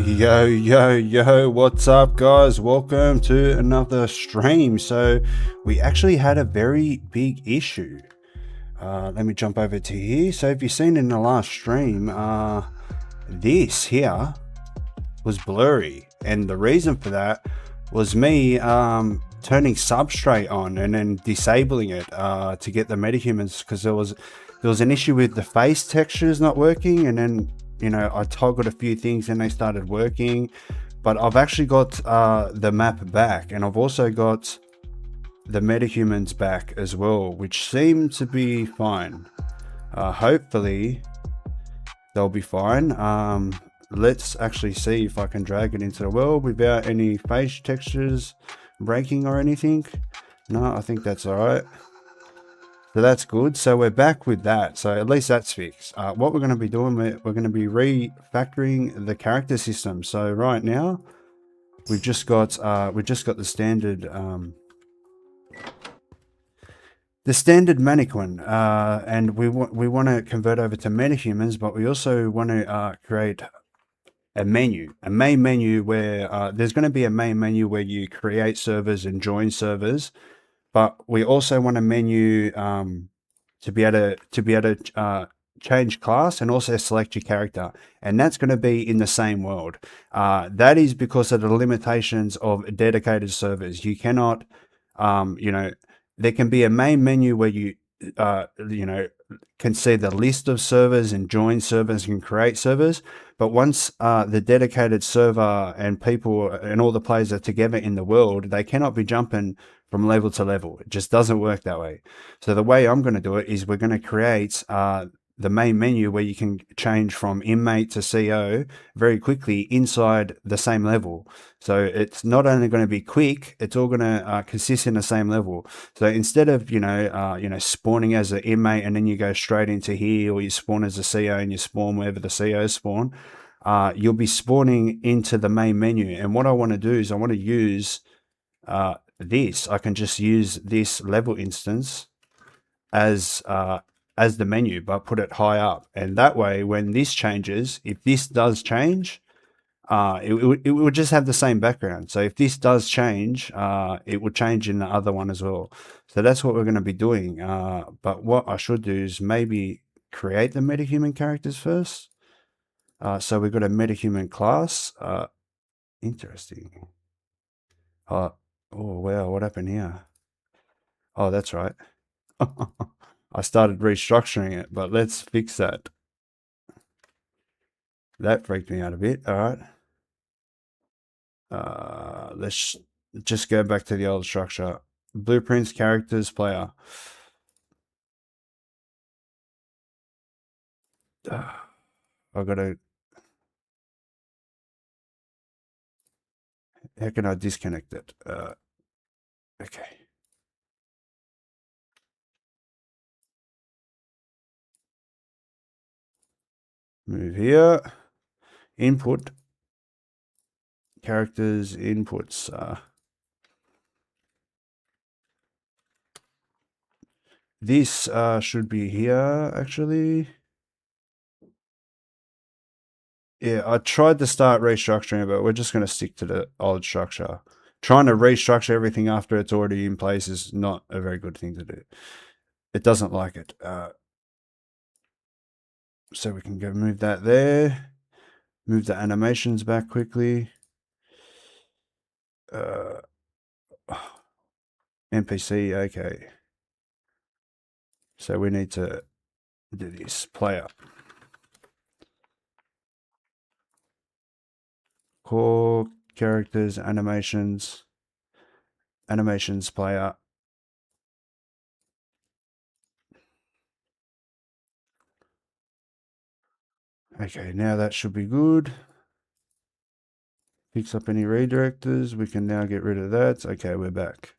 Yo, what's up guys? Welcome to another stream. So we actually had a very big issue. Let me jump over to here. So if you've seen in the last stream, this here was blurry, and the reason for that was me turning substrate on and then disabling it to get the metahumans, because there was an issue with the face textures not working, and then I toggled a few things and they started working. But I've actually got the map back, and I've also got the metahumans back as well, which seem to be fine. Hopefully they'll be fine. Let's actually see if I can drag it into the world without any face textures breaking or anything. No, I think that's all right. So that's good. So we're back with that. So at least that's fixed. What we're going to be doing, we're going to be refactoring the character system. So right now, we've just got the standard mannequin, and we want to convert over to metahumans, but we also want to create a main menu where there's going to be a main menu where you create servers and join servers. But we also want a menu to be able to change class and also select your character, and that's going to be in the same world. That is because of the limitations of dedicated servers. You cannot, there can be a main menu where you can see the list of servers and join servers and create servers. But once the dedicated server and people and all the players are together in the world, they cannot be jumping from level to level. It just doesn't work that way. So the way I'm going to do it is we're going to create the main menu where you can change from inmate to CO very quickly inside the same level. So it's not only going to be quick, it's all going to consist in the same level. So instead of spawning as an inmate and then you go straight into here, or you spawn as a CO and you spawn wherever the COs spawn, you'll be spawning into the main menu. And what I want to do is I want to use this. I can just use this level instance as the menu, but put it high up, and that way when this changes, if this does change, it would just have the same background. So if this does change, it will change in the other one as well. So that's what we're going to be doing. But what I should do is maybe create the metahuman characters first. So we've got a metahuman class. Interesting. Oh wow, what happened here? Oh, that's right. I started restructuring it, but let's fix that. That freaked me out a bit. All right. Let's just go back to the old structure. Blueprints, characters, player. I've got to... How can I disconnect it? Okay. Move here. Input. Characters, inputs. This should be here, actually. Yeah, I tried to start restructuring it, but we're just going to stick to the old structure. Trying to restructure everything after it's already in place is not a very good thing to do. It doesn't like it. So we can go move that there. Move the animations back quickly. NPC, okay. So we need to do this. Player. Core, characters, animations. Animations, player. Okay, now that should be good. Fix up any redirectors. We can now get rid of that. Okay, we're back.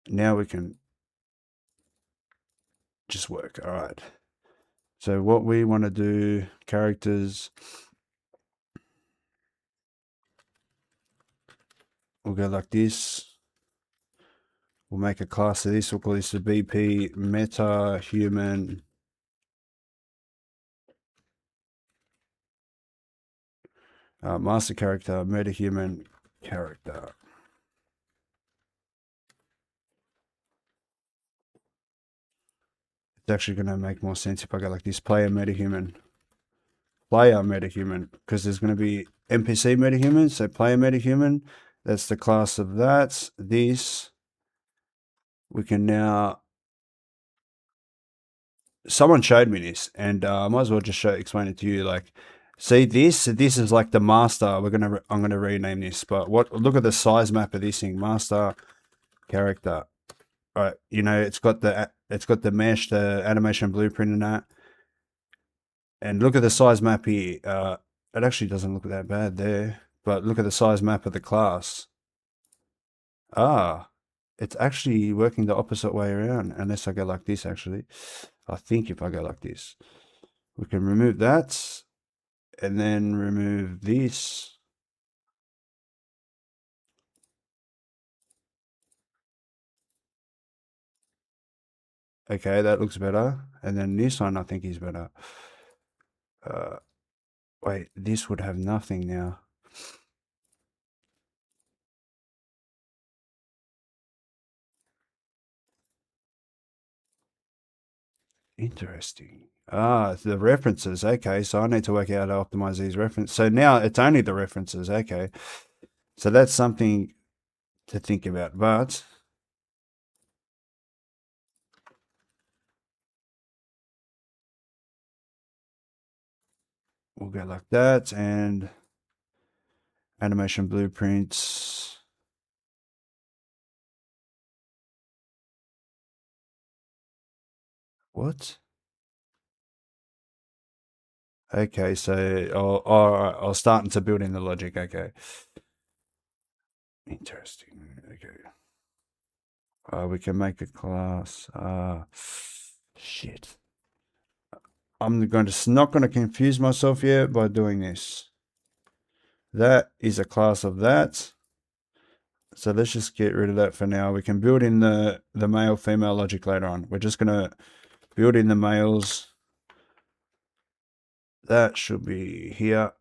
Now we can just work. All right. So what we want to do, characters, we'll go like this. We'll make a class of this. We'll call this the BP Meta Human Master character, metahuman character. It's actually going to make more sense if I go like this: player metahuman, because there's going to be NPC metahuman, so player metahuman. That's the class of that. This we can now. Someone showed me this, and I might as well just explain it to you. Like, see this? This is like the master. I'm gonna rename this. But look at the size map of this thing. Master character. All right, you know it's got the mesh, the animation blueprint in that. And look at the size map here. It actually doesn't look that bad there. But look at the size map of the class. Ah, it's actually working the opposite way around. Unless I go like this, actually. I think if I go like this, we can remove that. And then remove this. Okay, that looks better. And then this one I think is better. Wait, this would have nothing now. Interesting. Ah, the references. Okay, so I need to work out how to optimize these references. So now it's only the references. Okay. So that's something to think about. But we'll go like that, and animation blueprints. What? Okay, so I'll start to build in the logic. Okay. Interesting. Okay. We can make a class. Shit. I'm not going to confuse myself yet by doing this. That is a class of that. So let's just get rid of that for now. We can build in the male female logic later on. We're just going to build in the males. That should be here.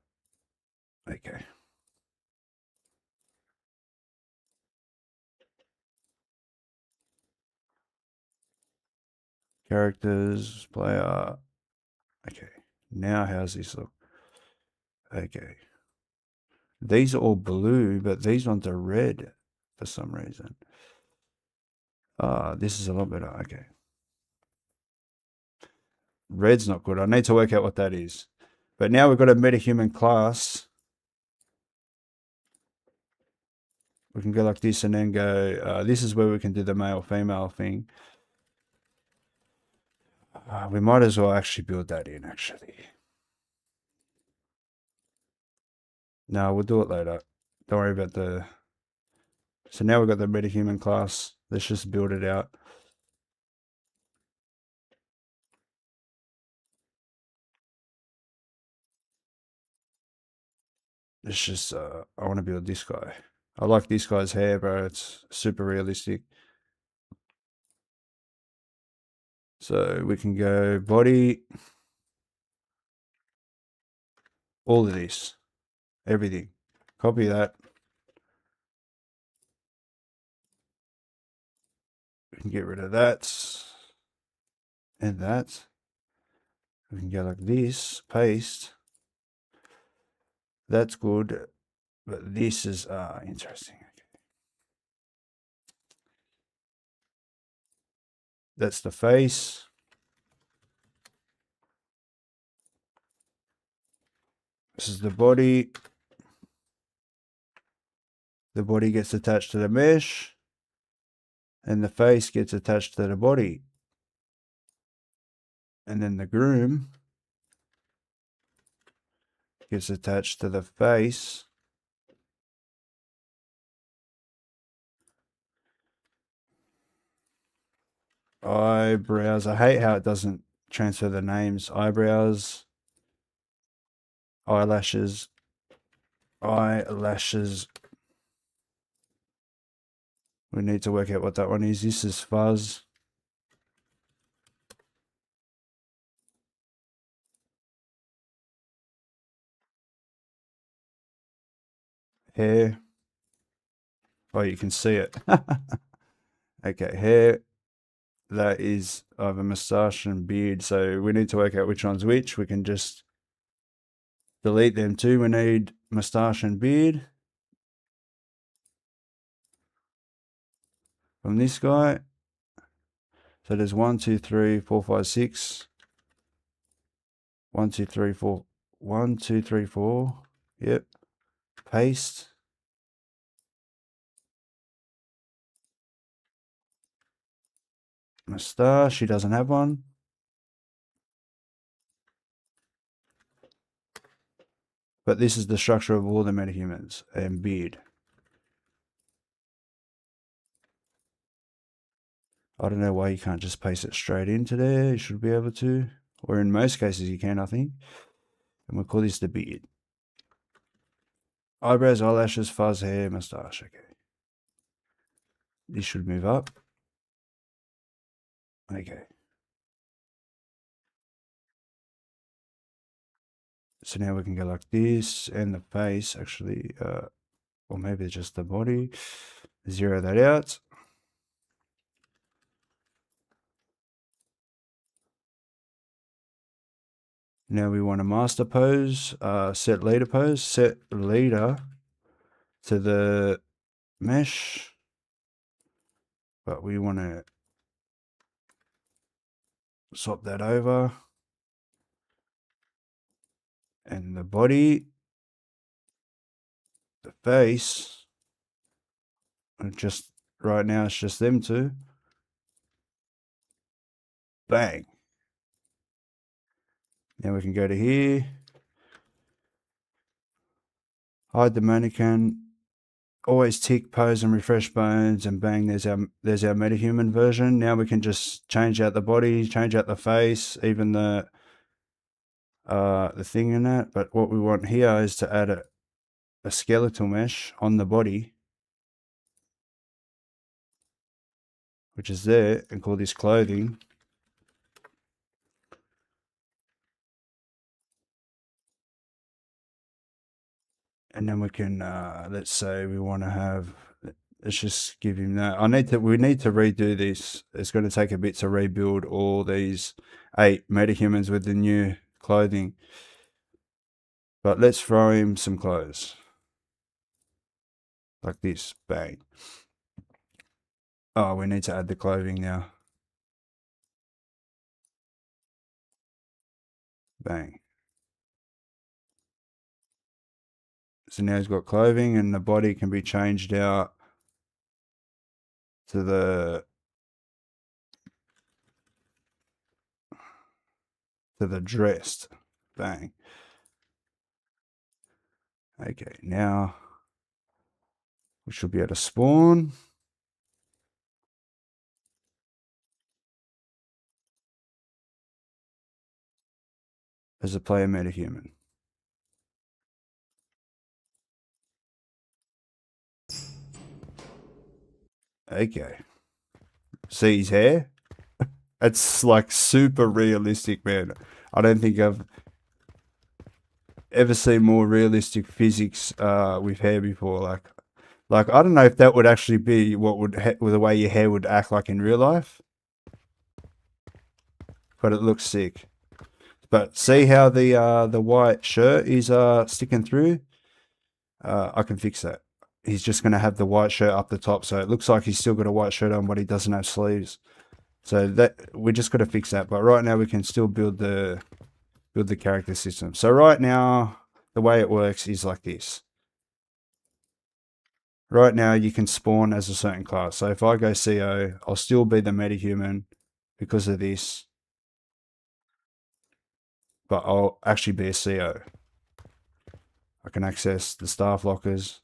Okay. Characters, player. Okay. Now how's this look? Okay. These are all blue, but these ones are red for some reason. This is a lot better. Okay. Red's not good. I need to work out what that is. But now we've got a metahuman class. We can go like this and then go, this is where we can do the male-female thing. We might as well actually build that in, actually. No, we'll do it later. Don't worry about the... So now we've got the metahuman class. Let's just build it out. It's just, I want to build this guy. I like this guy's hair, bro. It's super realistic. So we can go body. All of this. Everything. Copy that. We can get rid of that. And that. We can go like this. Paste. That's good. But this is interesting. That's the face. This is the body. The body gets attached to the mesh. And the face gets attached to the body. And then the groom gets attached to the face. Eyebrows. I hate how it doesn't transfer the names. Eyebrows. Eyelashes. Eyelashes. We need to work out what that one is. This is fuzz. hair. Oh, you can see it. Okay, hair. That is of a moustache and beard. So we need to work out which one's which. We can just delete them too. We need moustache and beard. From this guy. So there's 1, 2, 3, 4, 5, 6. 1, 2, 3, 4. 1, 2, 3, 4. Yep. Paste. Moustache. She doesn't have one. But this is the structure of all the metahumans and beard. I don't know why you can't just paste it straight into there. You should be able to. Or in most cases you can, I think. And we'll call this the beard. Eyebrows, eyelashes, fuzz, hair, moustache. Okay. This should move up. Okay. So now we can go like this, and the face actually, or maybe just the body. Zero that out. Now we want a master pose, set leader pose, set leader to the mesh, but we want to swap that over. And the body, the face, and just right now it's just them two. Bang. Now we can go to here, hide the mannequin, always tick, pose, and refresh bones, and bang, there's our metahuman version. Now we can just change out the body, change out the face, even the thing in that. But what we want here is to add a skeletal mesh on the body, which is there, and call this clothing. And then we can, let's say we want to have, let's just give him that. We need to redo this. It's going to take a bit to rebuild all these 8 metahumans with the new clothing. But let's throw him some clothes. Like this, bang. Oh, we need to add the clothing now. Bang. So now he's got clothing, and the body can be changed out to the dressed. Bang. Okay, now we should be able to spawn as a player metahuman. Okay. See his hair? It's like super realistic, man. I don't think I've ever seen more realistic physics with hair before. Like I don't know if that would actually be what would the way your hair would act like in real life, but it looks sick. But see how the white shirt is sticking through? I can fix that. He's just gonna have the white shirt up the top, so it looks like he's still got a white shirt on, but he doesn't have sleeves. So that we just got to fix that. But right now we can still build the character system. So right now the way it works is like this. Right now you can spawn as a certain class. So if I go CO, I'll still be the metahuman because of this, but I'll actually be a CO. I can access the staff lockers.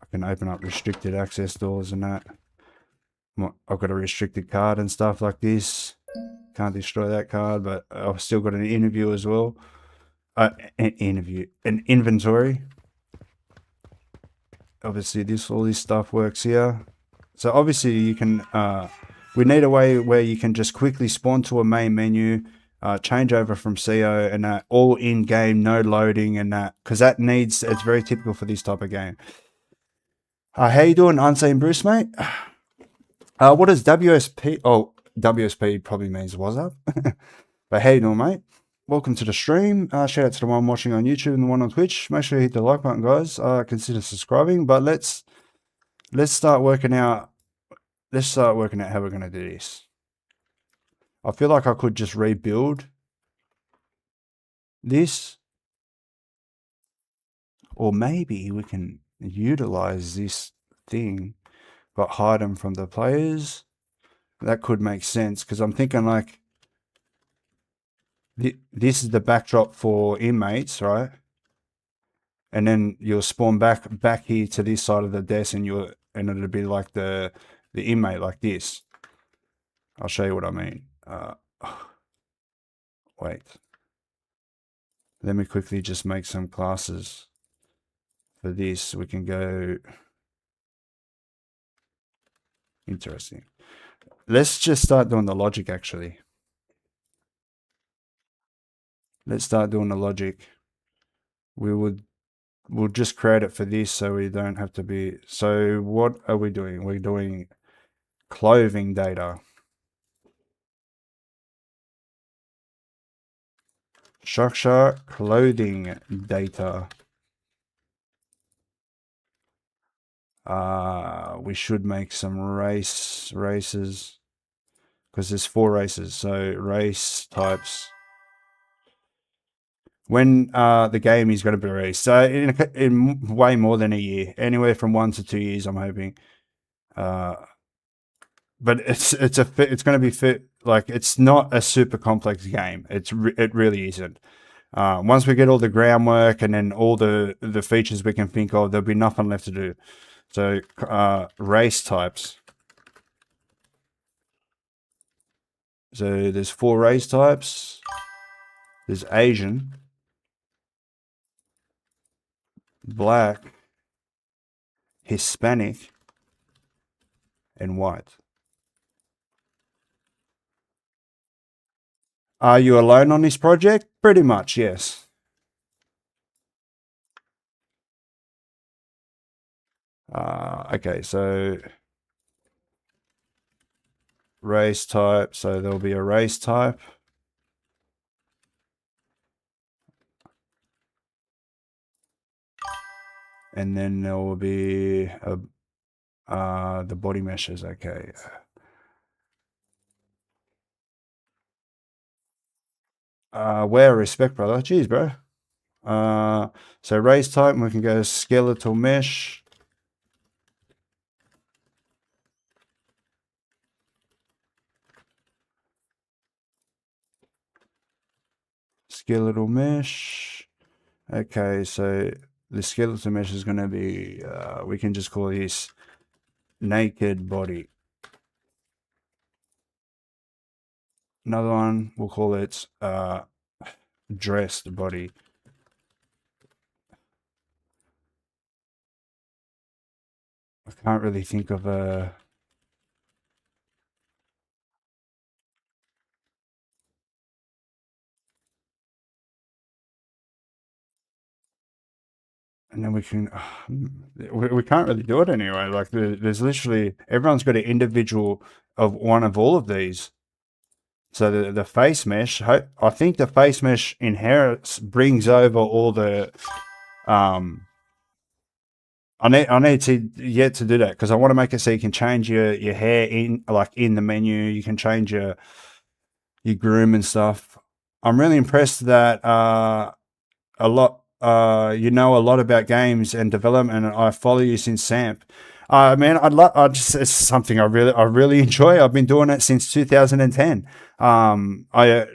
I can open up restricted access doors and that. I've got a restricted card and stuff like this. Can't destroy that card, but I've still got an interview as well. An inventory. Obviously all this stuff works here. So obviously you can, we need a way where you can just quickly spawn to a main menu, changeover from CO and that all in game, no loading and that, because it's very typical for this type of game. How you doing, Unseen Bruce, mate? What is WSP? Oh, WSP probably means what's up. But how you doing, mate? Welcome to the stream. Shout out to the one watching on YouTube and the one on Twitch. Make sure you hit the like button, guys. Consider subscribing. But let's start working out. Let's start working out how we're gonna do this. I feel like I could just rebuild this, or maybe we can utilize this thing, but hide them from the players. That could make sense because I'm thinking like. This is the backdrop for inmates, right? And then you'll spawn back here to this side of the desk, and it'll be like the inmate like this. I'll show you what I mean. Wait. Let me quickly just make some classes for this. We can go. Interesting. Let's just start doing the logic actually. Let's start doing the logic. We'll just create it for this so we don't have to be. So what are we doing? We're doing clothing data. Structure clothing data. We should make some races because there's 4 races. So race types. When the game is going to be released, so in way more than a year, anywhere from 1 to 2 years, I'm hoping. But it's going to be fit. Like it's not a super complex game. It really isn't. Once we get all the groundwork and then all the features we can think of, there'll be nothing left to do. So race types. So there's 4 race types. There's Asian, Black, Hispanic, and white. Are you alone on this project? Pretty much, yes. Okay, so race type. So there'll be a race type. And then there will be the body meshes. Okay. Where respect, brother. Jeez, bro. So race type, we can go skeletal mesh. Skeletal mesh. Okay, so the skeletal mesh is going to be, we can just call this naked body. Another one, we'll call it dressed body. I can't really think of a... And then we can, we can't really do it anyway. Like there's literally, everyone's got an individual of one of all of these. So the face mesh, I think the face mesh brings over all the, I need to yet to do that because I want to make it so you can change your hair in the menu. You can change your groom and stuff. I'm really impressed that you know a lot about games and development, and I follow you since SAMP. Man, it's something I really enjoy. I've been doing it since 2010. I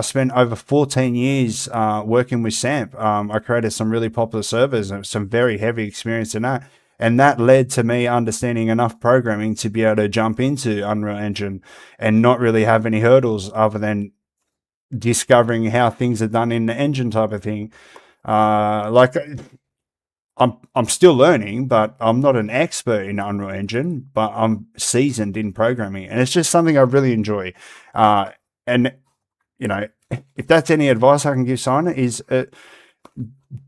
spent over 14 years working with SAMP. I created some really popular servers and some very heavy experience in that. And that led to me understanding enough programming to be able to jump into Unreal Engine and not really have any hurdles other than discovering how things are done in the engine type of thing. I'm still learning, but I'm not an expert in Unreal Engine, but I'm seasoned in programming, and it's just something I really enjoy. And you know, if that's any advice I can give someone, is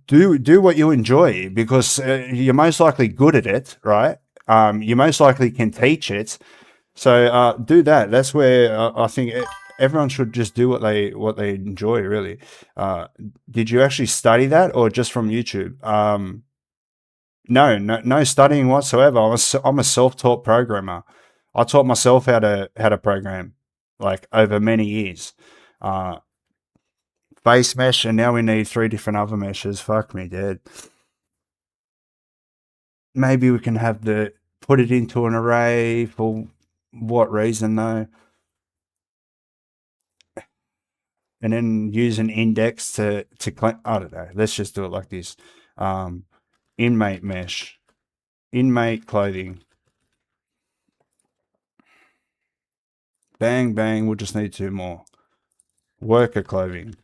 do what you enjoy, because you're most likely good at it, right? You most likely can teach it. So do that. That's where I think everyone should just do what they enjoy, really. Did you actually study that, or just from YouTube? No studying whatsoever. I'm a self-taught programmer. I taught myself how to program, like, over many years. Uh, Base mesh, and now we need 3 different other meshes. Fuck me dead. Maybe we can have put it into an array. For what reason though? And then use an index to claim. I don't know. Let's just do it like this. Inmate mesh, inmate clothing. Bang bang. We'll just need 2 more. Worker clothing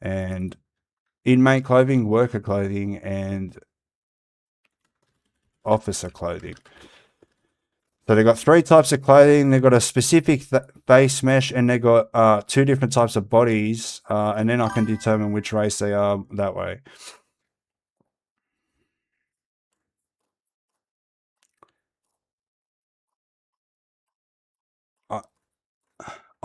and inmate clothing, worker clothing, and officer clothing. So they've got 3 types of clothing. They've got a specific base mesh, and they've got 2 different types of bodies. And then I can determine which race they are that way.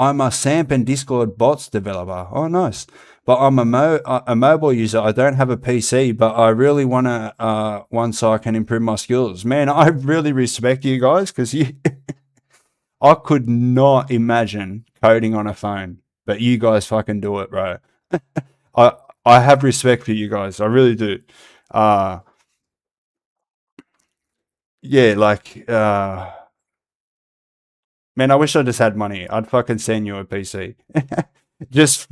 I'm a SAMP and Discord bots developer. Oh, nice. But I'm a mobile user. I don't have a PC, but I really want to one so I can improve my skills. Man, I really respect you guys, because I could not imagine coding on a phone, but you guys fucking do it, bro. I I have respect for you guys. I really do. Uh yeah, like man, I wish I just had money. I'd fucking send you a PC. just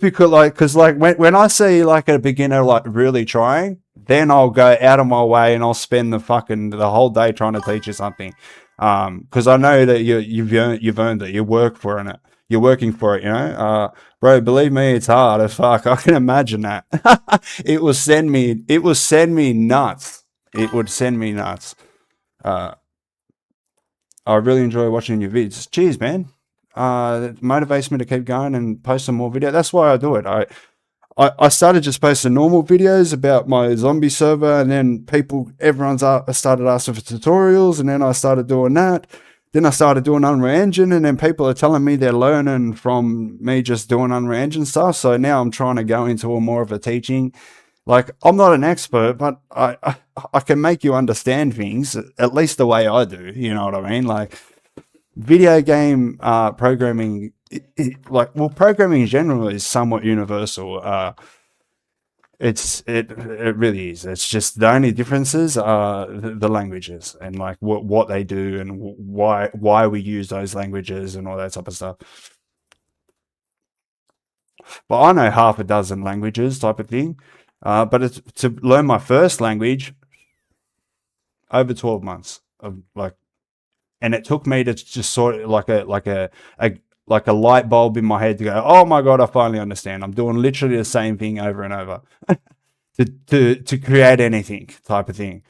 because, like, because like when I see like a beginner like really trying, then I'll go out of my way and I'll spend the whole day trying to teach you something. Because I know that you've earned it. You work for it. You're working for it, bro. Believe me, it's hard as fuck. I can imagine that. It will send me. It will send me nuts. It would send me nuts. Uh, I really enjoy watching your vids. Cheers, man. It motivates me to keep going and post some more video. That's why I do it. I started just posting normal videos about my zombie server, and then everyone's started asking for tutorials, and then I started doing that. Then I started doing Unreal Engine, and then people are telling me they're learning from me just doing Unreal Engine stuff. So now I'm trying to go into more of a teaching. Like, I'm not an expert, but I can make you understand things, at least the way I do. You know what I mean? Like, video game programming, programming in general is somewhat universal. It really is. It's just the only differences are the languages, and like what they do, and why we use those languages and all that type of stuff. But I know half a dozen languages type of thing. But to learn my first language, over 12 months of like, and it took me to just sort of like a light bulb in my head to go, oh my god, I finally understand. I'm doing literally the same thing over and over to create anything type of thing.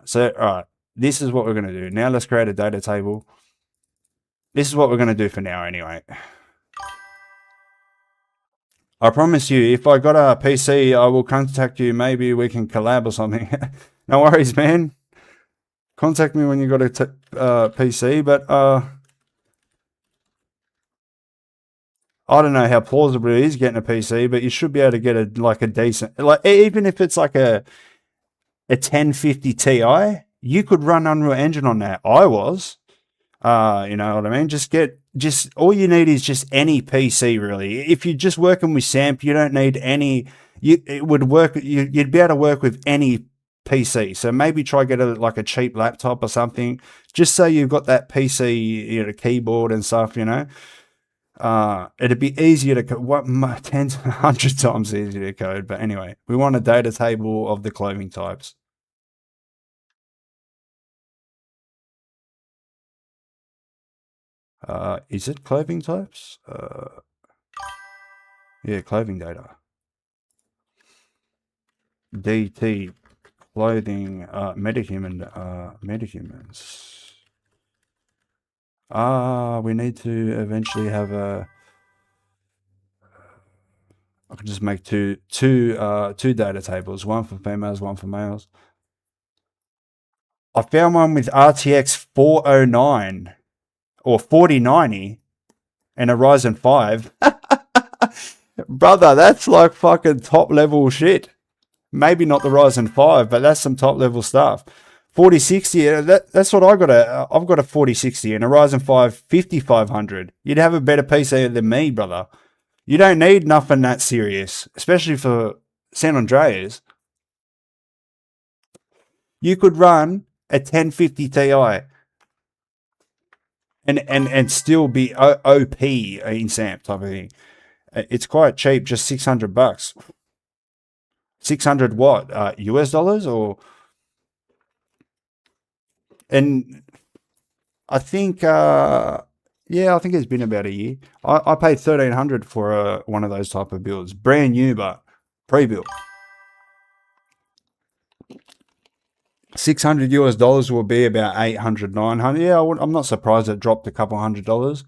So all right, this is what we're gonna do now. Let's create a data table. This is what we're gonna do for now, anyway. I promise you, if I got a PC, I will contact you. Maybe we can collab or something. No worries, man. Contact me when you got a PC, but I don't know how plausible it is getting a PC, but you should be able to get a decent, like, even if it's like a 1050 Ti, you could run Unreal Engine on that. I was, you know what I mean? Just all you need is just any PC, really. If you're just working with SAMP, you don't need any. It would work. You'd be able to work with any PC. So maybe try get a cheap laptop or something, just so you've got that PC, keyboard and stuff. It'd be easier to code, 100 times easier to code. But anyway, we want a data table of the clothing types. Is it clothing types? Yeah, clothing data. DT clothing, metahumans. We need to eventually have a. I can just make two data tables, one for females, one for males. I found one with RTX 409 or 4090 and a Ryzen 5. Brother, that's like fucking top level shit. Maybe not the Ryzen 5, but that's some top level stuff. 4060, that's what I got. I've got a 4060 and a Ryzen 5 5500. You'd have a better PC than me, brother. You don't need nothing that serious, especially for San Andreas. You could run a 1050 Ti and still be OP in SAMP type of thing. It's quite cheap, just $600. 600 what? US dollars or? And I think, yeah, I think it's been about a year. I paid 1,300 for one of those type of builds, brand new but pre-built. 600 US dollars will be about 800, 900. Yeah, I'm not surprised it dropped a couple $100.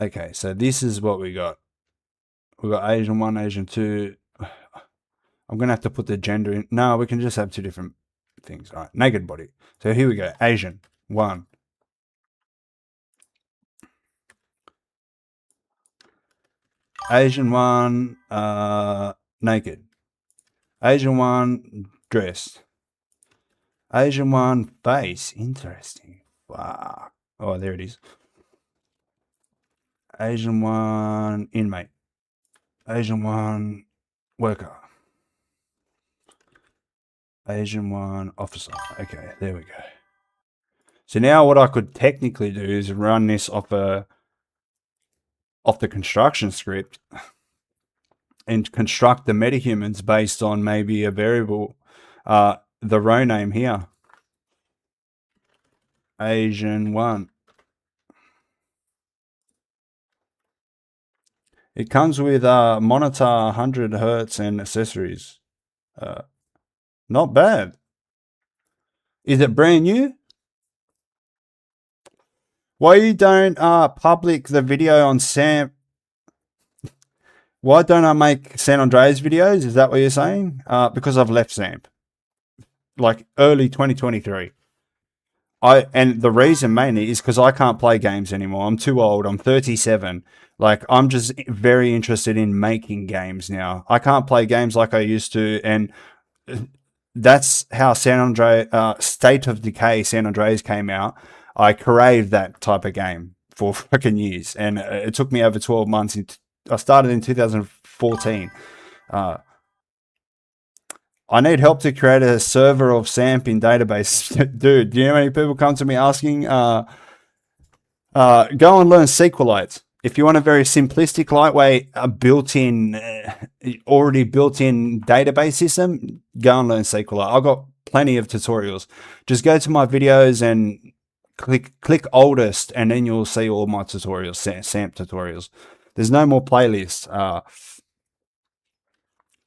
Okay, so this is what we got. We got Asian 1, Asian 2. I'm going to have to put the gender in. No, we can just have two different things. All right, naked body. So here we go. Asian 1. Asian 1, naked. Asian 1, dressed. Asian 1, face. Interesting. Wow. Oh, there it is. Asian 1, inmate. Asian 1, worker. Asian 1, officer. Okay, there we go. So now what I could technically do is run this off the construction script and construct the metahumans based on maybe a variable, the row name here. Asian 1. It comes with monitor, 100 hertz, and accessories. Not bad. Is it brand new? Why you don't public the video on SAMP? Why don't I make San Andreas videos? Is that what you're saying? Because I've left SAMP. Like early 2023. And the reason mainly is because I can't play games anymore. I'm too old. I'm 37. Like, I'm just very interested in making games now. I can't play games like I used to, and that's how San Andreas, State of Decay San Andreas came out. I craved that type of game for fucking years, and it took me over 12 months. I started in 2014. I need help to create a server of SAMP in database. Dude, do you know how many people come to me asking, go and learn SQLite. If you want a very simplistic, lightweight, already built-in database system, go and learn SQLite. I've got plenty of tutorials. Just go to my videos and click oldest, and then you'll see all my tutorials, SAMP tutorials. There's no more playlists.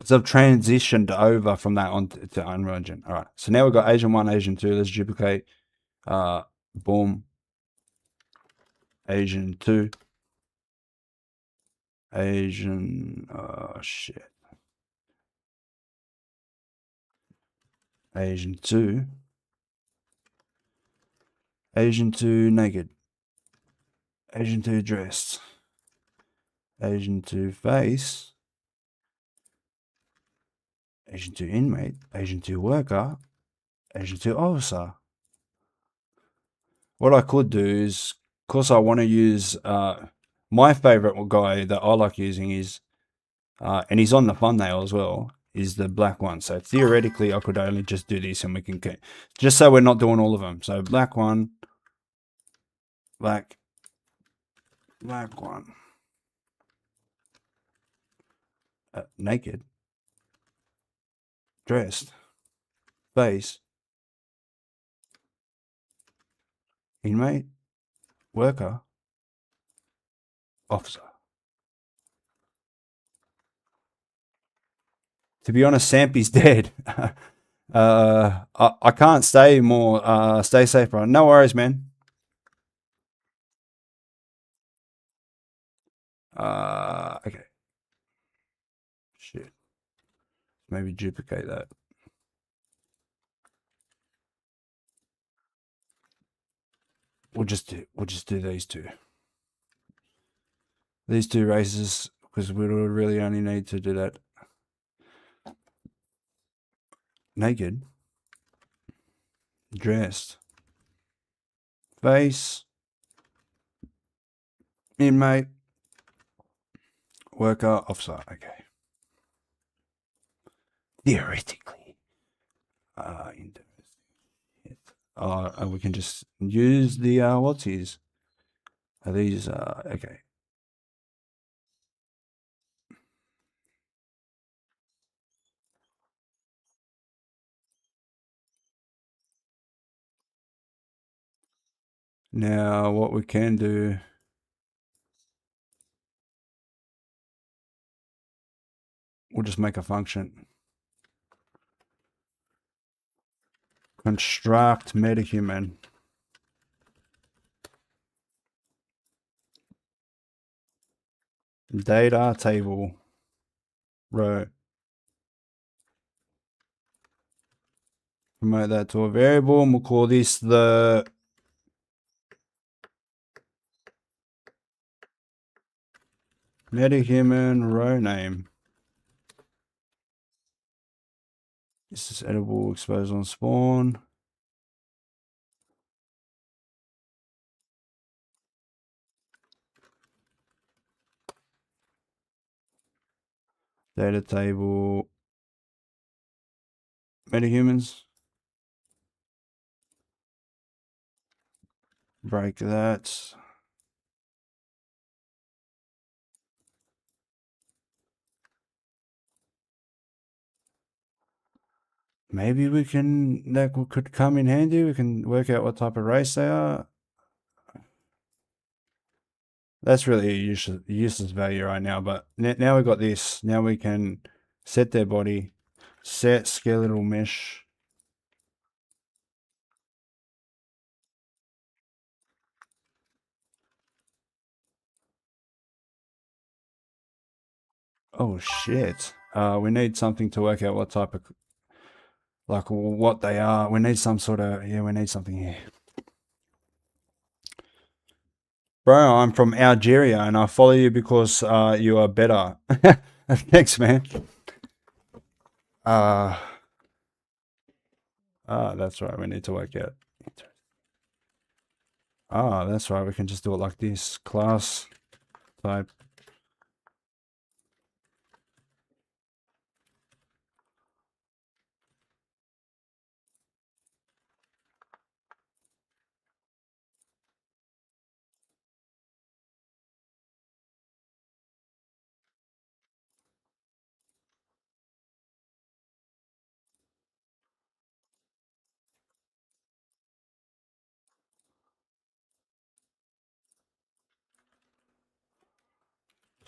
So I've transitioned over from that on to Unreal Engine. All right. So now we've got Asian 1, Asian 2. Let's duplicate. Boom. Asian 2. Asian. Oh, shit. Asian 2. Asian 2 naked. Asian 2 dressed. Asian 2 face. Asian 2 inmate. Asian 2 worker. Asian 2 officer. What I could do is, of course, I want to use my favorite guy that I like using is, and he's on the thumbnail as well, is the black one. So theoretically, I could only just do this and we can get, just so we're not doing all of them. So black one, black one, naked, dressed, face, inmate, worker, officer. To be honest, SAMP is dead. I can't stay more. Stay safe, bro. No worries, man. Okay. Shit. Maybe duplicate that. We'll just do these two. These two races, because we would really only need to do that. Naked. Dressed. Face. Inmate. Worker. Offsite. Okay. Theoretically. And we can just use the what's his? Are these okay? Now what we can do, we'll just make a function. Construct metahuman. Data table. Row. Promote that to a variable, and we'll call this the metahuman row name. This is editable, exposed on spawn. Data table. Metahumans. Break that. Maybe we can, that could come in handy. We can work out what type of race they are. That's really a useless value right now, but now we've got this. Now we can set their body, set skeletal mesh. Oh shit. We need something to work out what type of, like what they are. We need some sort of, yeah, we need something here. Bro, I'm from Algeria and I follow you because you are better. Thanks, man. That's right. We need to work out. That's right. We can just do it like this. Class type.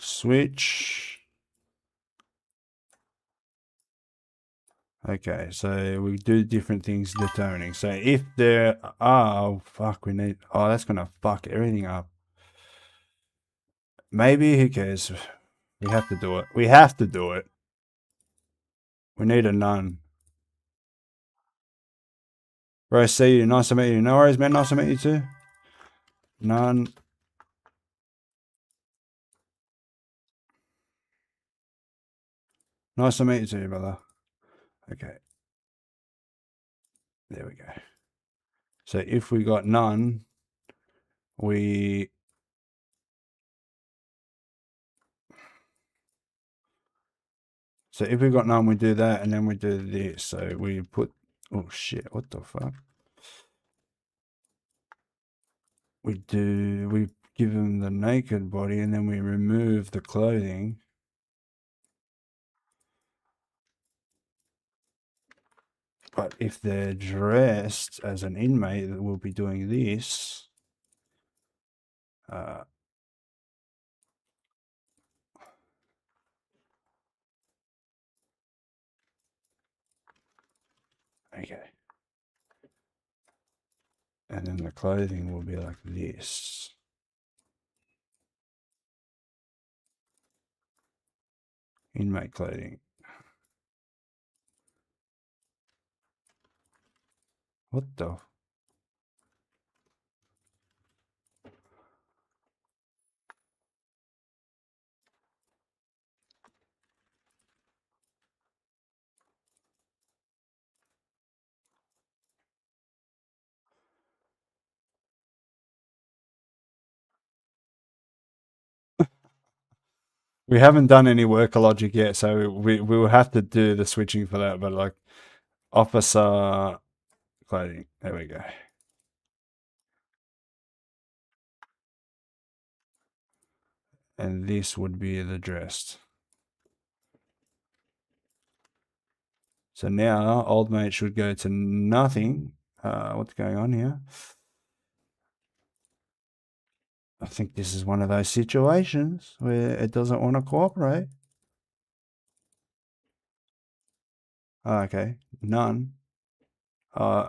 Switch. Okay, so we do different things determining. So if there are, fuck, we need, that's gonna fuck everything up. Maybe, who cares? We have to do it. We have to do it. We need a none. Bro, see you. Nice to meet you. No worries, man. Nice to meet you too. None. Nice to meet you too, brother. Okay. There we go. So if we got none, we if we got none, we do that, and then we do this. So we put, oh shit, what the fuck? We give them the naked body, and then we remove the clothing. But if they're dressed as an inmate, we'll be doing this. Okay. And then the clothing will be like this. Inmate clothing. What the? We haven't done any worker logic yet, so we will have to do the switching for that. But like officer clothing, there we go. And this would be the dress. So now old mate should go to nothing. What's going on here? I think this is one of those situations where it doesn't want to cooperate. Oh, okay, none.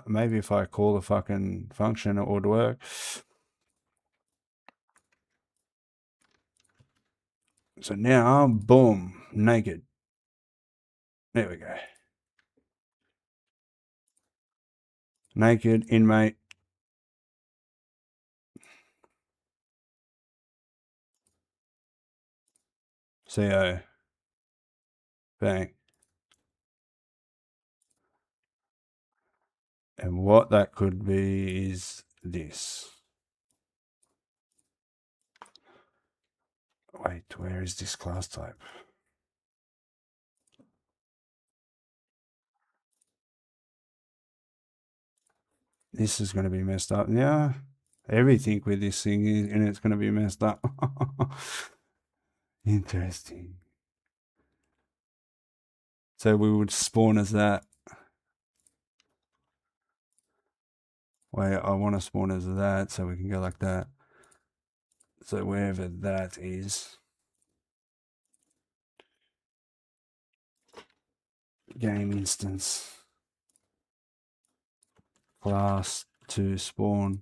Maybe if I call the fucking function, it would work. So now, boom, naked. There we go. Naked, inmate. CO. Bang. And what that could be is this. Wait, where is this class type? This is going to be messed up. Yeah, everything with this thing is, and it's going to be messed up. Interesting. So we would spawn as that. Wait, I want to spawn as that, so we can go like that. So wherever that is. Game instance. Class to spawn.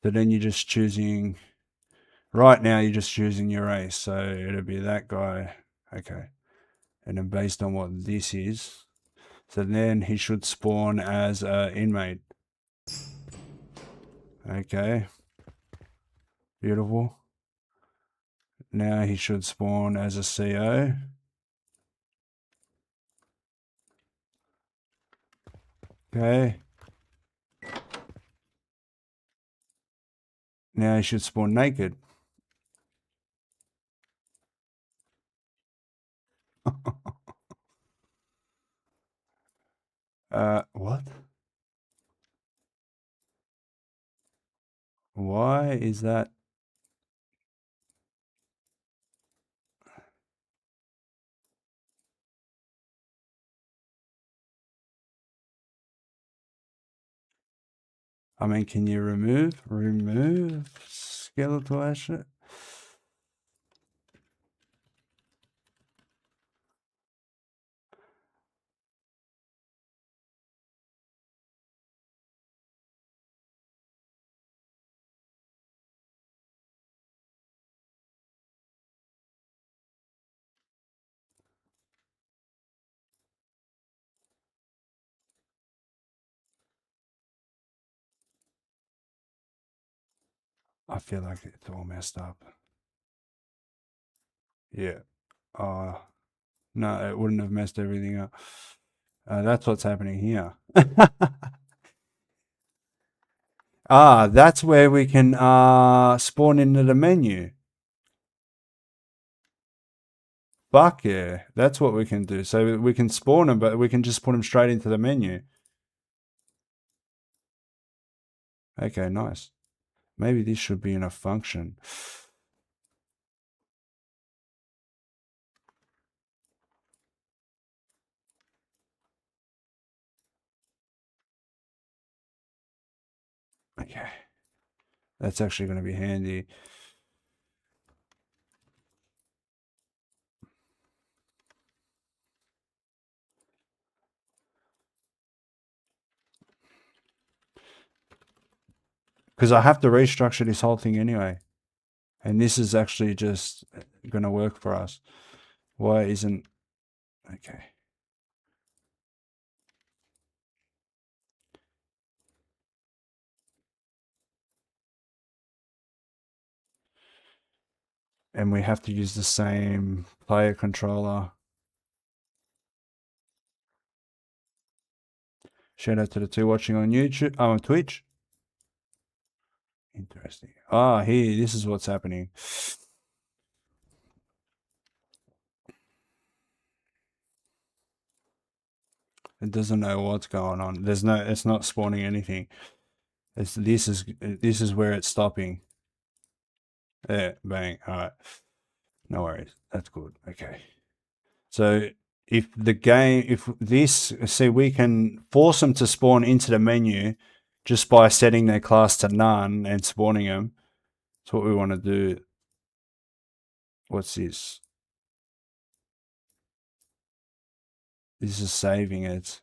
So then you're just choosing, right now you're just choosing your race. So it'll be that guy. Okay. And then based on what this is, so then he should spawn as an inmate. Okay. Beautiful. Now he should spawn as a CO. Okay. Now he should spawn naked. What? Why is that? I mean, can you remove skeletal asset? I feel like it's all messed up. Yeah. No, it wouldn't have messed everything up. That's what's happening here. That's where we can spawn into the menu. Fuck yeah, that's what we can do. So we can spawn them, but we can just put them straight into the menu. Okay, nice. Maybe this should be in a function. Okay. That's actually going to be handy. Because I have to restructure this whole thing anyway. And this is actually just going to work for us. Why isn't... Okay. And we have to use the same player controller. Shout out to the two watching on YouTube, on Twitch. Interesting. Ah, here, this is what's happening. It doesn't know what's going on. There's no, it's not spawning anything. This is where it's stopping. There, bang. All right. No worries. That's good. Okay. So if the game, if this, see, we can force them to spawn into the menu just by setting their class to none and spawning them. That's what we want to do. What's this? This is saving it.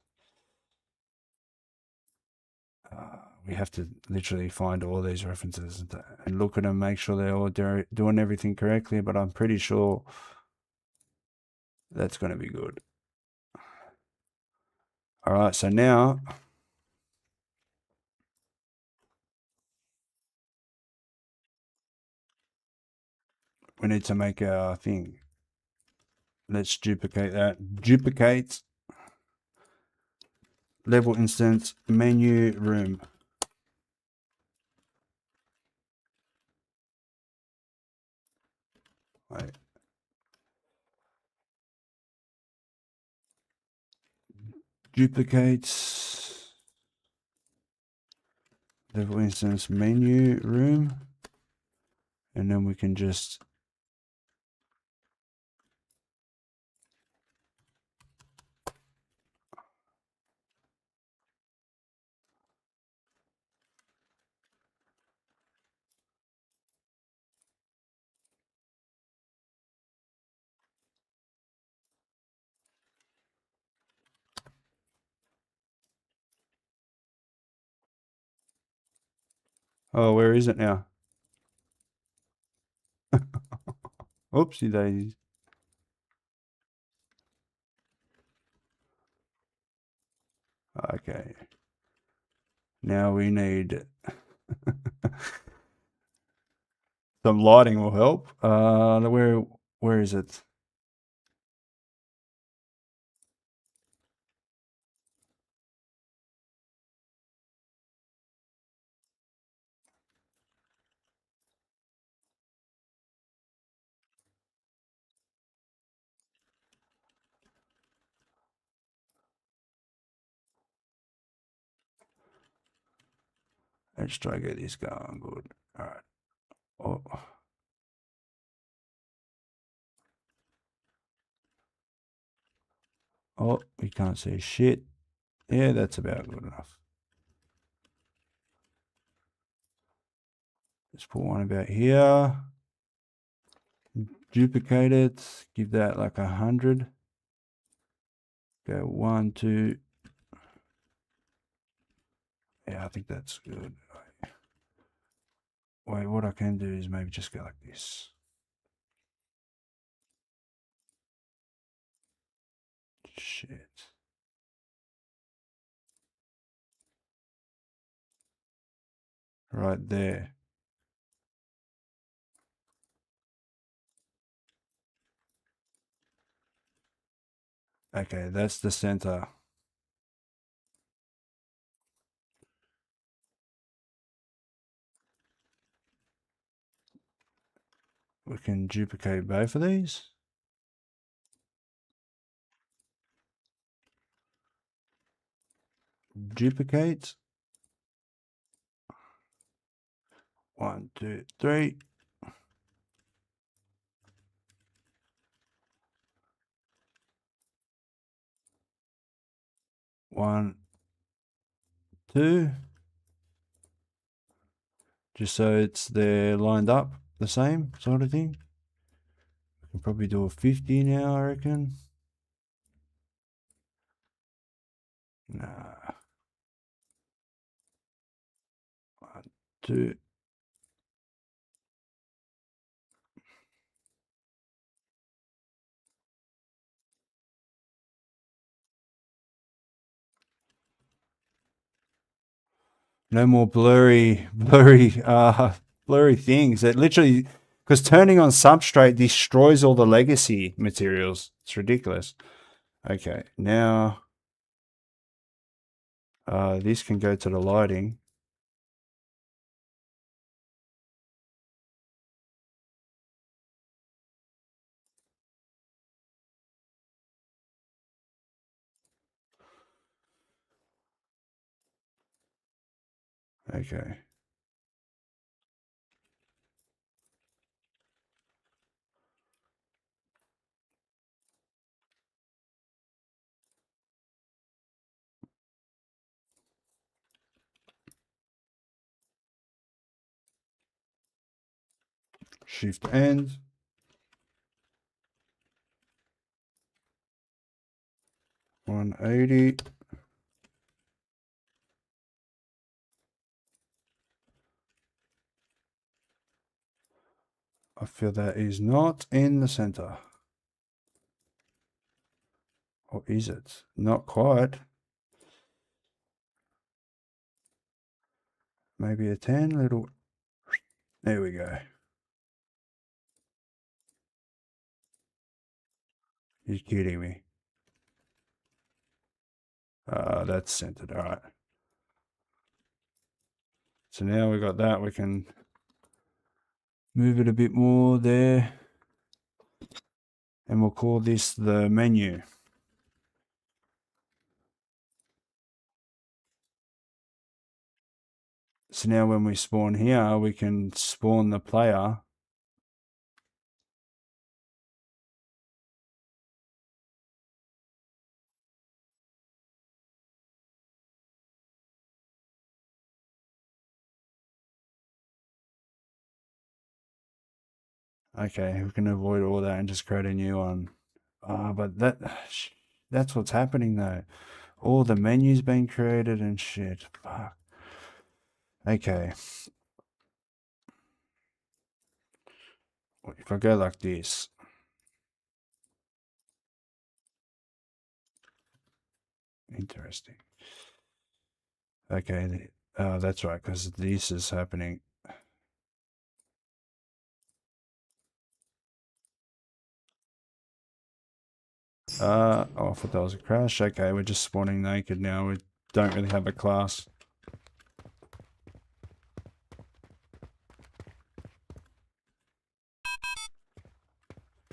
We have to literally find all these references and look at them, make sure they're all doing everything correctly, but I'm pretty sure that's going to be good. All right, so now we need to make our thing. Let's duplicate that. Duplicate level instance menu room. Wait. Duplicates level instance menu room, and then we can just oh, where is it now? Oopsie daisies. Okay. Now we need some lighting will help. Where is it? Let's try to get this going good. All right. Oh. Oh, we can't see shit. Yeah, that's about good enough. Let's put one about here. Duplicate it. Give that like 100. Go 1, 2. Yeah, I think that's good. Wait, what I can do is maybe just go like this. Shit. Right there. Okay, that's the center. We can duplicate both of these. Duplicate. 1, 2, 3. One, two. just so they're lined up the same sort of thing. I can probably do a 50 now, I reckon. Nah. 1, 2. No more blurry things. It literally, because turning on substrate destroys all the legacy materials. It's ridiculous. Okay, now this can go to the lighting. Okay. Shift end. $180. I feel that is not in the center. Or is it? Not quite. Maybe a 10 little. There we go. You're kidding me. That's centered. All right. So now we got that. We can move it a bit more there. And we'll call this the menu. So now when we spawn here, we can spawn the player. Okay, we can avoid all that and just create a new one. But that's what's happening though. All the menus being created and shit. Fuck. Okay. If I go like this. Interesting. Okay, that's right, because this is happening. Oh, I thought that was a crash. Okay, we're just spawning naked now. We don't really have a class.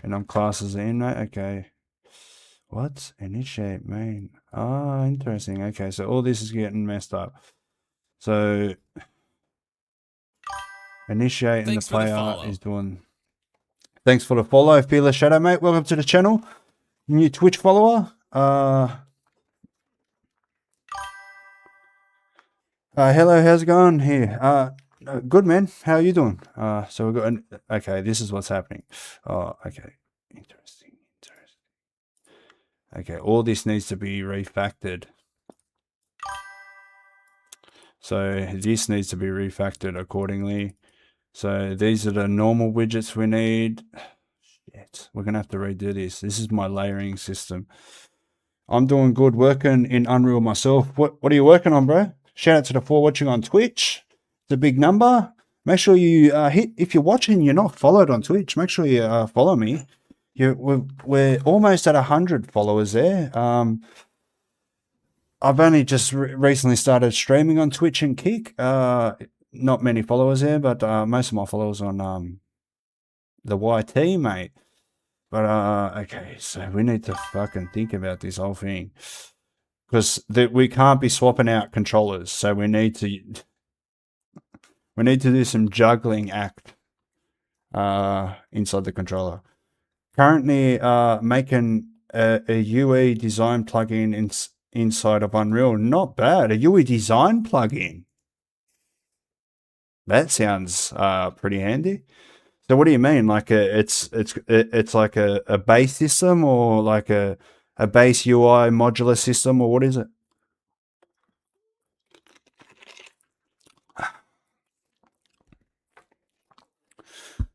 And I'm classes in, mate. Okay. What? Initiate main. Ah, interesting. Okay, so all this is getting messed up. So initiate and the player is doing. Thanks for the follow, Fearless Shadow, mate. Welcome to the channel. New Twitch follower. Hello, how's it going here? Good, man. How are you doing? So we've got an, okay, this is what's happening. Oh, okay. Interesting. Okay, all this needs to be refactored. So this needs to be refactored accordingly. So these are the normal widgets we need. Shit, we're gonna have to redo this. This is my layering system. I'm doing good working in Unreal myself. What are you working on, bro? Shout out to the 4 watching on Twitch. It's a big number. Make sure you hit, if you're watching, you're not followed on Twitch, make sure you follow me. We're almost at 100 followers there. I've only just recently started streaming on Twitch and Kick. Not many followers there, but most of my followers on the YT, mate. But okay, so we need to fucking think about this whole thing, because we can't be swapping out controllers. So we need to do some juggling act inside the controller. Currently making a UE design plugin inside of Unreal. Not bad. A UE design plugin. That sounds pretty handy. So what do you mean? Like it's like a base system, or like a base UI modular system, or what is it?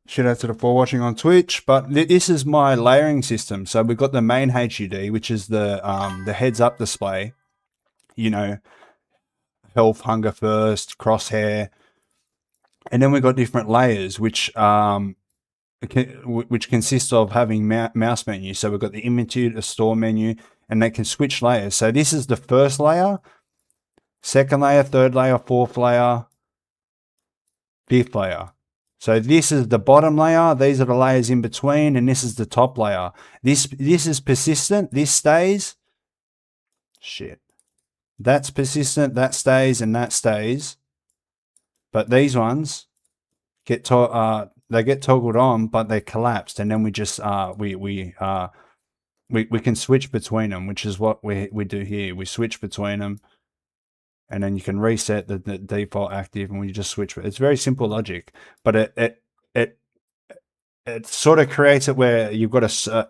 Shout out to the for watching on Twitch. But this is my layering system. So we've got the main HUD, which is the heads up display. You know, health, hunger first, crosshair, and then we've got different layers, which consists of having mouse menus. So we've got the inventory, a store menu, and they can switch layers. So this is the first layer, second layer, third layer, fourth layer, fifth layer. So this is the bottom layer. These are the layers in between, and this is the top layer. This is persistent. This stays. Shit. That's persistent. That stays, and that stays. But these ones get they get toggled on, but they collapsed, and then we just we can switch between them, which is what we do here. We switch between them, and then you can reset the default active, and we just switch. It's very simple logic, but it sort of creates it where you've got a so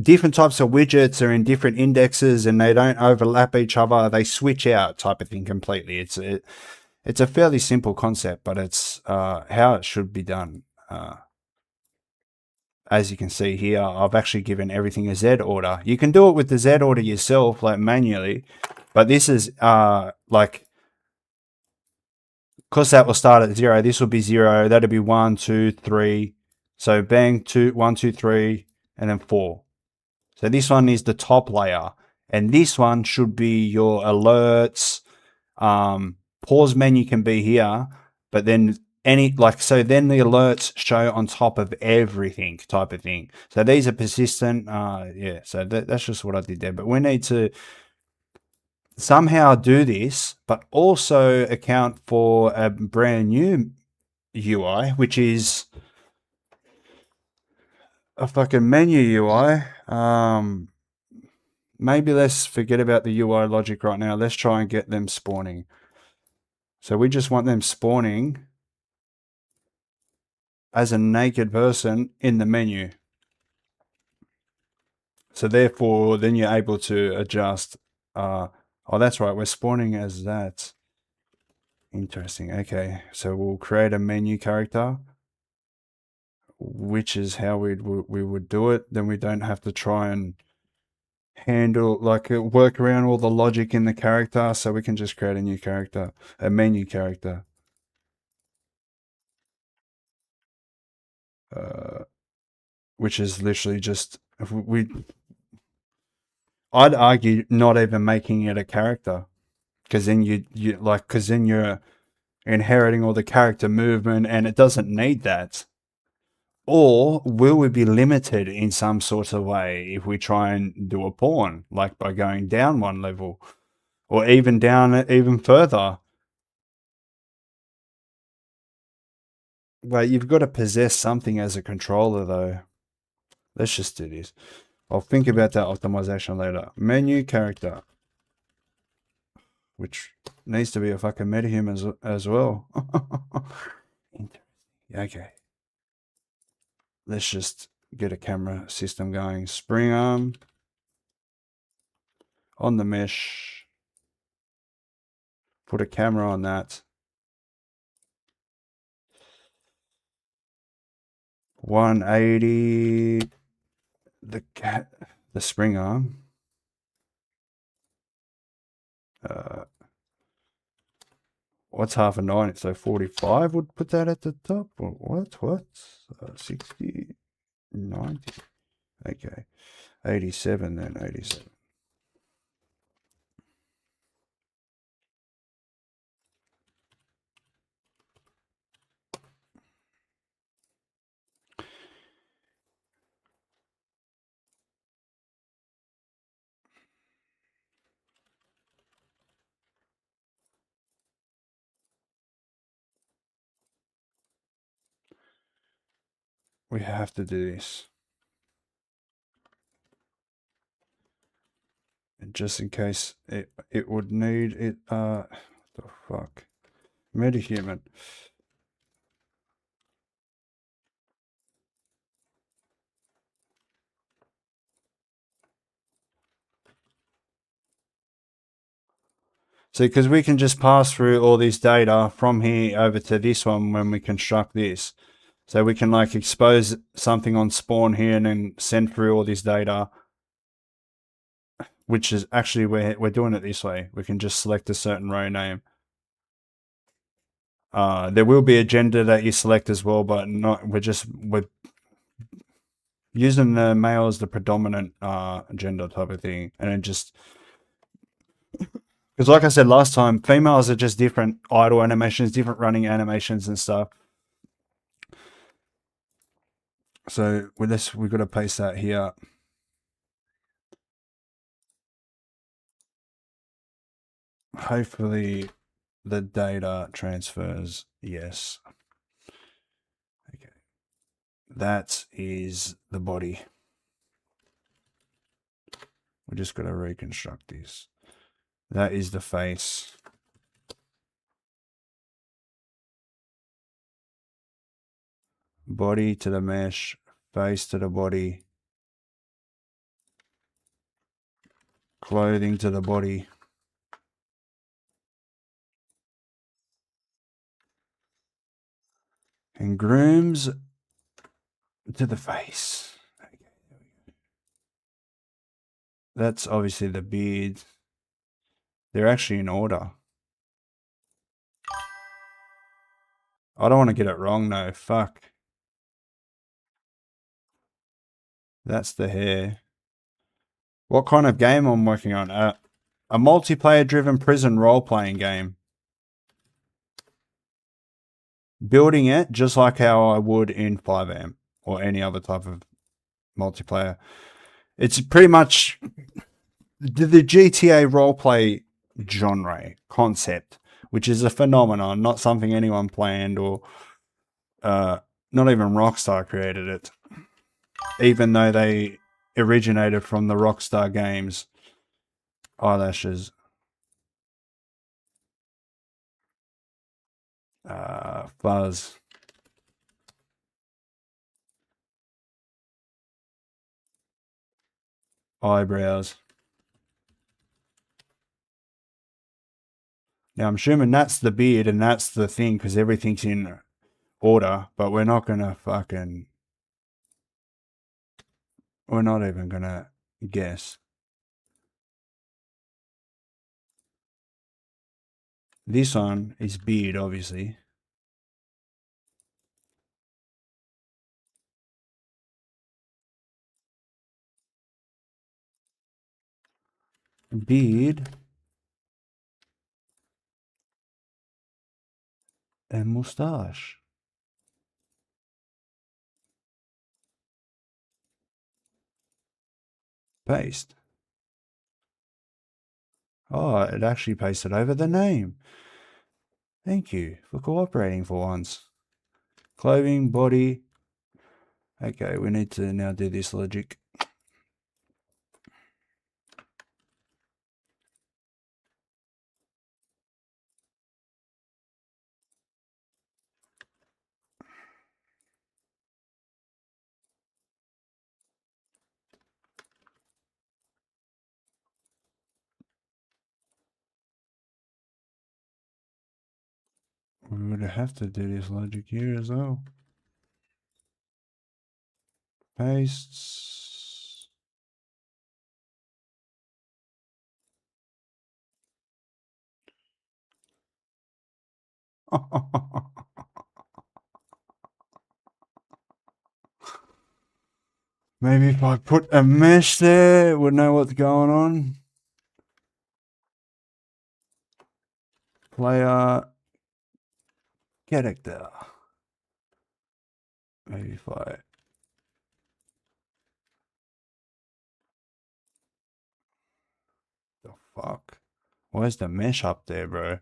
different types of widgets are in different indexes, and they don't overlap each other. They switch out, type of thing, completely. It's a fairly simple concept, but it's how it should be done. As you can see here, I've actually given everything a Z order. You can do it with the Z order yourself, like manually, but this is like, because that will start at 0, this will be 0, that'll be 1, 2, 3. So bang, 2, 1, 2, 3, and then 4. So this one is the top layer, and this one should be your alerts. Pause menu can be here, but then then the alerts show on top of everything, type of thing. So these are persistent. Yeah, so that's just what I did there. But we need to somehow do this, but also account for a brand new UI, which is a fucking menu UI. Maybe let's forget about the UI logic right now. Let's try and get them spawning. So we just want them spawning as a naked person in the menu. So therefore, then you're able to adjust. Oh, that's right. We're spawning as that. Interesting. Okay. So we'll create a menu character, which is how we would do it. Then we don't have to try and handle, like, work around all the logic in the character. So we can just create a new character, a menu character. Which is literally just, I'd argue not even making it a character, because then because then you're inheriting all the character movement, and it doesn't need that. Or will we be limited in some sort of way if we try and do a pawn, like by going down one level, or even down even further? Well, you've got to possess something as a controller, though. Let's just do this. I'll think about that optimization later. Menu character, which needs to be a fucking metahuman as well. Okay. Let's just get a camera system going. Spring arm on the mesh. Put a camera on that. 180. The spring arm. What's half a 90? So 45 would put that at the top. What? 60, 90. Okay. 87 then, 87. We have to do this. And just in case it would need it, The fuck? Metahuman. See, because we can just pass through all this data from here over to this one when we construct this. So we can like expose something on spawn here and then send through all this data, which is actually we're doing it this way. We can just select a certain row name. There will be a gender that you select as well, but not. We're using the male as the predominant gender type of thing, and then just because, like I said last time, females are just different idle animations, different running animations and stuff. So with this, we've got to paste that here. Hopefully the data transfers, yes. Okay. That is the body. We're just going to reconstruct this. That is the face. Body to the mesh, face to the body. Clothing to the body. And grooms to the face. Okay. That's obviously the beard. They're actually in order. I don't want to get it wrong though. Fuck. That's the hair. What kind of game I'm working on? A multiplayer driven prison role-playing game. Building it just like how I would in 5am or any other type of multiplayer. It's pretty much the GTA roleplay genre concept, which is a phenomenon, not something anyone planned or not even Rockstar created it, even though they originated from the Rockstar games. Eyelashes. Fuzz. Eyebrows. Now I'm assuming that's the beard and that's the thing because everything's in order, but we're not gonna fucking... We're not even gonna guess. This one is beard, obviously. Beard and moustache. Paste. Oh, it actually pasted over the name. Thank you for cooperating for once. Clothing, body. Okay, we need to now do this logic. We would have to do this logic here as well. Pastes. Maybe if I put a mesh there, we'll know what's going on. Player character. Maybe if I... The fuck? Where's the mesh up there, bro?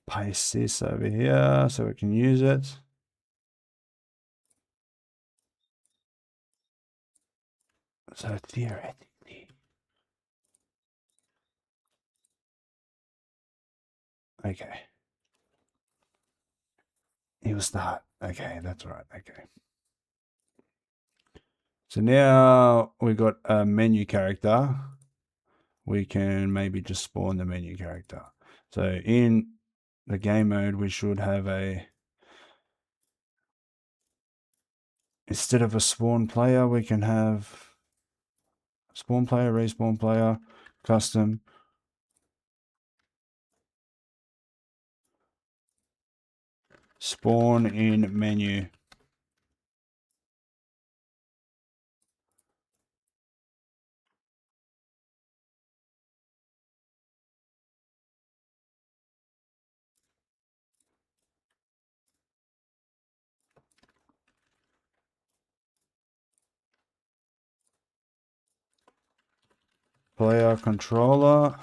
paste this over here so we can use it. So theoretically, okay. He'll start. Okay, that's right. Okay. So now we got a menu character. We can maybe just spawn the menu character. So in the game mode, we should have a, instead of a spawn player, we can have spawn player, respawn player, custom. Spawn in menu. Player controller.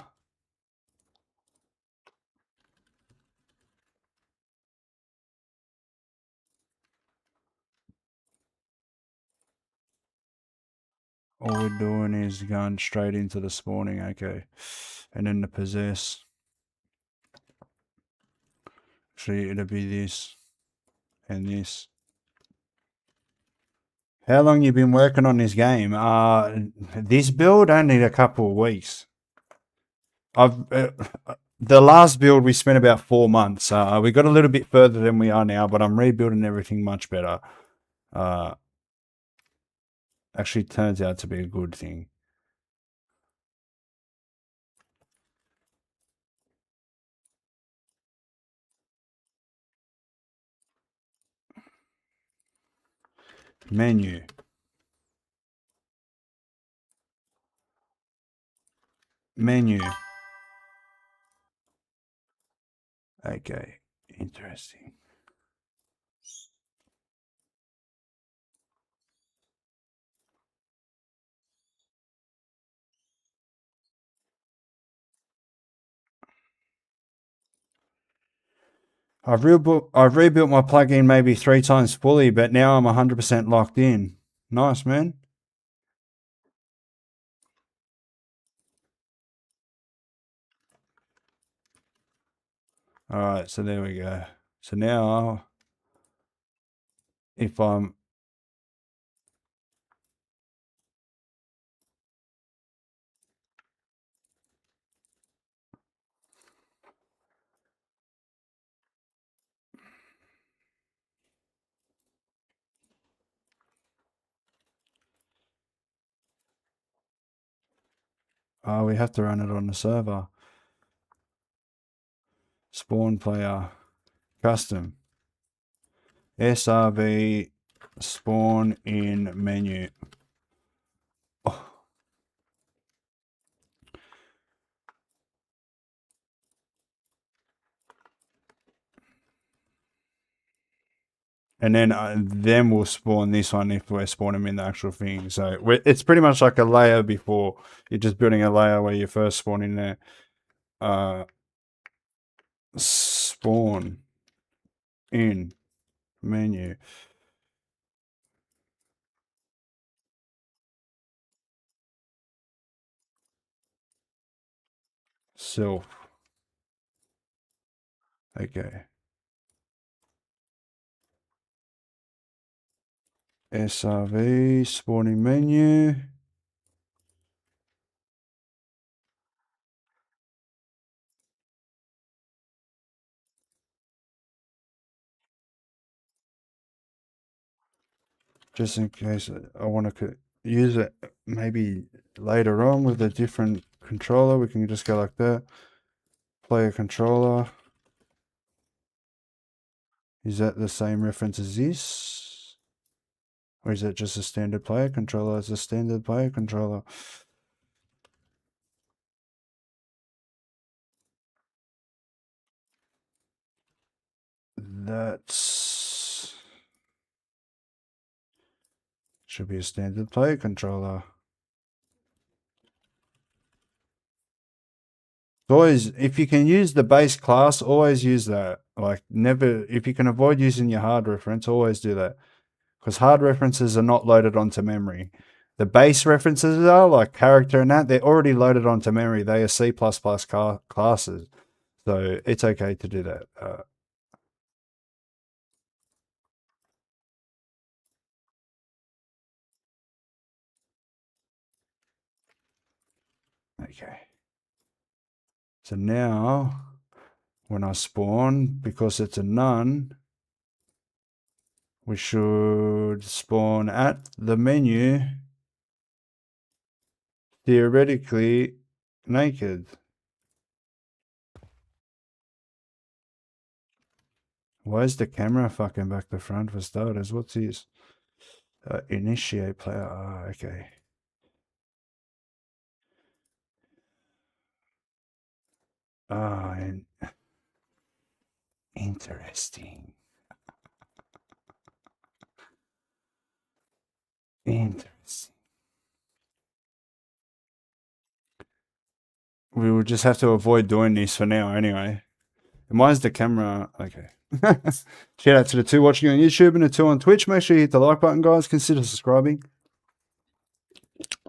All we're doing is going straight into the spawning, okay. And then the possess. Actually, it'll be this and this. How long you been working on this game? This build only a couple of weeks. I've the last build we spent about 4 months. We got a little bit further than we are now, but I'm rebuilding everything much better. Actually turns out to be a good thing. Menu. Menu. Okay, interesting. I've rebuilt my plugin maybe 3 times fully, but now I'm 100% locked in. Nice, man. All right, so there we go. So now, if I'm we have to run it on the server. Spawn player, custom, SRV, spawn in menu. Oh. And then we'll spawn this one if we're spawning them in the actual thing. So it's pretty much like a layer before. You're just building a layer where you first spawn in there. Spawn in menu. Self. Okay. SRV, spawning menu. Just in case I want to use it maybe later on with a different controller, we can just go like that. Player controller. Is that the same reference as this? Or is it just a standard player controller? It's a standard player controller. That's should be a standard player controller. Always, if you can use the base class, always use that. Like, never, if you can avoid using your hard reference, always do that. Because hard references are not loaded onto memory. The base references are, like character and that, they're already loaded onto memory. They are C++ classes. So it's okay to do that. Okay. So now, when I spawn, because it's a none, we should spawn at the menu, theoretically naked. Why is the camera fucking back to front for starters? What's this? Initiate player. Oh, okay. Ah, and interesting. Interesting. We will just have to avoid doing this for now anyway. And why is the camera... Okay. Shout out to the 2 watching on YouTube and the 2 on Twitch. Make sure you hit the like button, guys. Consider subscribing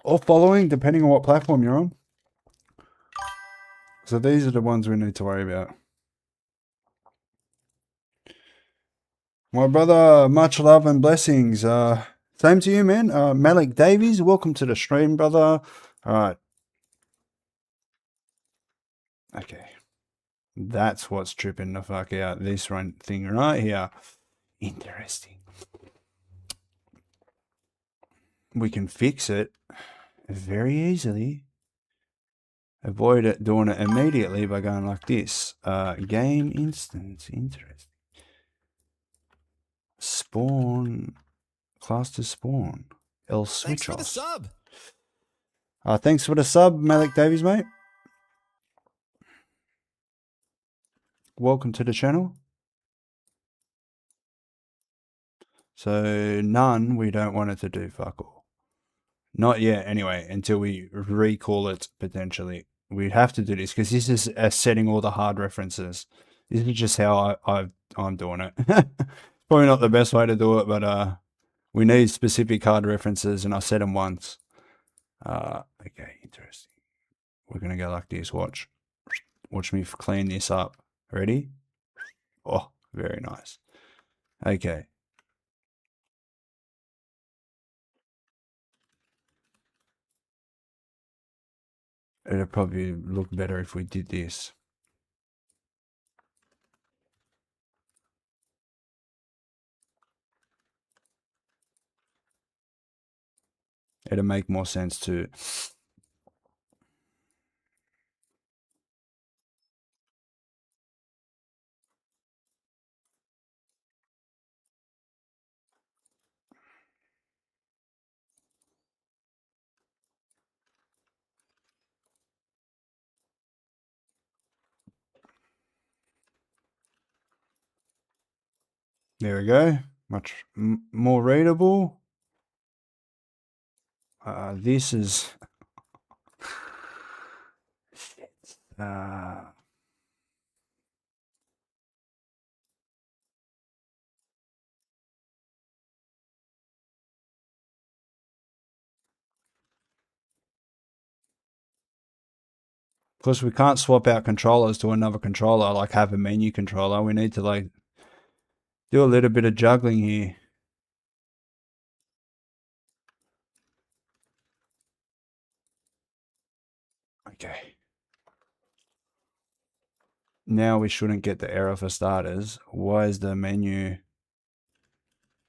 or following, depending on what platform you're on. So these are the ones we need to worry about. My brother, much love and blessings. Same to you, man. Malik Davies, welcome to the stream, brother. All right. Okay. That's what's tripping the fuck out. This thing right here. Interesting. We can fix it very easily. Avoid it doing it immediately by going like this. Game instance. Interesting. Spawn. Class to spawn. Else switch off. Thanks for the sub. Thanks for the sub, Malik Davies, mate. Welcome to the channel. So none, we don't want it to do fuck all. Not yet, anyway, until we recall it potentially. We'd have to do this because this is setting all the hard references. This is just how I'm doing it. Probably not the best way to do it, but we need specific hard references, and I set them once. Okay, interesting. We're gonna go like this. Watch me clean this up. Ready? Oh, very nice. Okay. It'd probably look better if we did this. It'd make more sense too. There we go. Much more readable. This is... Because we can't swap out controllers to another controller, like have a menu controller. We need to like do a little bit of juggling here. Okay. Now we shouldn't get the error for starters. Why is the menu...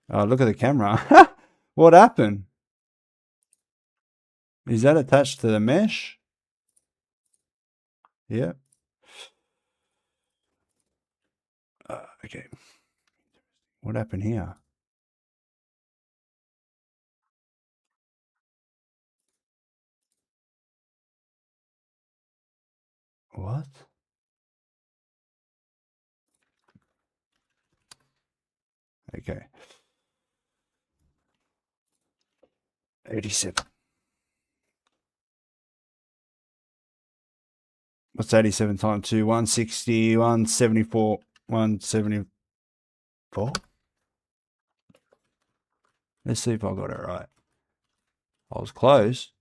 Oh, look at the camera. What happened? Is that attached to the mesh? Yeah. Okay. What happened here? What? Okay. 87. What's 87 times 2? 160, 174, 174. Let's see if I got it right. I was close.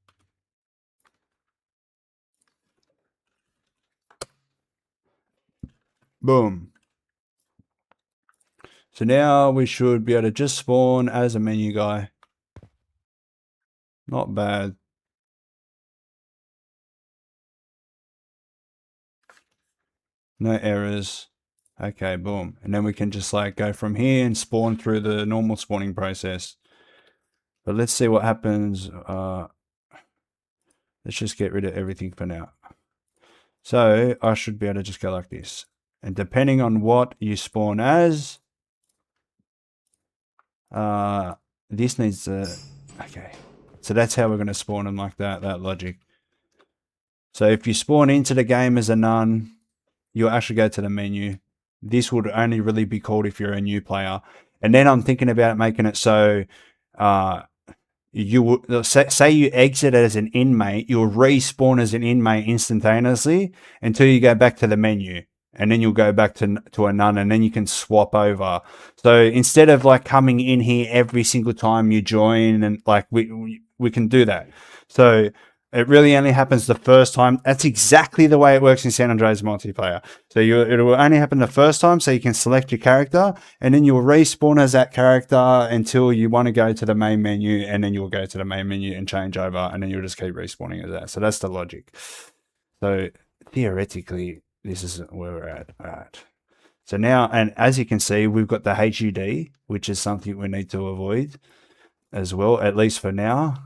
Boom. So now we should be able to just spawn as a menu guy. Not bad. No errors. Okay, boom. And then we can just like go from here and spawn through the normal spawning process. But let's see what happens. Let's just get rid of everything for now. So I should be able to just go like this. And depending on what you spawn as, this needs to, okay. So that's how we're going to spawn them like that logic. So if you spawn into the game as a none, you'll actually go to the menu. This would only really be called if you're a new player. And then I'm thinking about making it so you will say you exit as an inmate, you'll respawn as an inmate instantaneously until you go back to the menu. And then you'll go back to a none, and then you can swap over. So instead of like coming in here every single time you join, and like we can do that. So it really only happens the first time. That's exactly the way it works in San Andreas Multiplayer. So it will only happen the first time, so you can select your character, and then you'll respawn as that character until you want to go to the main menu, and then you'll go to the main menu and change over, and then you'll just keep respawning as that. So that's the logic. So theoretically, this is where we're at. All right. So now, and as you can see, we've got the HUD, which is something we need to avoid as well, at least for now.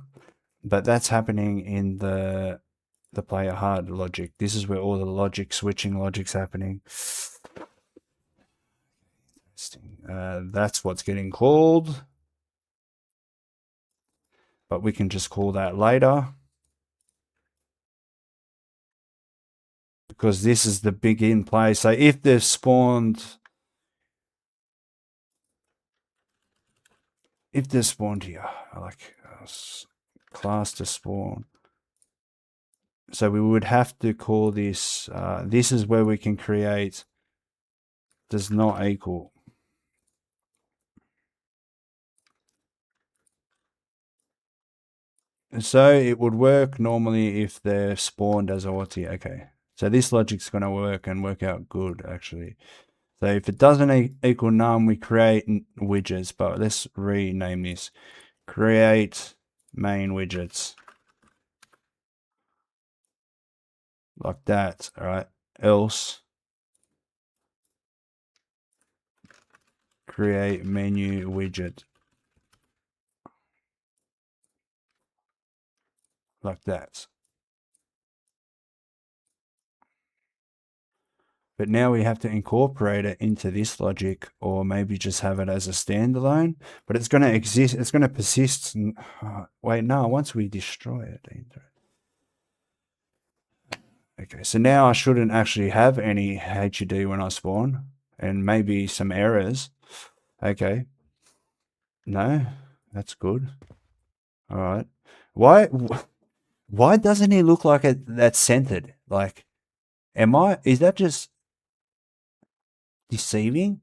But that's happening in the player hard logic. This is where all the logic, switching logic's happening. That's what's getting called. But we can just call that later. Because this is the begin play. So if they've spawned... If they're spawned here, I like class to spawn. So we would have to call this, this is where we can create does not equal. So it would work normally if they're spawned as Auti. Okay. So this logic's going to work and work out good, actually. So if it doesn't equal none, we create widgets. But let's rename this. Create main widgets. Like that, all right? Else, create menu widget. Like that. But now we have to incorporate it into this logic, or maybe just have it as a standalone. But it's going to exist, it's going to persist. Wait, no, once we destroy it. Okay, so now I shouldn't actually have any HUD when I spawn, and maybe some errors. Okay. No, that's good. All right. Why doesn't he look like that's centered? Like, is that just deceiving?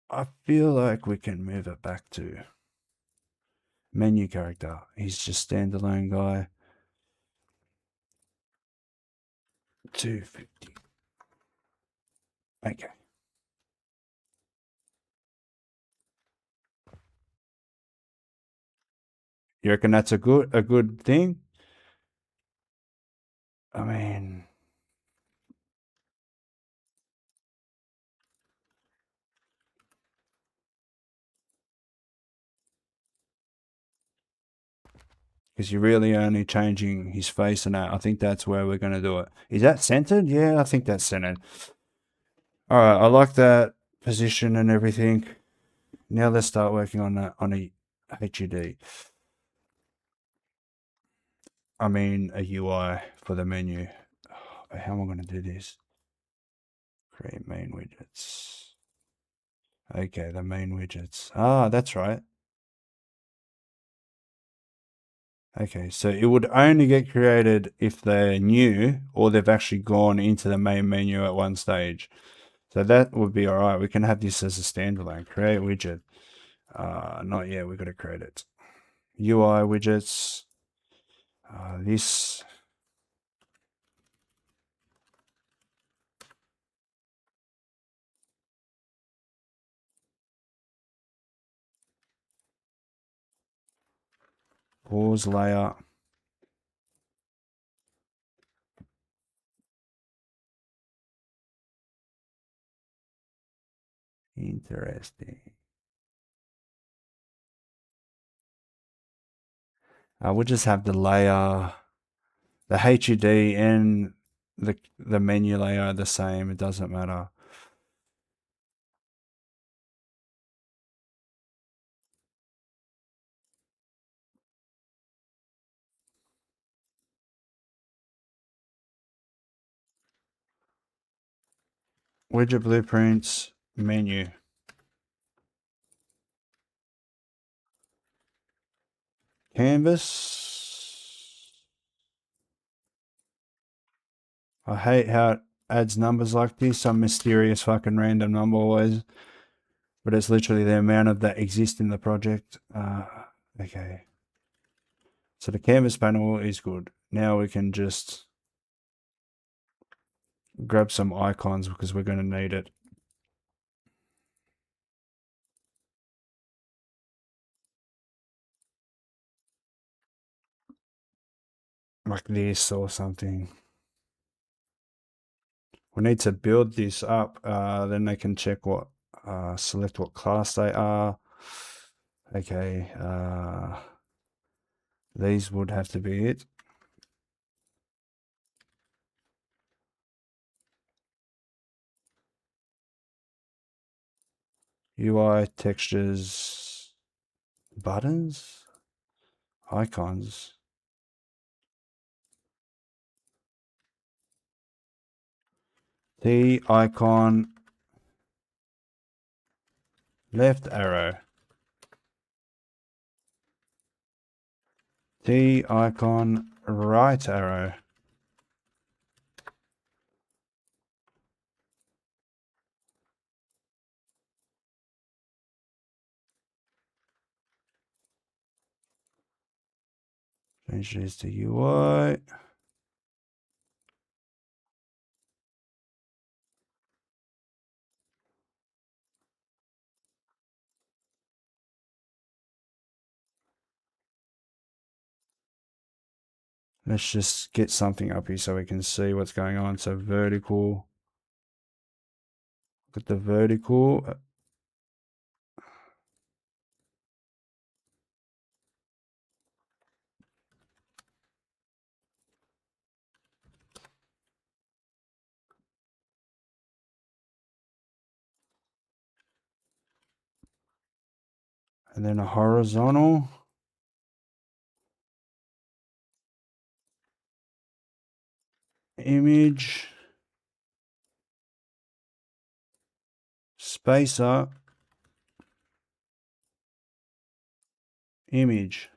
I feel like we can move it back to menu character. He's just standalone guy. 250. Okay. You reckon that's a good thing? I mean, because you're really only changing his face and that. I think that's where we're going to do it. Is that centered? Yeah, I think that's centered. All right, I like that position and everything. Now let's start working on that on a HUD. I mean a UI for the menu. Oh, how am I going to do this? Create main widgets. Okay, the main widgets. Ah, that's right. Okay, so it would only get created if they're new or they've actually gone into the main menu at one stage. So that would be all right. We can have this as a standalone. Create widget. Not yet. We've got to create it. UI widgets. This. Pause layer. Interesting. We'll just have the layer, the HUD and the menu layer are the same. It doesn't matter. Widget blueprints, menu. Canvas. I hate how it adds numbers like this, some mysterious fucking random number always. But it's literally the amount of that exist in the project. Okay. So the canvas panel is good. Now we can just grab some icons because we're going to need it. Like this or something. We need to build this up. Then they can check what, select what class they are. Okay. These would have to be it. UI, textures, buttons, icons. T icon, left arrow. T icon, right arrow. Change this to UI. Let's just get something up here so we can see what's going on. So vertical. Look at the vertical. And then a horizontal. Image. Spacer. Image.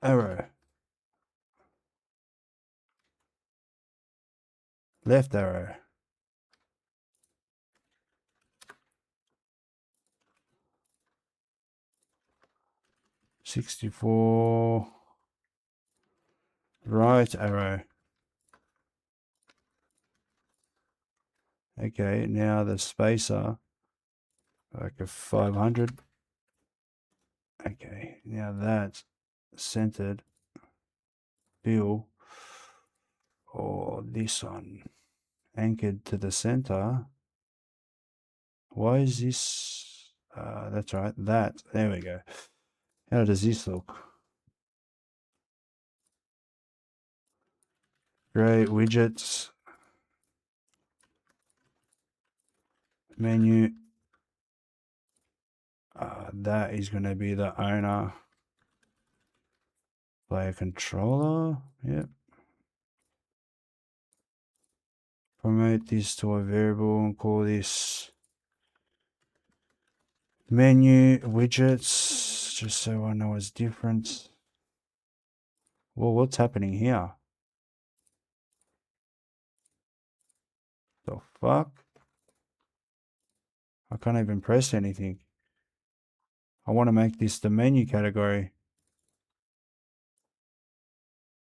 Arrow. Left arrow. '64. Right arrow. Okay, now the spacer. Like a 500. Okay, now that's centered. Bill. Or this one. Anchored to the center. Why is this? That's right. That. There we go. How does this look? Great widgets. Menu. That is going to be the owner. Player controller. Yep. Promote this to a variable and call this Menu, widgets, just so I know it's different. Well, what's happening here? The fuck? I can't even press anything. I want to make this the menu category.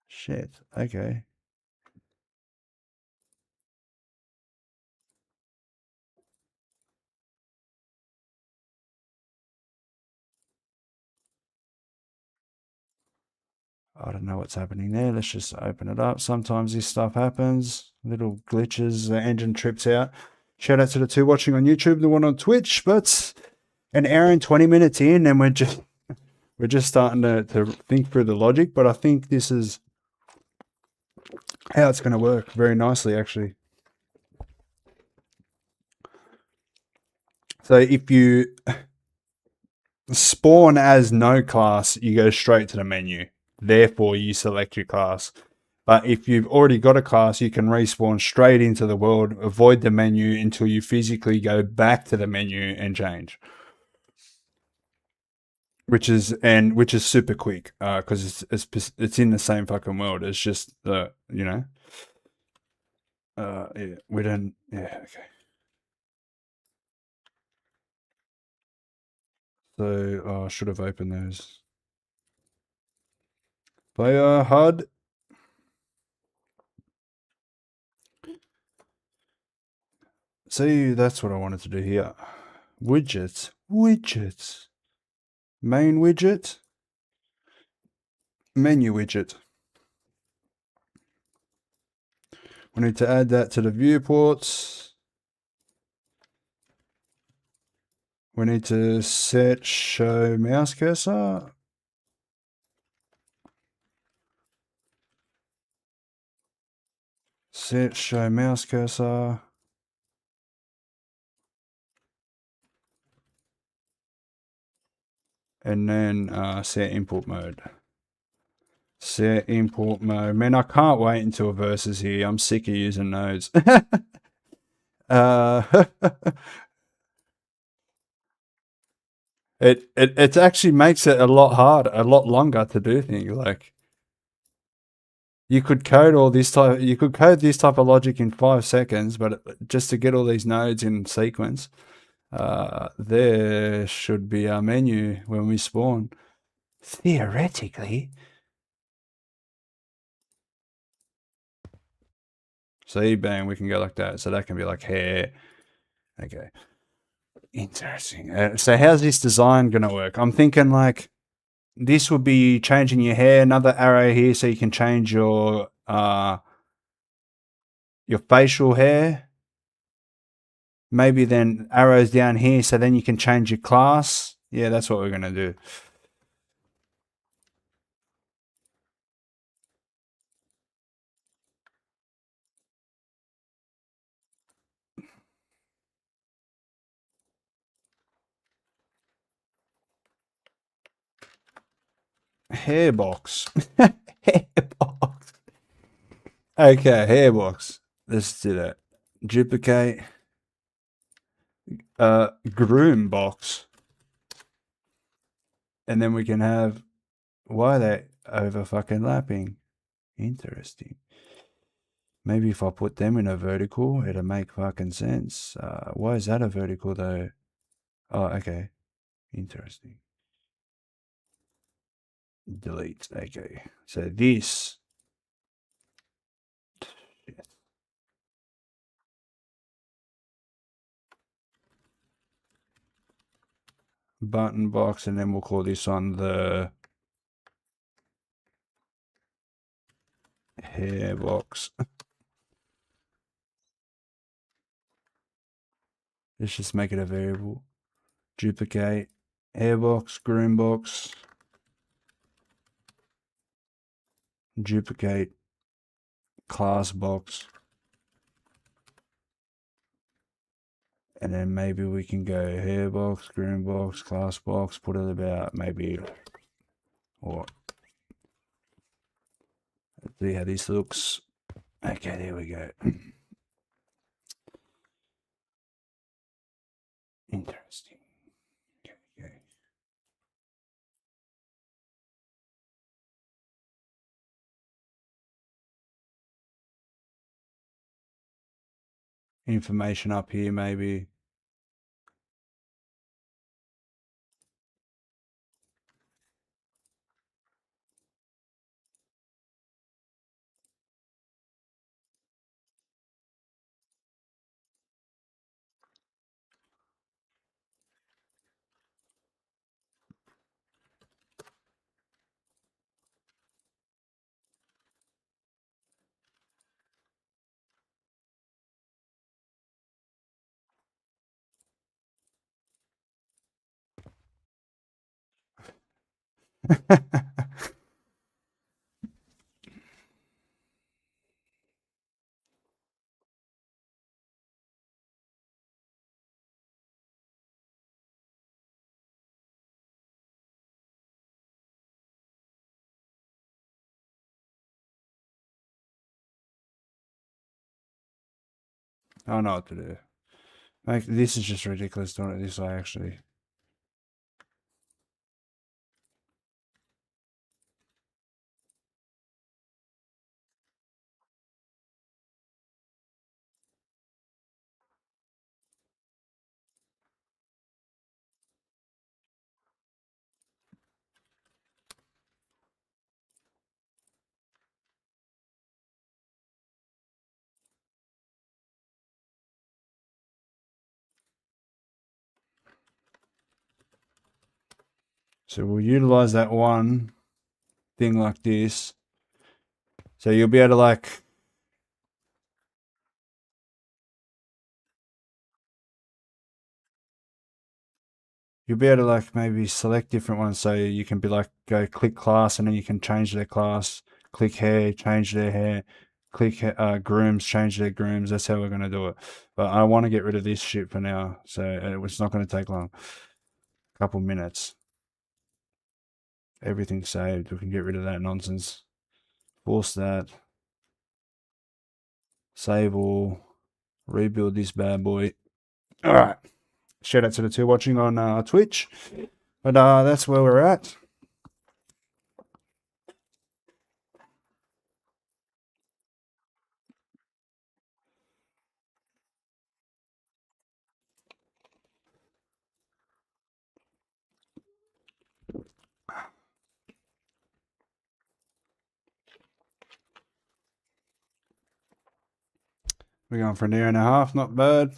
Shit, okay. I don't know what's happening there. Let's just open it up. Sometimes this stuff happens. Little glitches, the engine trips out. Shout out to the two watching on YouTube, the one on Twitch, but an hour and 20 minutes in and we're just starting to think through the logic, but I think this is how it's going to work very nicely, actually. So if you spawn as no class, you go straight to the menu. Therefore, you select your class. But if you've already got a class, you can respawn straight into the world, avoid the menu until you physically go back to the menu and change. Which is super quick, because it's in the same fucking world. It's just the yeah, we don't, yeah, okay. So I should have opened those. Player HUD. See, that's what I wanted to do here. Widgets. Main widget. Menu widget. We need to add that to the viewports. We need to set show mouse cursor. Set show mouse cursor. And then set import mode. Set import mode. Man, I can't wait until versus here. I'm sick of using nodes. It actually makes it a lot harder, a lot longer to do things. Like you could code this type of logic in 5 seconds, but just to get all these nodes in sequence, there should be our menu when we spawn. Theoretically. See, bang, we can go like that. So that can be like hair. Okay. Interesting. So how's this design going to work? I'm thinking like this would be changing your hair, another arrow here so you can change your facial hair. Maybe then arrows down here so then you can change your class. Yeah, that's what we're going to do. Hairbox. Hairbox. Okay, hairbox. Let's do that. Duplicate. Groom box. And then we can have, why are they over fucking lapping? Interesting. Maybe if I put them in a vertical, it'll make fucking sense. Why is that a vertical though? Oh, okay. Interesting. Delete. Okay. So this. Button box, and then we'll call this on the hair box. Let's just make it a variable. Duplicate hair box, groom box. Duplicate class box. And then maybe we can go hair box, groom box, class box, put it about maybe, or let's see how this looks. Okay, there we go. Interesting. information up here maybe. I know what to do. Like, this is just ridiculous doing it this way, actually. So we'll utilize that one thing like this. So you'll be able to like, you'll be able to like maybe select different ones. So you can be like, go click class and then you can change their class, click hair, change their hair, click grooms, change their grooms. That's how we're going to do it. But I want to get rid of this shit for now. So it's not going to take long. A couple minutes. Everything's saved. We can get rid of that nonsense. Force that. Save all. Rebuild this bad boy. All right. Shout out to the two watching on Twitch. But that's where we're at. We're going for an hour and a half. Not bad.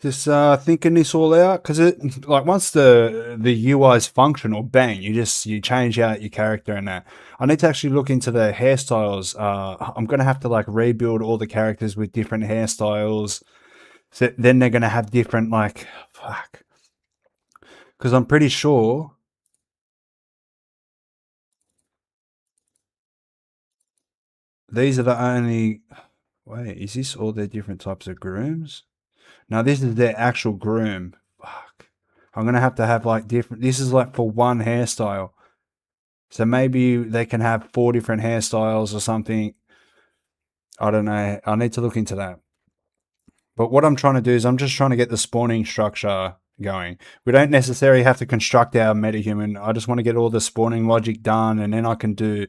Just thinking this all out, because it, like, once the UI is functional, bang, you change out your character and that. I need to actually look into the hairstyles. I'm gonna have to like rebuild all the characters with different hairstyles. So then they're gonna have different, like, fuck. Because I'm pretty sure these are the only. Wait, is this all their different types of grooms? Now this is their actual groom. Fuck. I'm gonna have to have like different. This is like for one hairstyle. So maybe they can have 4 different hairstyles or something. I don't know. I need to look into that. But what I'm trying to do is I'm just trying to get the spawning structure going. We don't necessarily have to construct our metahuman. I just want to get all the spawning logic done, and then I can do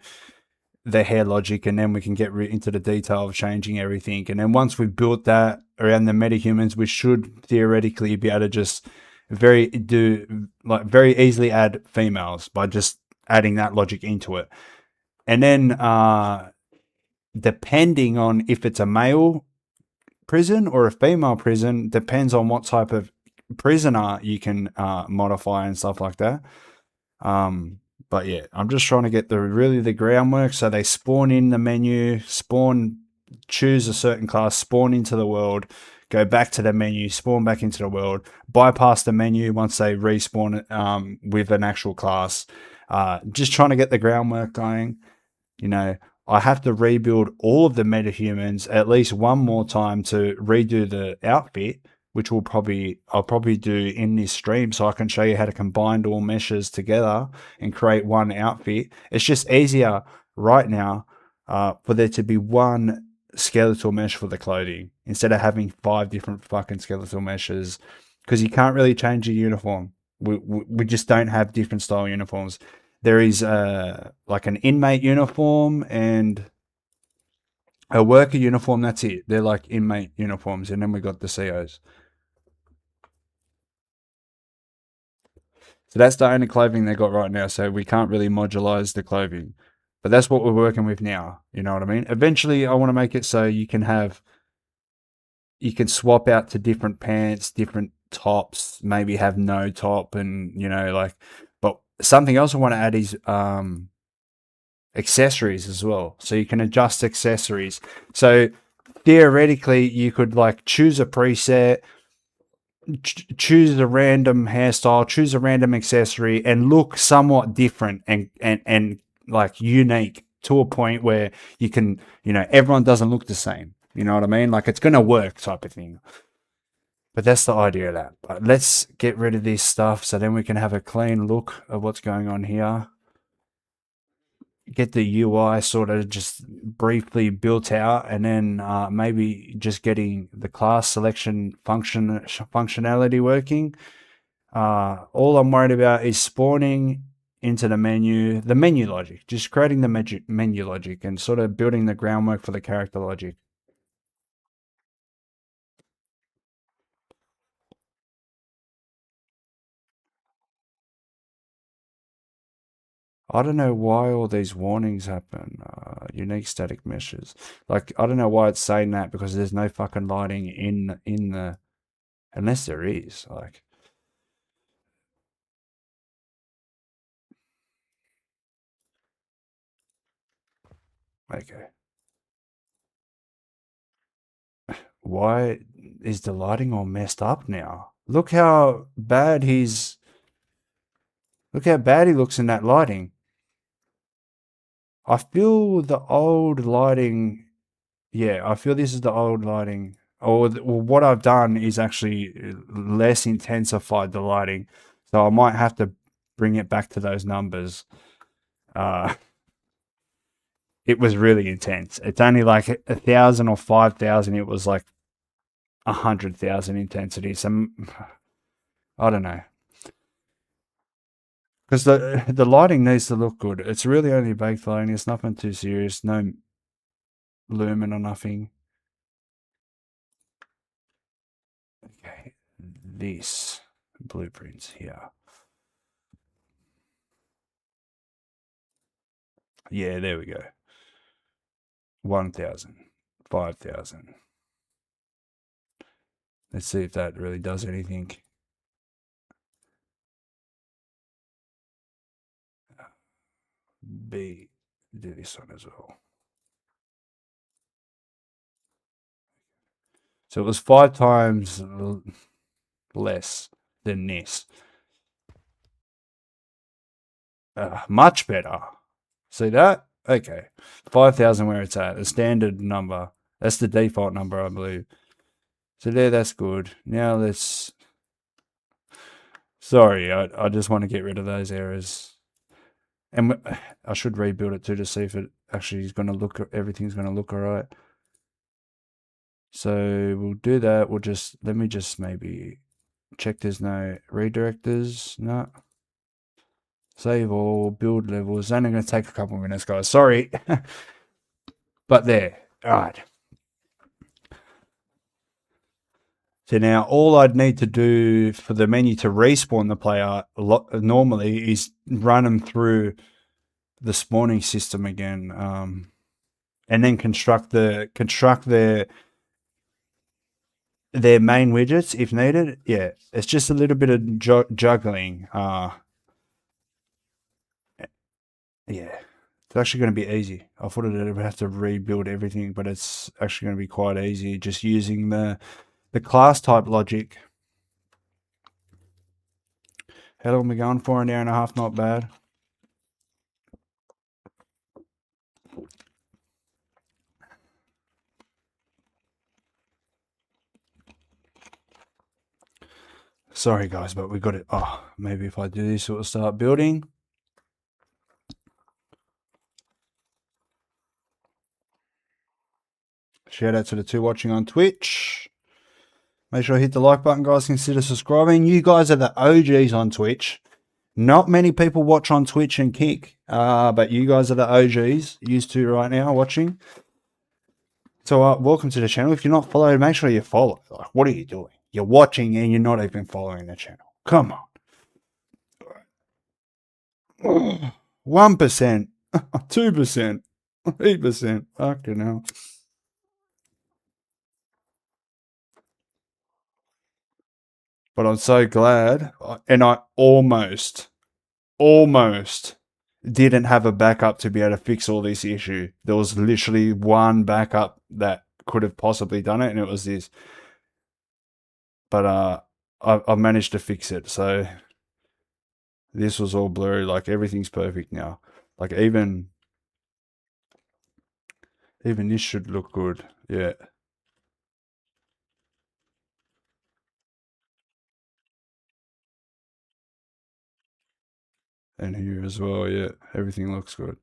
the hair logic, and then we can get into the detail of changing everything. And then once we've built that around the metahumans, we should theoretically be able to just very easily add females by just adding that logic into it. And then depending on if it's a male prison or a female prison, depends on what type of prisoner you can modify and stuff like that. But yeah, I'm just trying to get the groundwork. So they spawn in the menu, choose a certain class, spawn into the world, go back to the menu, spawn back into the world, bypass the menu once they respawn with an actual class. Just trying to get the groundwork going. You know, I have to rebuild all of the metahumans at least one more time to redo the outfit, which I'll probably do in this stream, so I can show you how to combine all meshes together and create one outfit. It's just easier right now for there to be one skeletal mesh for the clothing instead of having 5 different fucking skeletal meshes, because you can't really change your uniform. We just don't have different style uniforms. There is like an inmate uniform and A worker uniform, that's it. They're like inmate uniforms. And then we got the COs. So that's the only clothing they got right now. So we can't really modularize the clothing. But that's what we're working with now. You know what I mean? Eventually, I want to make it so you can swap out to different pants, different tops, maybe have no top, and but something else I want to add is accessories as well. So you can adjust accessories. So theoretically, you could like choose a preset, choose a random hairstyle, choose a random accessory, and look somewhat different and like unique to a point where you can, everyone doesn't look the same. You know what I mean? Like it's going to work type of thing. But that's the idea of that. But let's get rid of this stuff so then we can have a clean look of what's going on here. Get the UI sort of just briefly built out, and then maybe just getting the class selection functionality working. All I'm worried about is spawning into the menu logic, just creating the menu logic and sort of building the groundwork for the character logic. I don't know why all these warnings happen. Unique static meshes. Like, I don't know why it's saying that, because there's no fucking lighting in the... Unless there is, like... Okay. Why is the lighting all messed up now? Look how bad he's... Look how bad he looks in that lighting. I feel the old lighting... Yeah, I feel this is the old lighting. Or what I've done is actually less intensified the lighting. So I might have to bring it back to those numbers. It was really intense. It's only like 1,000 or 5,000. It was like 100,000 intensity. So I don't know. Because the lighting needs to look good. It's really only baked lighting. It's nothing too serious. No lumen or nothing. Okay, this blueprints here. Yeah, there we go. 1,000, 5,000. Let's see if that really does anything. Do this one as well. So it was 5 times less than this. Much better. See that? Okay. 5,000 where it's at. The standard number. That's the default number, I believe. So there, that's good. Now let's... Sorry, I just want to get rid of those errors. And I should rebuild it too to see if it actually is going to look... Everything's going to look alright. So we'll do that. Let me just maybe check there's no redirectors. No. Save all, build levels. It's only going to take a couple of minutes, guys. Sorry. But there. Alright. So now all I'd need to do for the menu to respawn the player normally is run them through the spawning system again. And then construct their main widgets if needed. Yeah, it's just a little bit of juggling. Yeah, it's actually going to be easy. I thought it would have to rebuild everything, but it's actually going to be quite easy just using the class type logic. How long are we going for? An hour and a half, not bad. Sorry guys, but we got it. Oh, maybe if I do this, it will start building. Shout out to the 2 watching on Twitch. Make sure to hit the like button, guys. Consider subscribing. You guys are the OGs on Twitch. Not many people watch on Twitch and Kick, but you guys are the OGs. Used to right now watching. So welcome to the channel. If you're not followed, make sure you follow. Like, what are you doing? You're watching and you're not even following the channel. Come on. 1%, 2%, 8%. Fucking hell. But I'm so glad, and I almost didn't have a backup to be able to fix all this issue. There was literally one backup that could have possibly done it, and it was this. But I've managed to fix it. So this was all blurry. Like everything's perfect now. Like even this should look good. Yeah. And here as well. Yeah. Everything looks good.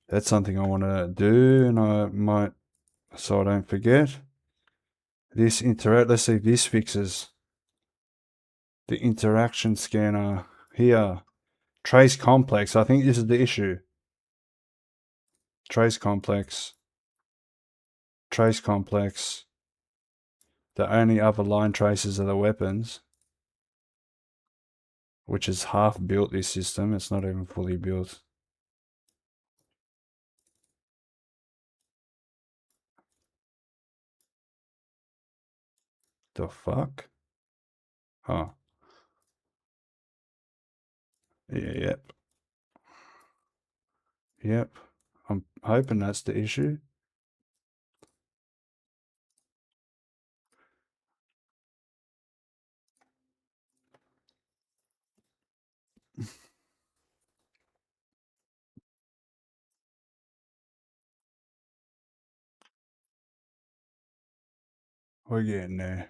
That's something I want to do, and I might, so I don't forget. This interact. Let's see if this fixes the interaction scanner here. Trace complex. I think this is the issue. Trace complex. Trace complex. The only other line traces are the weapons, which is half built this system. It's not even fully built. The fuck? Huh. Yeah, yep. Yep. I'm hoping that's the issue. We're getting there.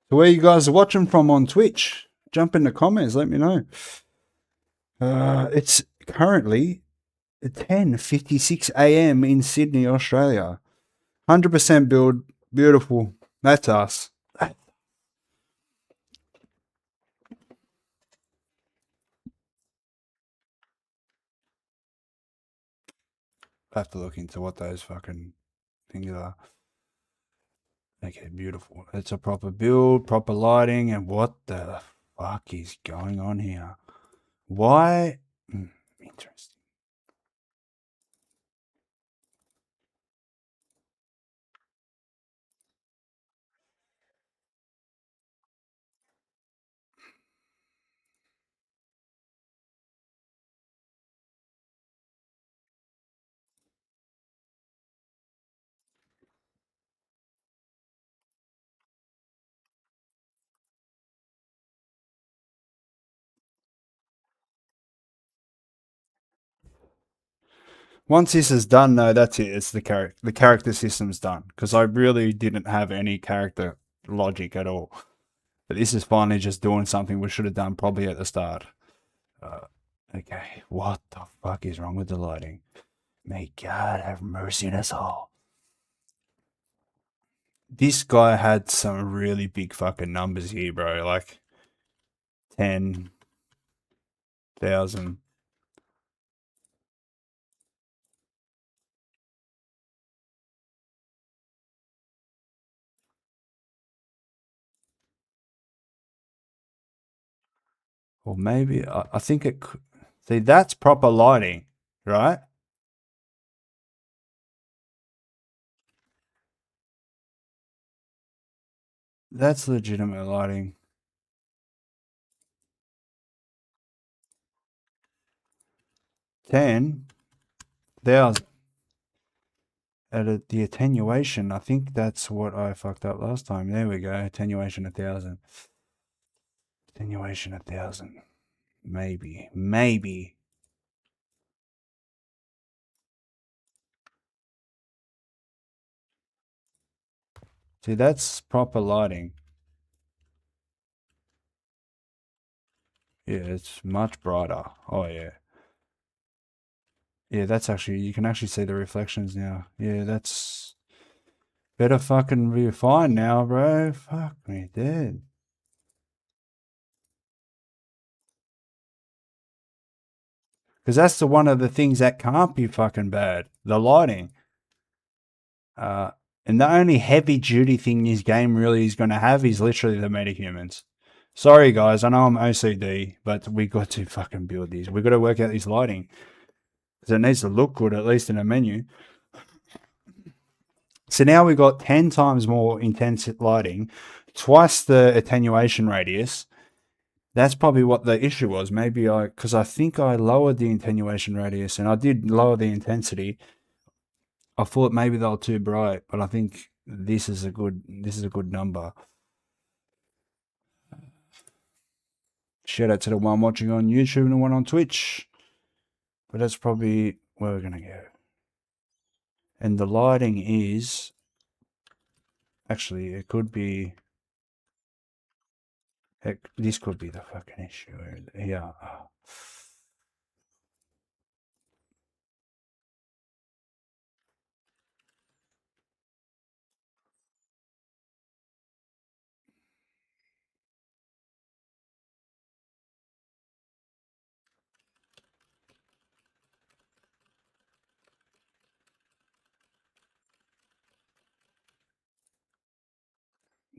So where you guys are watching from on Twitch? Jump in the comments, let me know. It's currently 10:56 a.m. in Sydney, Australia. 100% build, beautiful. That's us. I have to look into what those fucking things are. Okay, beautiful. It's a proper build, proper lighting, and what the fuck is going on here? Why? Interesting. Once this is done, though, that's it. It's the character. The character system's done because I really didn't have any character logic at all. But this is finally just doing something we should have done probably at the start. Okay, what the fuck is wrong with the lighting? May God have mercy on us all. This guy had some really big fucking numbers here, bro. Like 10,000. Or maybe, I think it could. See, that's proper lighting, right? That's legitimate lighting. 10,000. At the attenuation, I think that's what I fucked up last time. There we go. Attenuation 1,000. Attenuation 1,000. Maybe. Maybe. See, that's proper lighting. Yeah, it's much brighter. Oh, yeah. Yeah, that's actually, you can actually see the reflections now. Yeah, that's Better fucking be fine now, bro. Fuck me dead. Because that's the one of the things that can't be fucking bad. The lighting. And the only heavy duty thing this game really is going to have is literally the metahumans. Sorry guys, I know I'm OCD, but we got to fucking build these. We got to work out this lighting. Because it needs to look good, at least in a menu. So now we've got 10 times more intense lighting, twice the attenuation radius. That's probably what the issue was. Maybe because I think I lowered the attenuation radius and I did lower the intensity. I thought maybe they were too bright, but I think this is a good number. Shout out to the one watching on YouTube and the one on Twitch. But that's probably where we're gonna go. And the lighting is actually it could be. Heck, this could be the fucking issue. Yeah.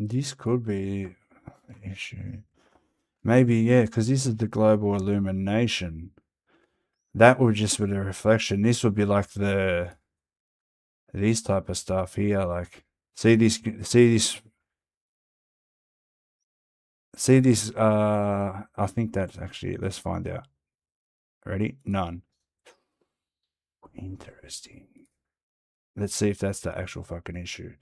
This could be an issue. Maybe, yeah, because this is the global illumination. That would just be the reflection. This would be like these type of stuff here. Like, see this, I think that's actually, let's find out. Ready? None. Interesting. Let's see if that's the actual fucking issue.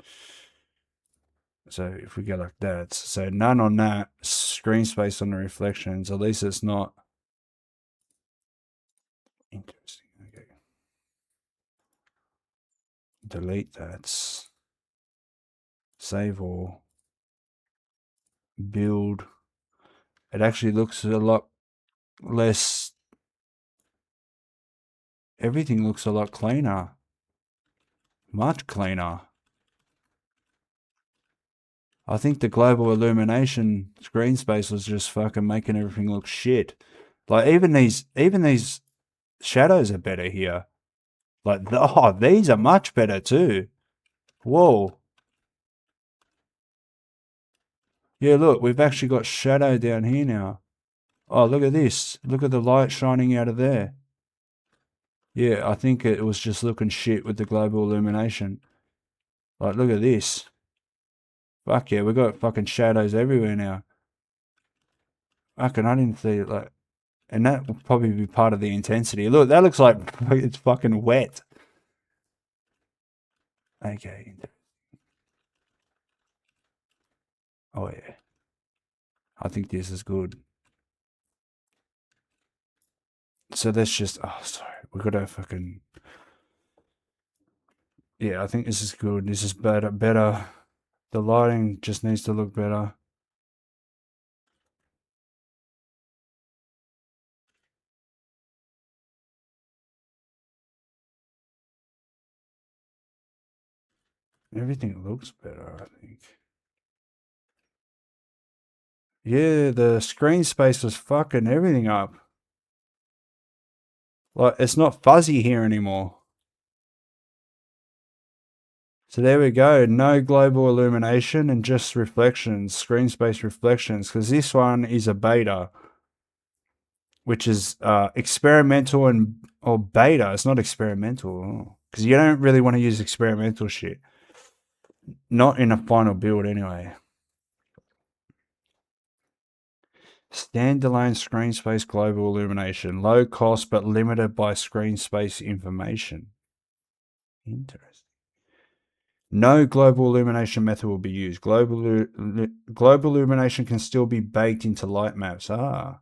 So if we go like that, so none on that, screen space on the reflections, at least it's not. Interesting, okay. Delete that. Save all. Build. It actually looks a lot less. Everything looks a lot cleaner. Much cleaner. I think the global illumination screen space was just fucking making everything look shit. Like even these shadows are better here. Like, oh, these are much better too. Whoa. Yeah, look, we've actually got shadow down here now. Oh, look at this. Look at the light shining out of there. Yeah, I think it was just looking shit with the global illumination. Like, look at this. Fuck yeah, we got fucking shadows everywhere now. Fucking, I didn't see it, like, and that will probably be part of the intensity. Look, that looks like it's fucking wet. Okay. Oh yeah. I think this is good. So that's just, oh sorry, we gotta fucking, yeah, I think this is good. This is better. The lighting just needs to look better. Everything looks better, I think. Yeah, the screen space was fucking everything up. Like, it's not fuzzy here anymore. So there we go. No global illumination and just reflections, screen space reflections, because this one is a beta, which is experimental or beta. It's not experimental because you don't really want to use experimental shit. Not in a final build anyway. Standalone screen space global illumination. Low cost but limited by screen space information. Interesting. No global illumination method will be used. Global illumination can still be baked into light maps. Ah.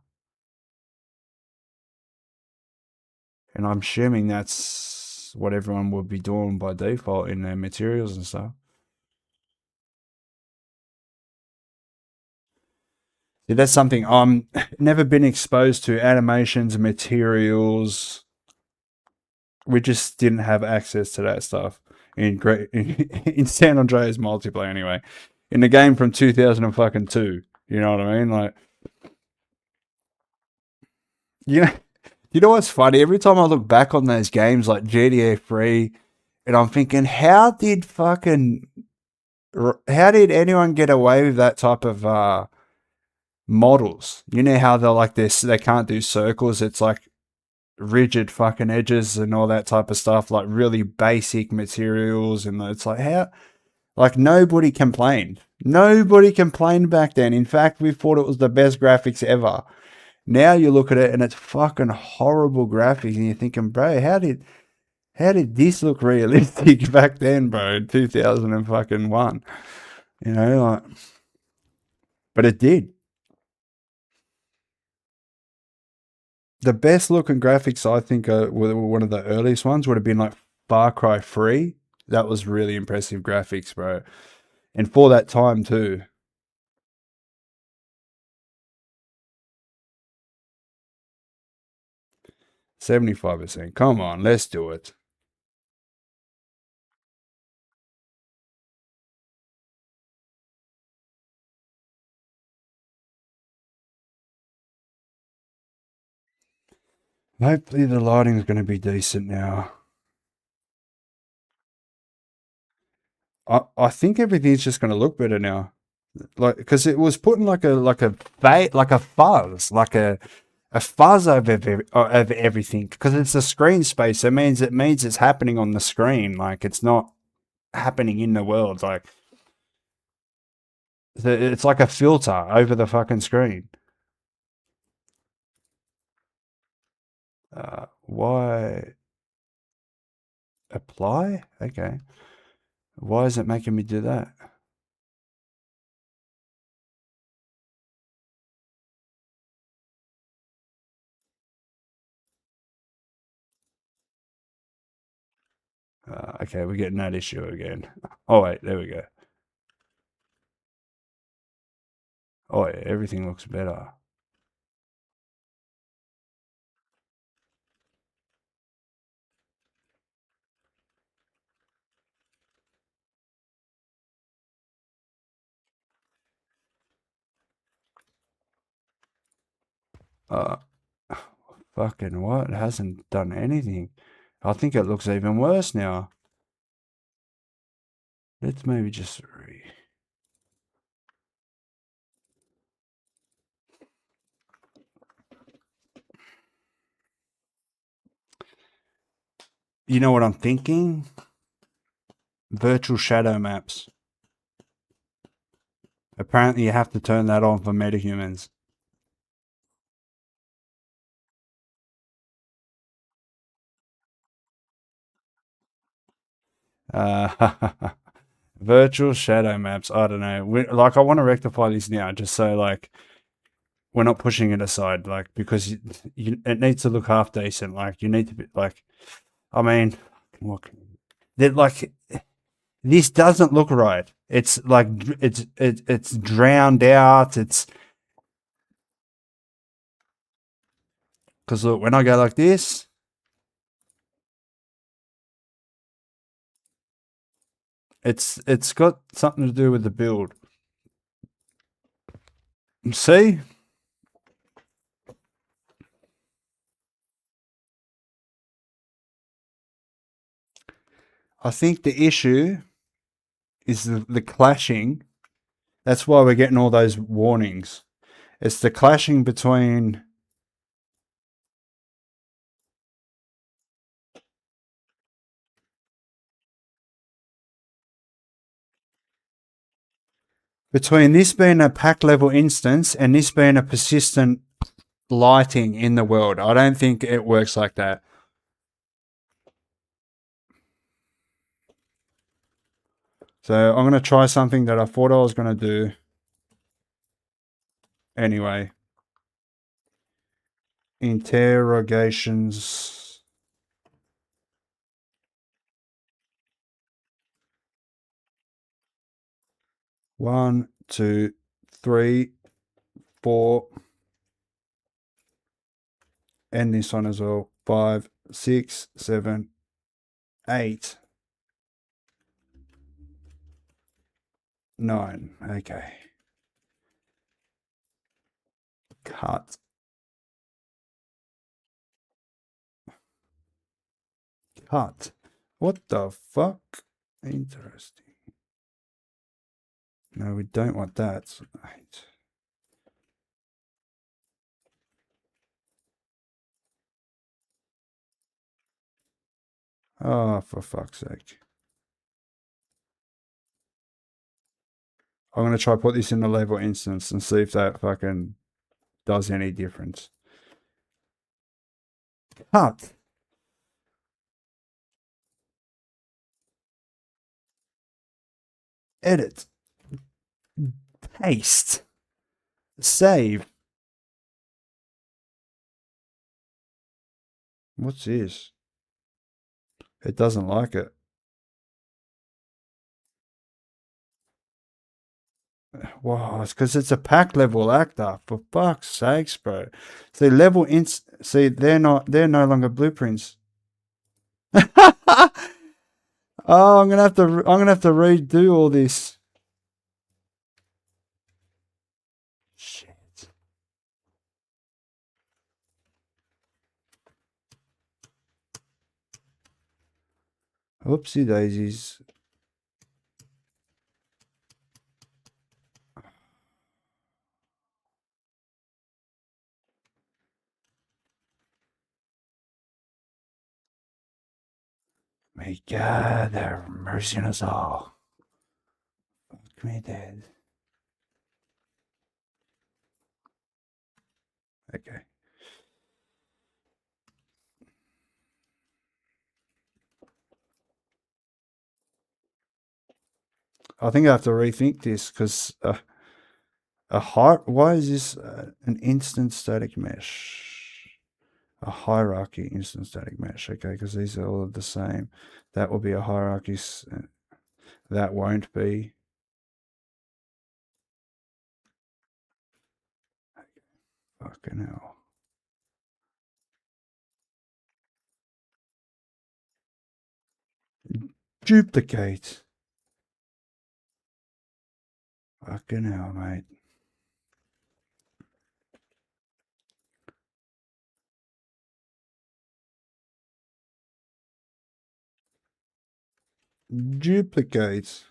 And I'm assuming that's what everyone would be doing by default in their materials and stuff. See, that's something I'm never been exposed to. Animations, materials. We just didn't have access to that stuff. in San Andreas Multiplayer anyway, in the game from 2002. You know what I mean? Like, you know, you know what's funny? Every time I look back on those games like GTA 3, and I'm thinking, how did anyone get away with that type of models? You know how they're like this, they can't do circles. It's like rigid fucking edges and all that type of stuff, like really basic materials. And it's like, how, like, nobody complained. Nobody complained back then. In fact, we thought it was the best graphics ever. Now you look at it and it's fucking horrible graphics, and you're thinking, bro, how did this look realistic back then, bro? In 2001, you know, like, but it did. The best looking graphics, I think, were one of the earliest ones. Would have been like Far Cry 3. That was really impressive graphics, bro, and for that time too. 75%. Come on, let's do it. Hopefully the lighting is going to be decent now. I think everything's just going to look better now, like, because it was putting like a fuzz, like a fuzz over everything, because it's a screen space. It means it's happening on the screen, like it's not happening in the world. Like, it's like a filter over the fucking screen. Why apply? Okay. Why is it making me do that? Okay, we're getting that issue again. Oh wait, there we go. Oh yeah, everything looks better. Uh, Fucking what? It hasn't done anything. I think it looks even worse now. Let's maybe just You know what I'm thinking? Virtual shadow maps. Apparently you have to turn that on for metahumans. Virtual shadow maps. I don't know. Like, I want to rectify this now, just so like we're not pushing it aside, like, because it needs to look half decent. Like, you need to be like, I mean, what? Like, this doesn't look right. It's like it's drowned out. It's because look, when I go like this, it's got something to do with the build. See? I think the issue is the clashing. That's why we're getting all those warnings. It's the clashing between this being a pack level instance and this being a persistent lighting in the world. I don't think it works like that. So I'm going to try something that I thought I was going to do anyway. Interrogations. One, two, three, four. And this one as well. 5, 6, 7, 8. 9. Okay. Cut. Cut. What the fuck? Interesting. No, we don't want that. Right. Oh, for fuck's sake. I'm going to try put this in the level instance and see if that fucking does any difference. Cut. Edit. Paste. Save. What's this? It doesn't like it. Wow, it's because it's a pack level actor. For fuck's sakes, bro. See, see, they're no longer blueprints. Oh, I'm gonna have to redo all this. Shit. Oopsie daisies. May God have mercy on us all. Fuck me dead. Okay. I think I have to rethink this because why is this an instant static mesh? A hierarchy instant static mesh. Okay, because these are all the same. That will be a hierarchy. That won't be. Fucking hell. Duplicate. Fucking hell, mate. Duplicate.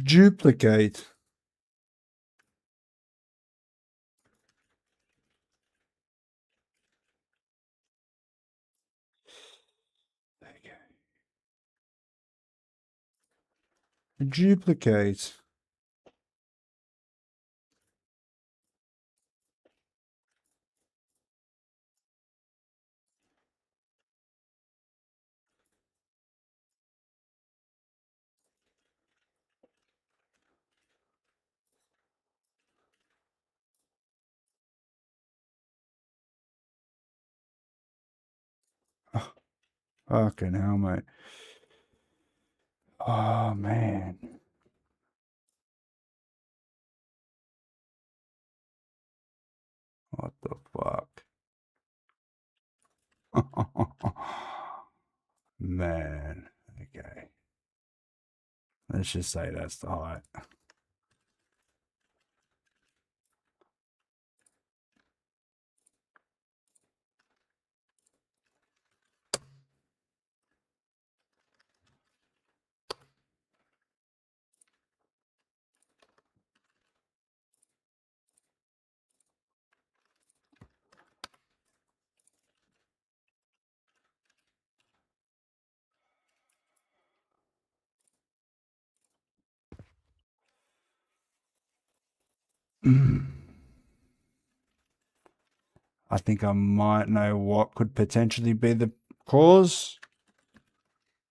Duplicate. Okay. Duplicate. Oh, fucking hell, mate. Oh, man. What the fuck? Man. Okay. Let's just say that's the height. I think I might know what could potentially be the cause.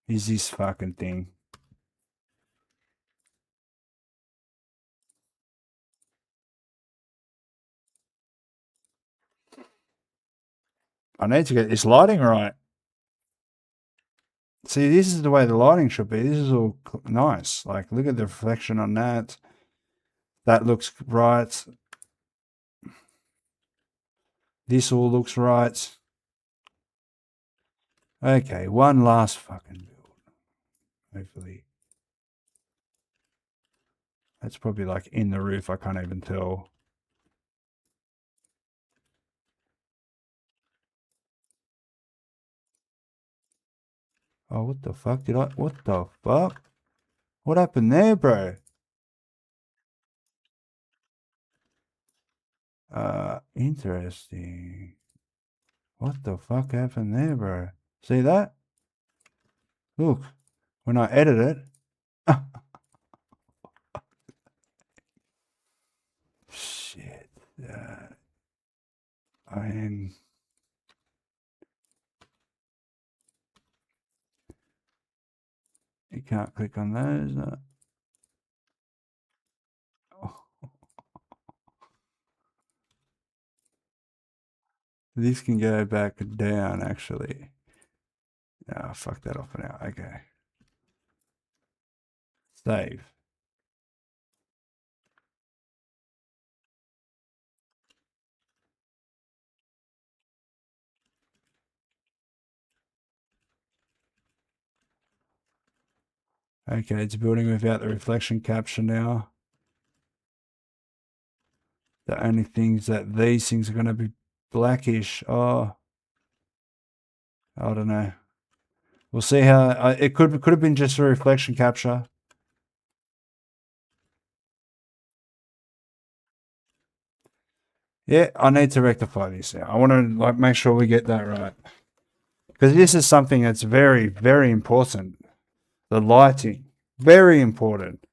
Is this fucking thing. I need to get this lighting right. See, this is the way the lighting should be. This is all nice. Like, look at the reflection on that. That looks right. This all looks right. Okay, one last fucking build. Hopefully. That's probably like in the roof. I can't even tell. Oh, what the fuck did I... What the fuck? What happened there, bro? Interesting. What the fuck happened there, bro? See that? Look, when I edit it. Shit. I am... You can't click on those. No. Oh. This can go back down, actually. Ah, fuck that off now. Okay. Save. Okay, it's building without the reflection capture now. The only things that these things are going to be blackish. Oh, I don't know. We'll see how it could have been just a reflection capture. Yeah, I need to rectify this now. I want to like make sure we get that right, because this is something that's very, very important. The lighting, very important.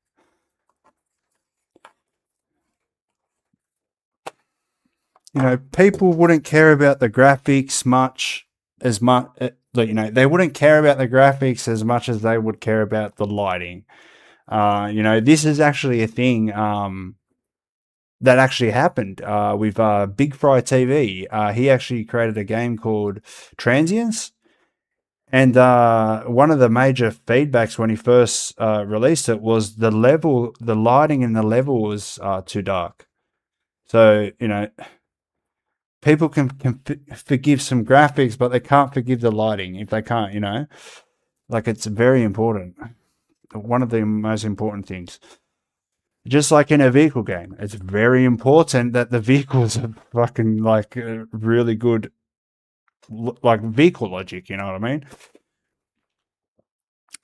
You know, people wouldn't care about the graphics as much. You know, they wouldn't care about the graphics as much as they would care about the lighting. You know, this is actually a thing that actually happened with Big Fry TV. He actually created a game called Transients. And one of the major feedbacks when he first released it was the lighting in the level was too dark. So, you know, people can forgive some graphics, but they can't forgive the lighting if they can't, you know. Like, it's very important. One of the most important things. Just like in a vehicle game, it's very important that the vehicles are fucking like really good, like vehicle logic, you know what I mean?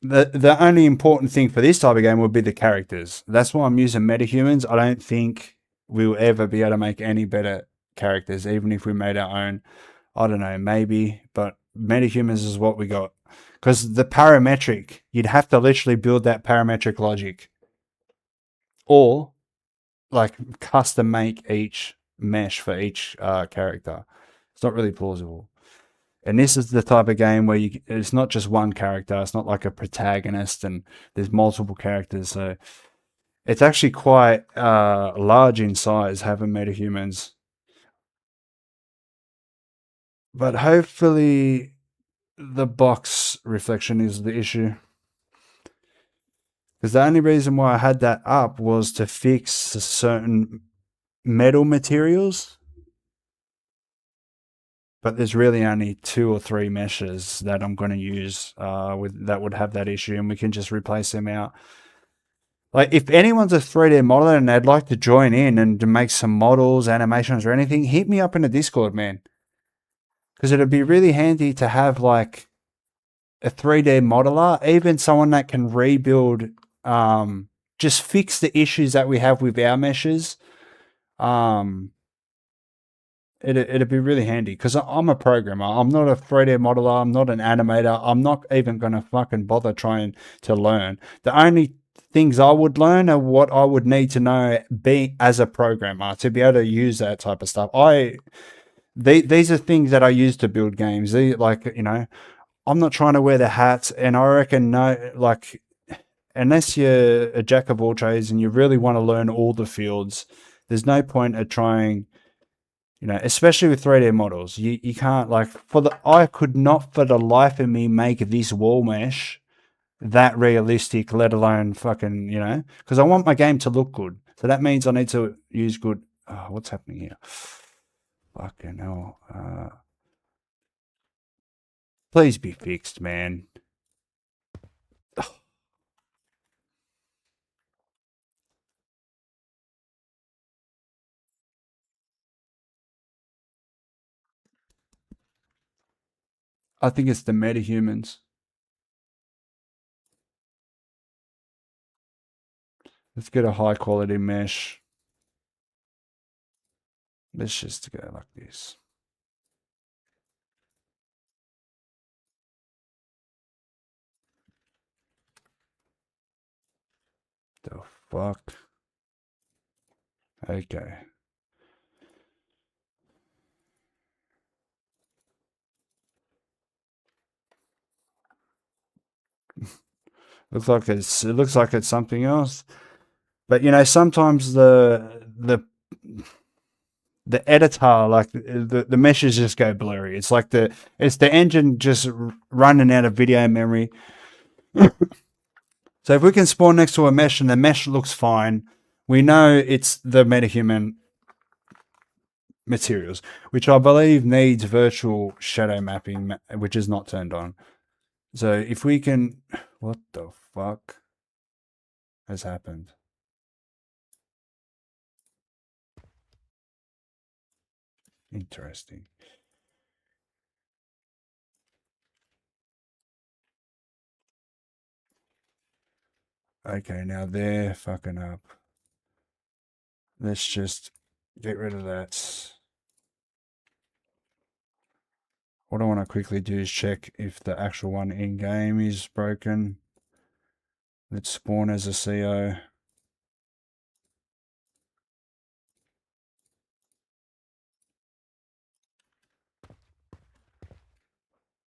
The only important thing for this type of game would be the characters. That's why I'm using metahumans. I don't think we'll ever be able to make any better characters, even if we made our own. I don't know, maybe, but metahumans is what we got. Because the parametric, you'd have to literally build that parametric logic. Or, like, custom make each mesh for each character. It's not really plausible. And this is the type of game where it's not just one character. It's not like a protagonist and there's multiple characters. So it's actually quite large in size, having metahumans. But hopefully the box reflection is the issue. Because the only reason why I had that up was to fix certain metal materials. But there's really only 2 or 3 meshes that I'm going to use that would have that issue, and we can just replace them out. Like, if anyone's a 3D modeler and they'd like to join in and to make some models, animations, or anything, hit me up in the Discord, man. Because it'd be really handy to have, like, a 3D modeler, even someone that can rebuild, just fix the issues that we have with our meshes. It'd be really handy, because I'm a programmer. I'm not a 3D modeler. I'm not an animator. I'm not even going to fucking bother trying to learn. The only things I would learn are what I would need to know as a programmer to be able to use that type of stuff. These are things that I use to build games. Like, you know, I'm not trying to wear the hats, and I reckon like, unless you're a jack of all trades and you really want to learn all the fields, there's no point of trying. You know, especially with 3D models, you can't, like, I could not for the life of me make this wall mesh that realistic, let alone fucking, you know, because I want my game to look good. So that means I need to use good. Oh, what's happening here? Fucking hell. Please be fixed, man. I think it's the metahumans. Let's get a high quality mesh. Let's just go like this. The fuck? Okay. It looks like it's something else. But you know, sometimes the editor, like the meshes just go blurry. It's like the engine just running out of video memory. So if we can spawn next to a mesh and the mesh looks fine, we know it's the metahuman materials, which I believe needs virtual shadow mapping, which is not turned on. So if we can, what the fuck has happened? Interesting. Okay, now they're fucking up. Let's just get rid of that. What I want to quickly do is check if the actual one in game is broken. Let's spawn as a CO.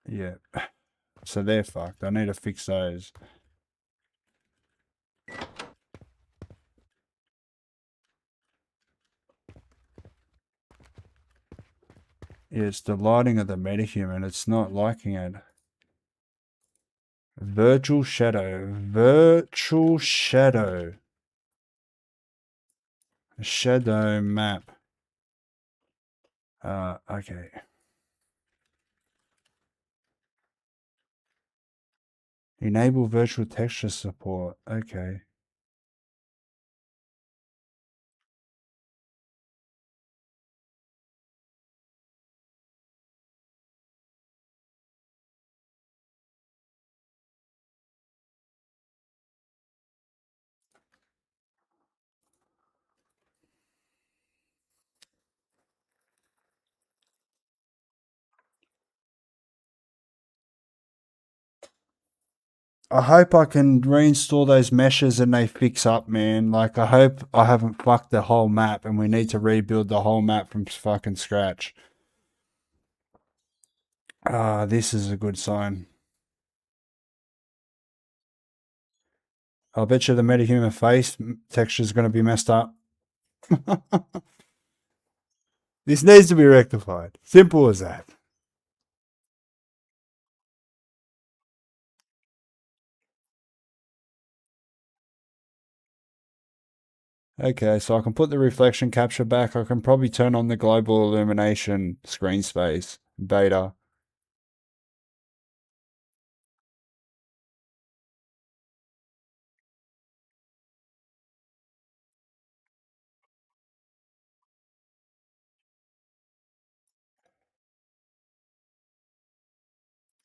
Yeah. So they're fucked. I need to fix those. Yeah, it's the lighting of the metahuman. It's not liking it. Virtual shadow. Virtual shadow. Shadow map. Okay. Enable virtual texture support. Okay. I hope I can reinstall those meshes and they fix up, man. Like, I hope I haven't fucked the whole map and we need to rebuild the whole map from fucking scratch. This is a good sign. I'll bet you the metahuman face texture is going to be messed up. This needs to be rectified. Simple as that. Okay, so I can put the reflection capture back. I can probably turn on the global illumination screen space beta.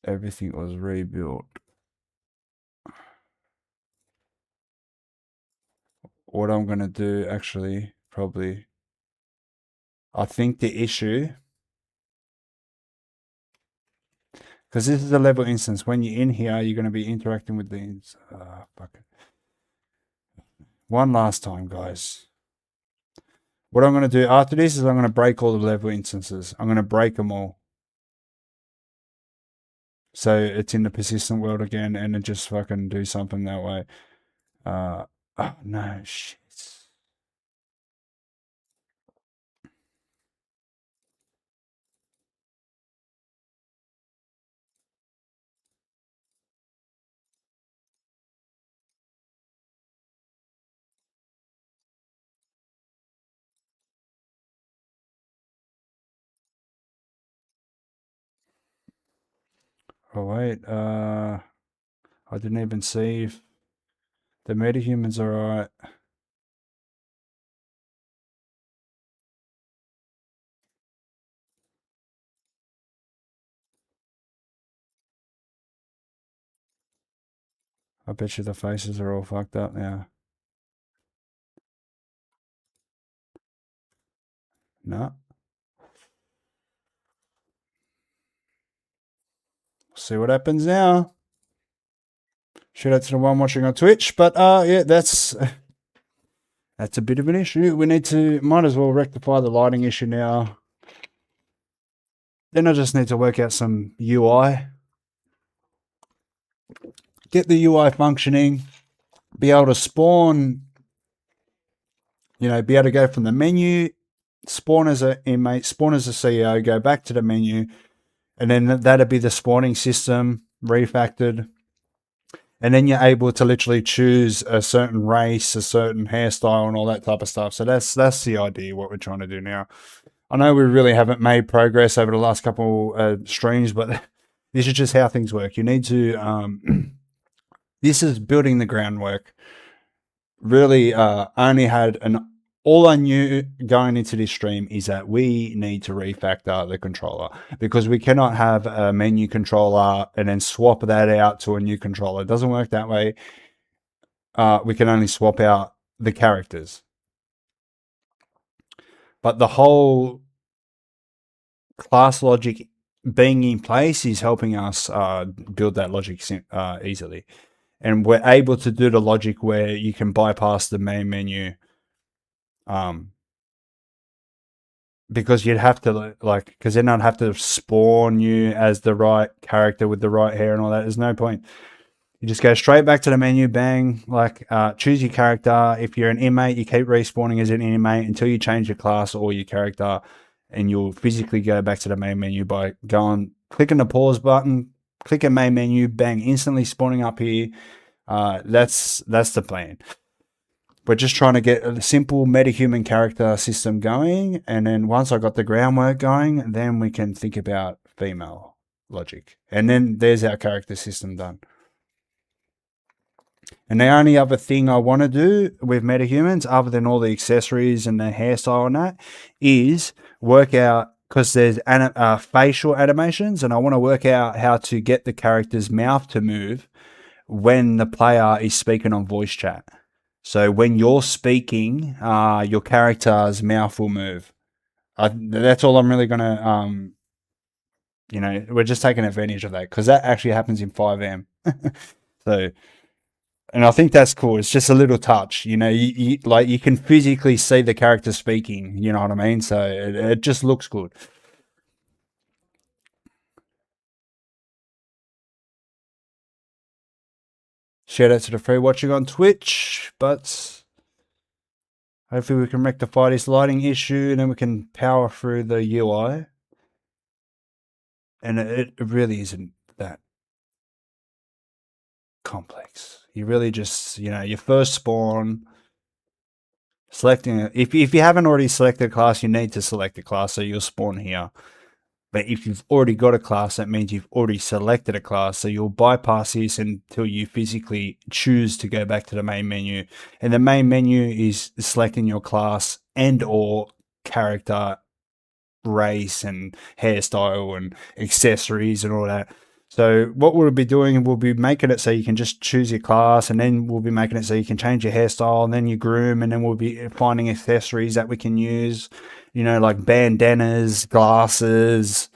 Everything was rebuilt. What I'm going to do actually, probably, I think the issue, because this is a level instance, when you're in here, you're going to be interacting with the, fuck it. One last time, guys. What I'm going to do after this is I'm going to break all the level instances. I'm going to break them all. So it's in the persistent world again and then just fucking do something that way. Oh no, shit. Oh wait, I didn't even see if the metahumans are alright. I bet you the faces are all fucked up now. No. See what happens now. Shout out to the one watching on Twitch, but yeah, that's a bit of an issue. We might as well rectify the lighting issue now. Then I just need to work out some UI. Get the UI functioning. Be able to spawn, be able to go from the menu, spawn as an inmate, spawn as a CEO, go back to the menu, and then that'd be the spawning system refactored. And then you're able to literally choose a certain race, a certain hairstyle, and all that type of stuff. So that's the idea, what we're trying to do now. I know we really haven't made progress over the last couple streams, but this is just how things work. You need to, this is building the groundwork. Really only had all I knew going into this stream is that we need to refactor the controller, because we cannot have a menu controller and then swap that out to a new controller. It doesn't work that way. We can only swap out the characters. But the whole class logic being in place is helping us build that logic easily. And we're able to do the logic where you can bypass the main menu. Because you'd have to, because then I'd have to spawn you as the right character with the right hair and all that. There's no point. You just go straight back to the menu, bang, choose your character. If you're an inmate, you keep respawning as an inmate until you change your class or your character, and you'll physically go back to the main menu by clicking the pause button, clicking main menu, bang, instantly spawning up here. That's the plan. We're just trying to get a simple metahuman character system going, and then once I got the groundwork going, then we can think about female logic. And then there's our character system done. And the only other thing I want to do with metahumans, other than all the accessories and the hairstyle and that, is work out, because there's facial animations, and I want to work out how to get the character's mouth to move when the player is speaking on voice chat. So when you're speaking, your character's mouth will move. That's all I'm really going to, we're just taking advantage of that, because that actually happens in 5M. So, and I think that's cool. It's just a little touch, you can physically see the character speaking, you know what I mean? So it just looks good. Shout out to the free watching on Twitch, but hopefully we can rectify this lighting issue and then we can power through the UI. And it really isn't that complex. You really just, your first spawn, selecting it. If you haven't already selected a class, you need to select a class, so you'll spawn here. But if you've already got a class, that means you've already selected a class. So you'll bypass this until you physically choose to go back to the main menu. And the main menu is selecting your class and or character, race and hairstyle and accessories and all that. So what we'll be doing, we'll be making it so you can just choose your class, and then we'll be making it so you can change your hairstyle, and then you groom, and then we'll be finding accessories that we can use, like bandanas, glasses,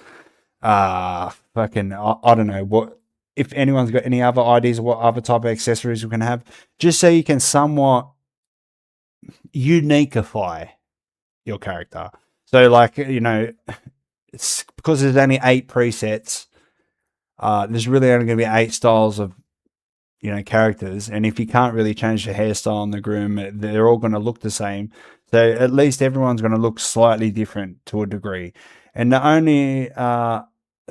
I don't know what, if anyone's got any other ideas of what other type of accessories we can have, just so you can somewhat uniqueify your character. So it's because there's only 8 presets. There's really only going to be 8 styles of, characters. And if you can't really change the hairstyle and the groom, they're all going to look the same. So at least everyone's going to look slightly different to a degree. And the only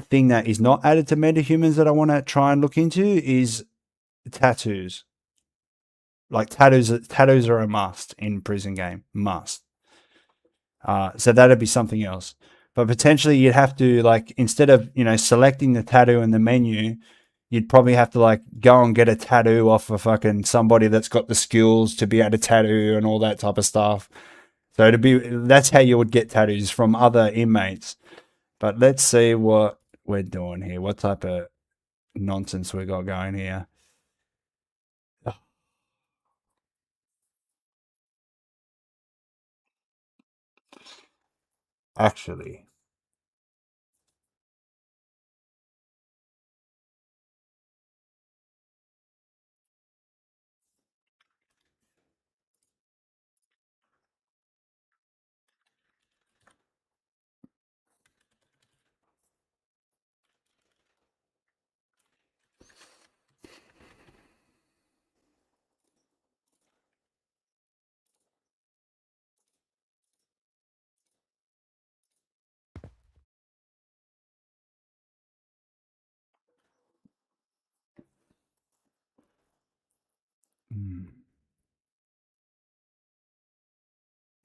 thing that is not added to metahumans that I want to try and look into is tattoos. Like tattoos are a must in prison game. Must. So that'd be something else. But potentially you'd have to, like, instead of, selecting the tattoo in the menu, you'd probably have to, like, go and get a tattoo off of fucking somebody that's got the skills to be able to tattoo and all that type of stuff. So that's how you would get tattoos, from other inmates. But let's see what we're doing here. What type of nonsense we got going here. Actually.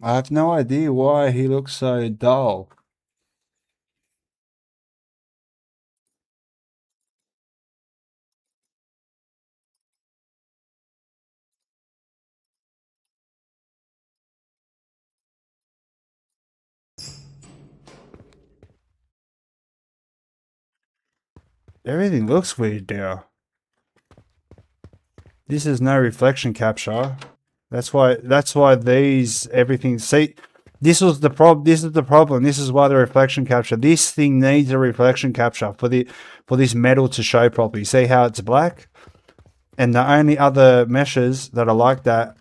I have no idea why he looks so dull. Everything looks weird now. This is no reflection capture. That's why these everything see, this is the problem. This is why the reflection capture. This thing needs a reflection capture for this metal to show properly. See how it's black? And the only other meshes that are like that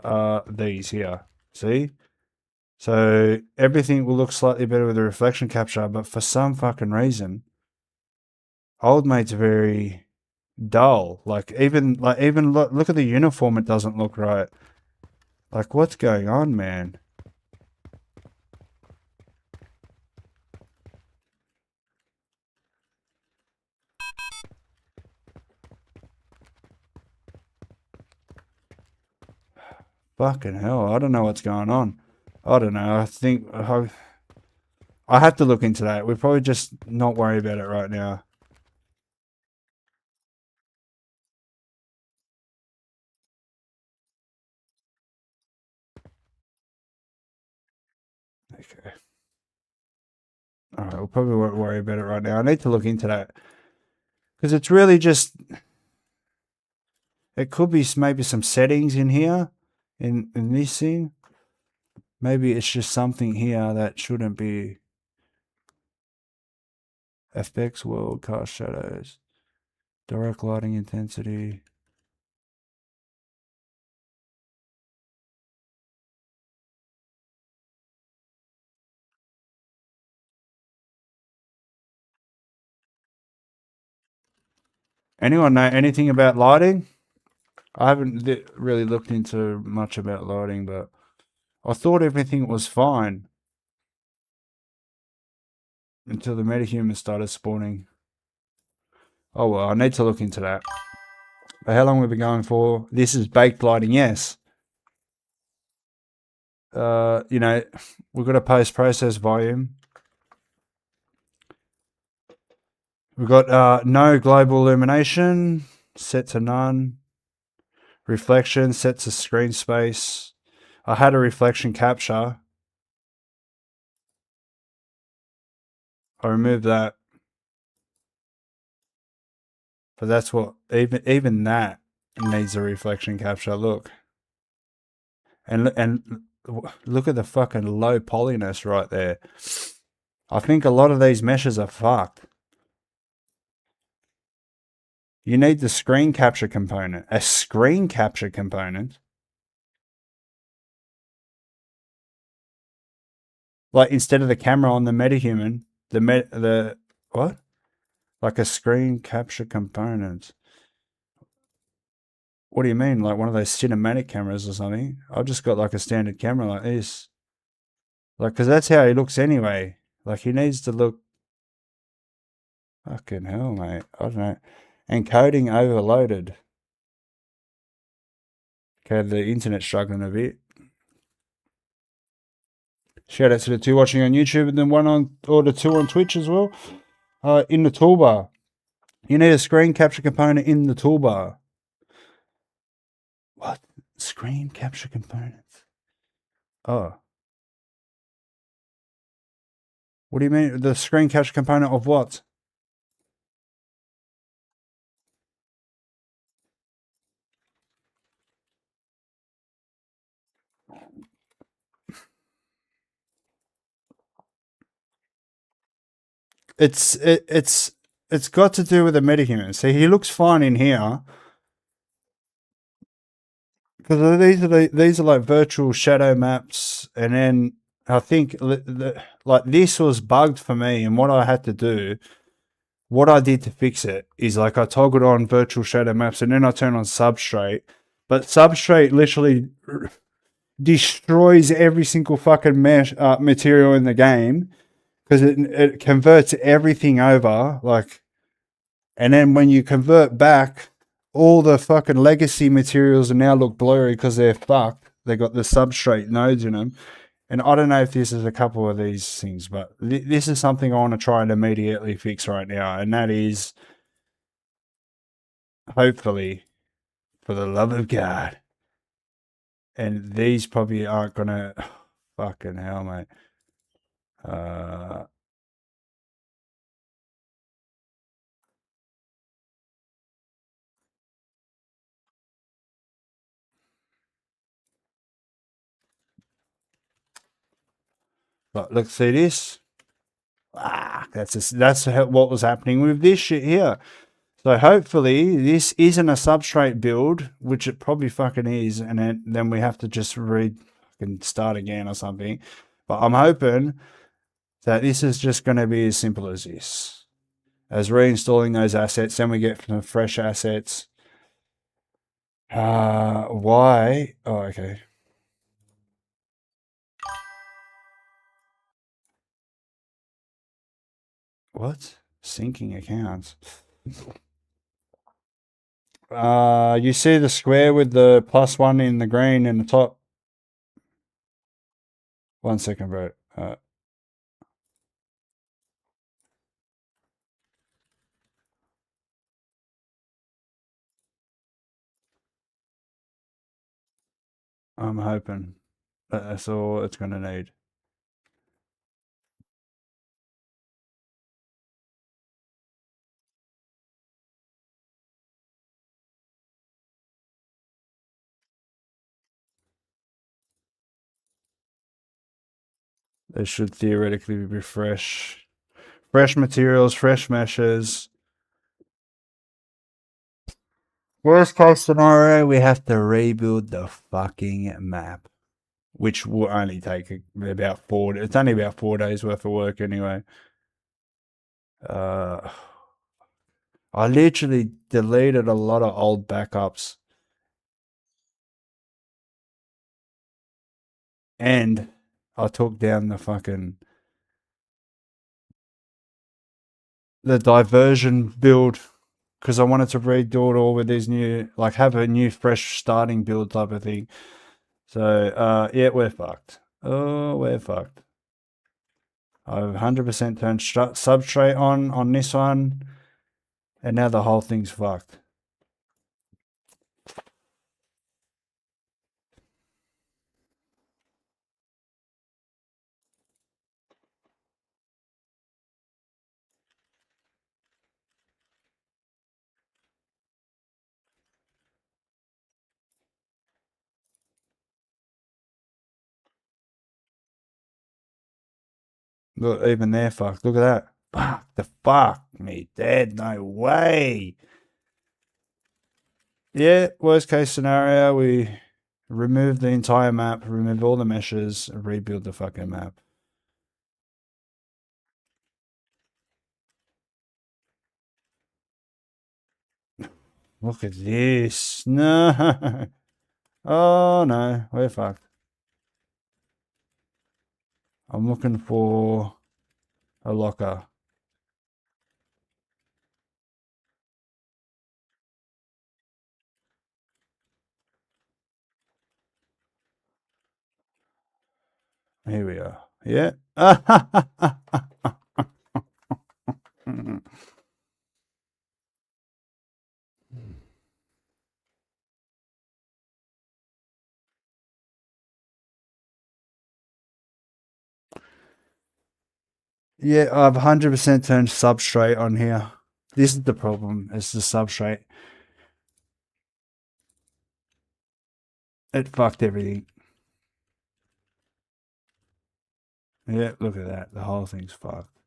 are these here. See? So everything will look slightly better with the reflection capture, but for some fucking reason, old mate's very dull. Like even look at the uniform, it doesn't look right. Like, what's going on, man? Fucking hell, I don't know what's going on. I don't know. I think I have to look into that. We'll probably just not worry about it right now. Okay. All right, we'll probably won't worry about it right now. I need to look into that because it's really just, it could be maybe some settings in here in this thing. Maybe it's just something here that shouldn't be. FX world, cast shadows, direct lighting intensity. Anyone know anything about lighting? I haven't really looked into much about lighting, but I thought everything was fine until the metahumans started spawning. Oh well, I need to look into that. But how long have we been going for? This is baked lighting, yes. We've got a post-process volume. We've got no global illumination, set to none. Reflection, set to screen space. I had a reflection capture. I removed that. But that's what, even that needs a reflection capture. Look. And look at the fucking low polyness right there. I think a lot of these meshes are fucked. You need the screen capture component. A screen capture component? Like, instead of the camera on the metahuman, the what? Like a screen capture component. What do you mean? Like one of those cinematic cameras or something? I've just got like a standard camera like this. Like, because that's how he looks anyway. Like, he needs to look. Fucking hell, mate. I don't know. Encoding overloaded. Okay, the internet's struggling a bit. Shout out to the two watching on YouTube and then one on, or the two on Twitch as well. In the toolbar. You need a screen capture component in the toolbar. What? Screen capture components? Oh. What do you mean? The screen capture component of what? It's got to do with the metahuman. See, he looks fine in here because these are like virtual shadow maps, and then I think like this was bugged for me, and what I had to do, what I did to fix it is like I toggled on virtual shadow maps, and then I turn on substrate, but substrate literally destroys every single fucking mesh material in the game because it converts everything over, like, and then when you convert back, all the fucking legacy materials now look blurry because they're fucked. They got the substrate nodes in them. And I don't know if this is a couple of these things, but this is something I want to try and immediately fix right now. And that is, hopefully, for the love of God. And these probably aren't going to, fucking hell, mate. But look, see this? That's what was happening with this shit here. So hopefully this isn't a substrate build, which it probably fucking is, and then we have to just fucking start again or something. But I'm hoping that this is just going to be as simple as this. As reinstalling those assets, then we get some fresh assets. Why? Oh, okay. What? Syncing accounts. You see the square with the +1 in the green in the top? 1 second, bro. I'm hoping that's all it's going to need. They should theoretically be fresh materials, fresh meshes. Worst case scenario, we have to rebuild the fucking map, which will only take about 4. It's only about 4 days worth of work anyway. I literally deleted a lot of old backups, and I took down the diversion build because I wanted to redo it all with these new, like, have a new fresh starting build type of thing. So yeah, we're fucked. Oh, we're fucked. I've 100% turned substrate on this one, and now the whole thing's fucked. Look, even they're fucked. Look at that. Fuck, the fuck me dead. No way. Yeah, worst case scenario, we remove the entire map, remove all the meshes, rebuild the fucking map. Look at this. No. Oh no, we're fucked. I'm looking for a locker. Here we are. Yeah. Yeah, I've 100% turned substrate on here. This is the problem. It's the substrate. It fucked everything. Yeah, look at that. The whole thing's fucked.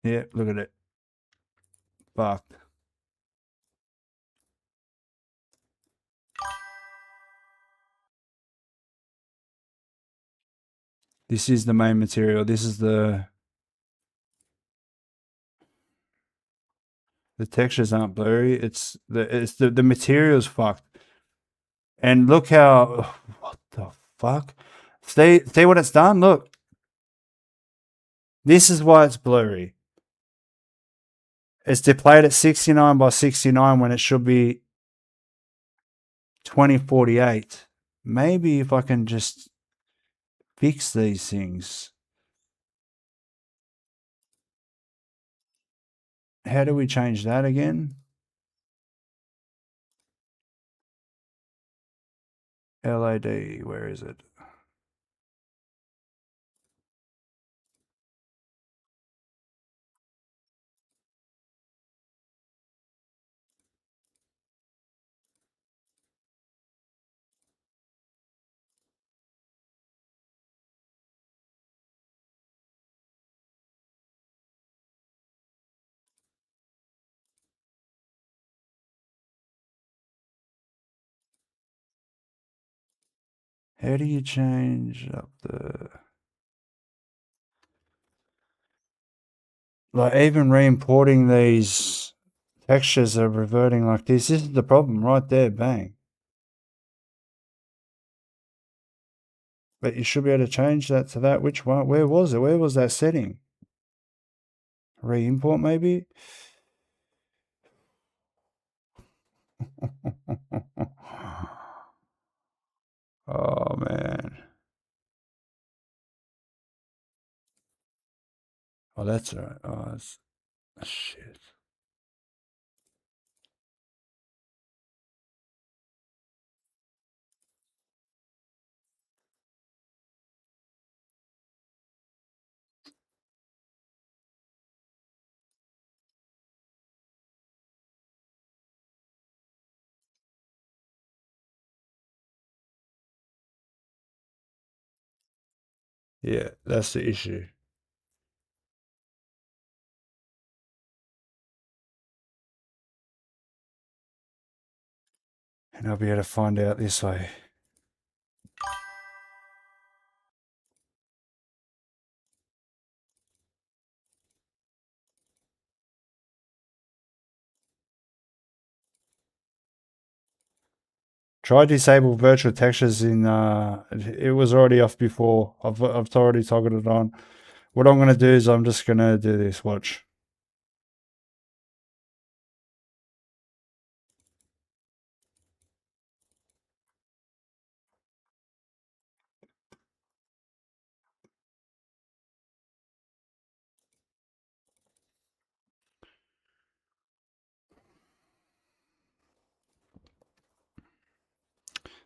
Yeah, look at it. Fucked. This is the main material. This is the textures aren't blurry. It's the material's fucked. And look how what the fuck? See what it's done? Look. This is why it's blurry. It's displayed at 69 by 69 when it should be 2048. Maybe if I can just fix these things. How do we change that again? LAD, where is it? How do you change up the... Like even re-importing these textures are reverting like this. This is the problem right there, bang. But you should be able to change that to that. Which one? Where was it? Where was that setting? Re-import maybe? Oh man. Oh, that's all right. Oh, that's shit. Yeah, that's the issue. And I'll be able to find out this way. Try disable virtual textures in, it was already off before. I've already toggled it on. What I'm going to do is I'm just going to do this, watch.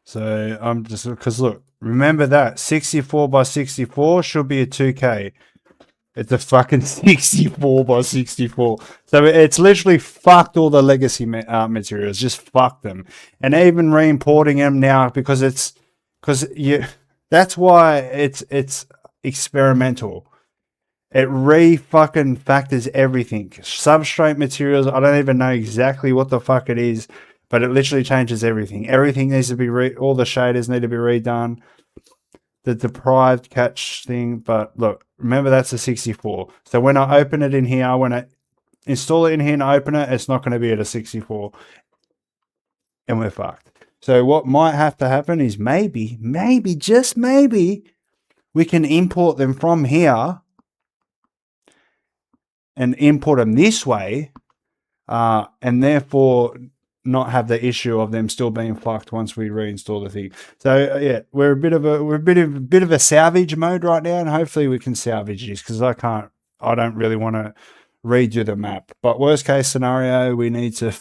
So I'm just, because look, remember that 64 by 64 should be a 2K. It's a fucking 64 by 64. So it's literally fucked all the legacy materials. Just fucked them. And even re-importing them now because that's why it's experimental. It fucking factors everything. Substrate materials, I don't even know exactly what the fuck it is, but it literally changes everything. Everything needs to be all the shaders need to be redone. The deprived catch thing, but look, remember that's a 64. So when I open it in here, when I install it in here and open it, it's not going to be at a 64. And we're fucked. So what might have to happen is maybe, just maybe, we can import them from here and import them this way, and therefore not have the issue of them still being fucked once we reinstall the thing. So yeah, we're a bit of a salvage mode right now, and hopefully we can salvage this because I don't really want to redo the map. But worst case scenario, we need to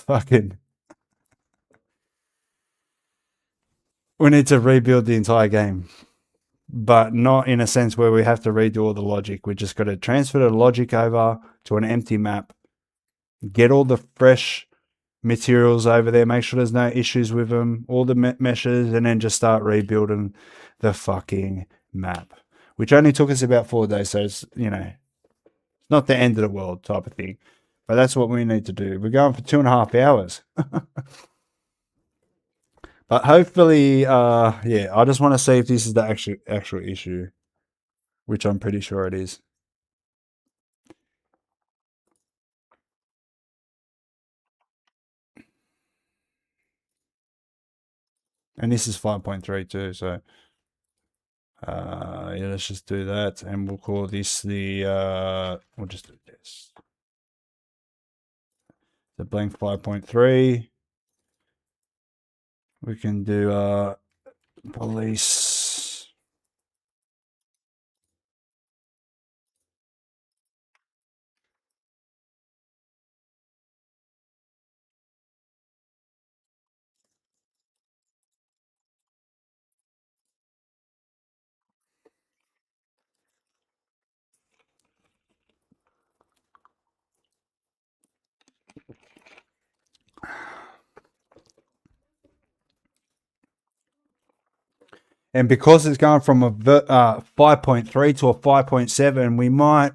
rebuild the entire game, but not in a sense where we have to redo all the logic. We just got to transfer the logic over to an empty map, get all the fresh materials over there, make sure there's no issues with them, all the meshes, and then just start rebuilding the fucking map, which only took us about 4 days. So it's, it's not the end of the world type of thing, but that's what we need to do. We're going for 2.5 hours. But hopefully, yeah, I just want to see if this is the actual issue, which I'm pretty sure it is. And this is 5.32, so yeah, let's just do that, and we'll call this we'll just do this. The blank 5.3. We can do police. And because it's going from a 5.3 to a 5.7, we might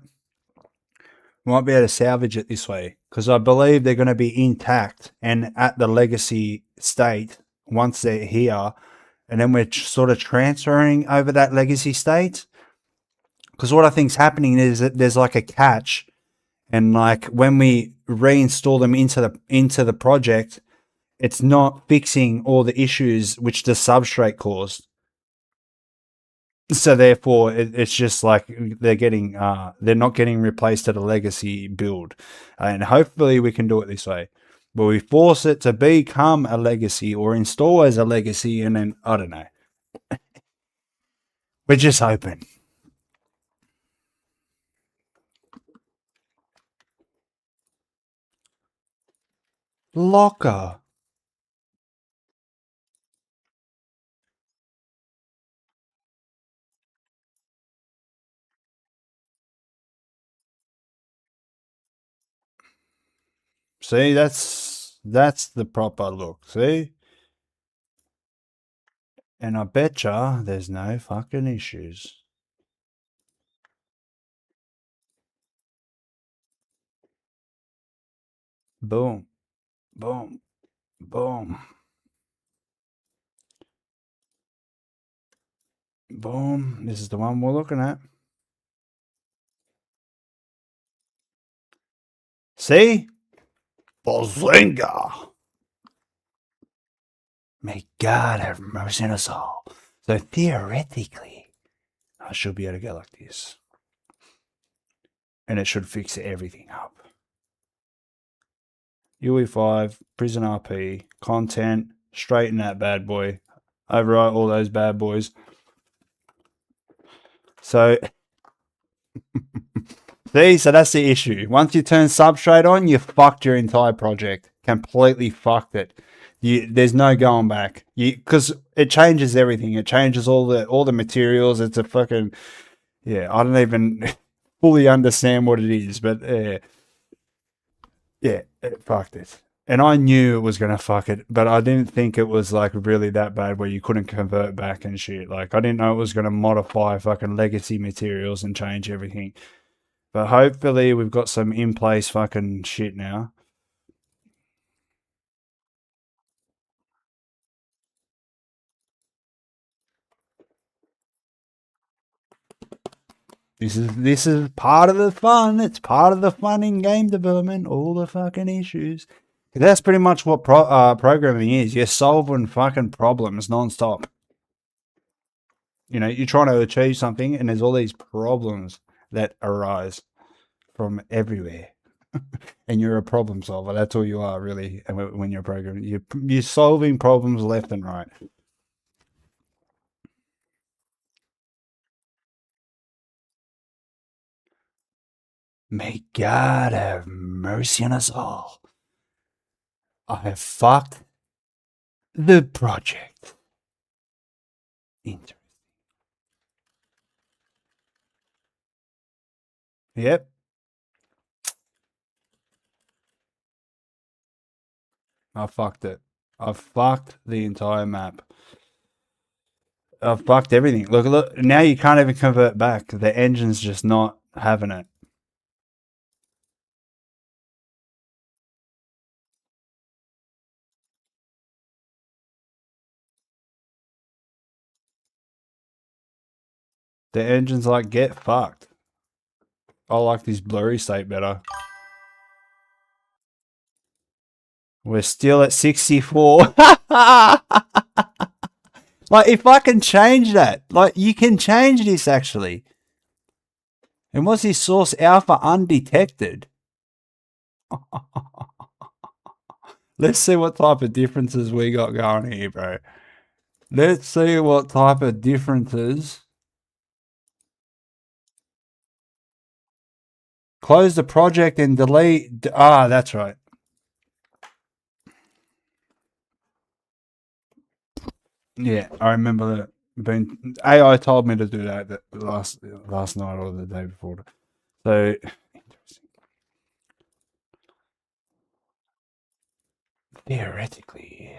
be able to salvage it this way, because I believe they're going to be intact and at the legacy state once they're here, and then we're sort of transferring over that legacy state. Because what I think's happening is that there's like a catch, and like when we reinstall them into the project, it's not fixing all the issues which the substrate caused. So therefore, it's just like they're not getting replaced at a legacy build, and hopefully we can do it this way, where we force it to become a legacy or install as a legacy, and then I don't know. We're just hoping. Locker. See, that's the proper look. See, and I betcha there's no fucking issues. Boom, boom, boom, boom. This is the one we're looking at. See? Bazinga! May God have mercy on us all. So theoretically, I should be able to go like this. And it should fix everything up. UE5, Prison RP, content, straighten that bad boy. Overwrite all those bad boys. So, see, so that's the issue. Once you turn substrate on, you fucked your entire project. Completely fucked it. There's no going back. Because it changes everything. It changes all the materials. It's a fucking, yeah, I don't even fully understand what it is, but yeah, it fucked it. And I knew it was going to fuck it, but I didn't think it was like really that bad where you couldn't convert back and shit. Like, I didn't know it was going to modify fucking legacy materials and change everything. But hopefully we've got some in place fucking shit now. This is part of the fun. It's part of the fun in game development. All the fucking issues. That's pretty much what programming is. You're solving fucking problems nonstop. You're trying to achieve something, and there's all these problems that arise from everywhere. And you're a problem solver. That's all you are, really. And when you're programming, you're solving problems left and right. May God have mercy on us all. I have fucked the project. Interesting. Yep. I fucked it. I fucked the entire map. I fucked everything. Look. Now you can't even convert back. The engine's just not having it. The engine's like, get fucked. I like this blurry state better. We're still at 64. Like, if I can change that, like, you can change this actually. And what's this source alpha undetected? Let's see what type of differences we got going here, bro. Let's see what type of differences. Close the project and delete. Ah, that's right. Yeah, I remember that. AI told me to do that last night or the day before. So theoretically,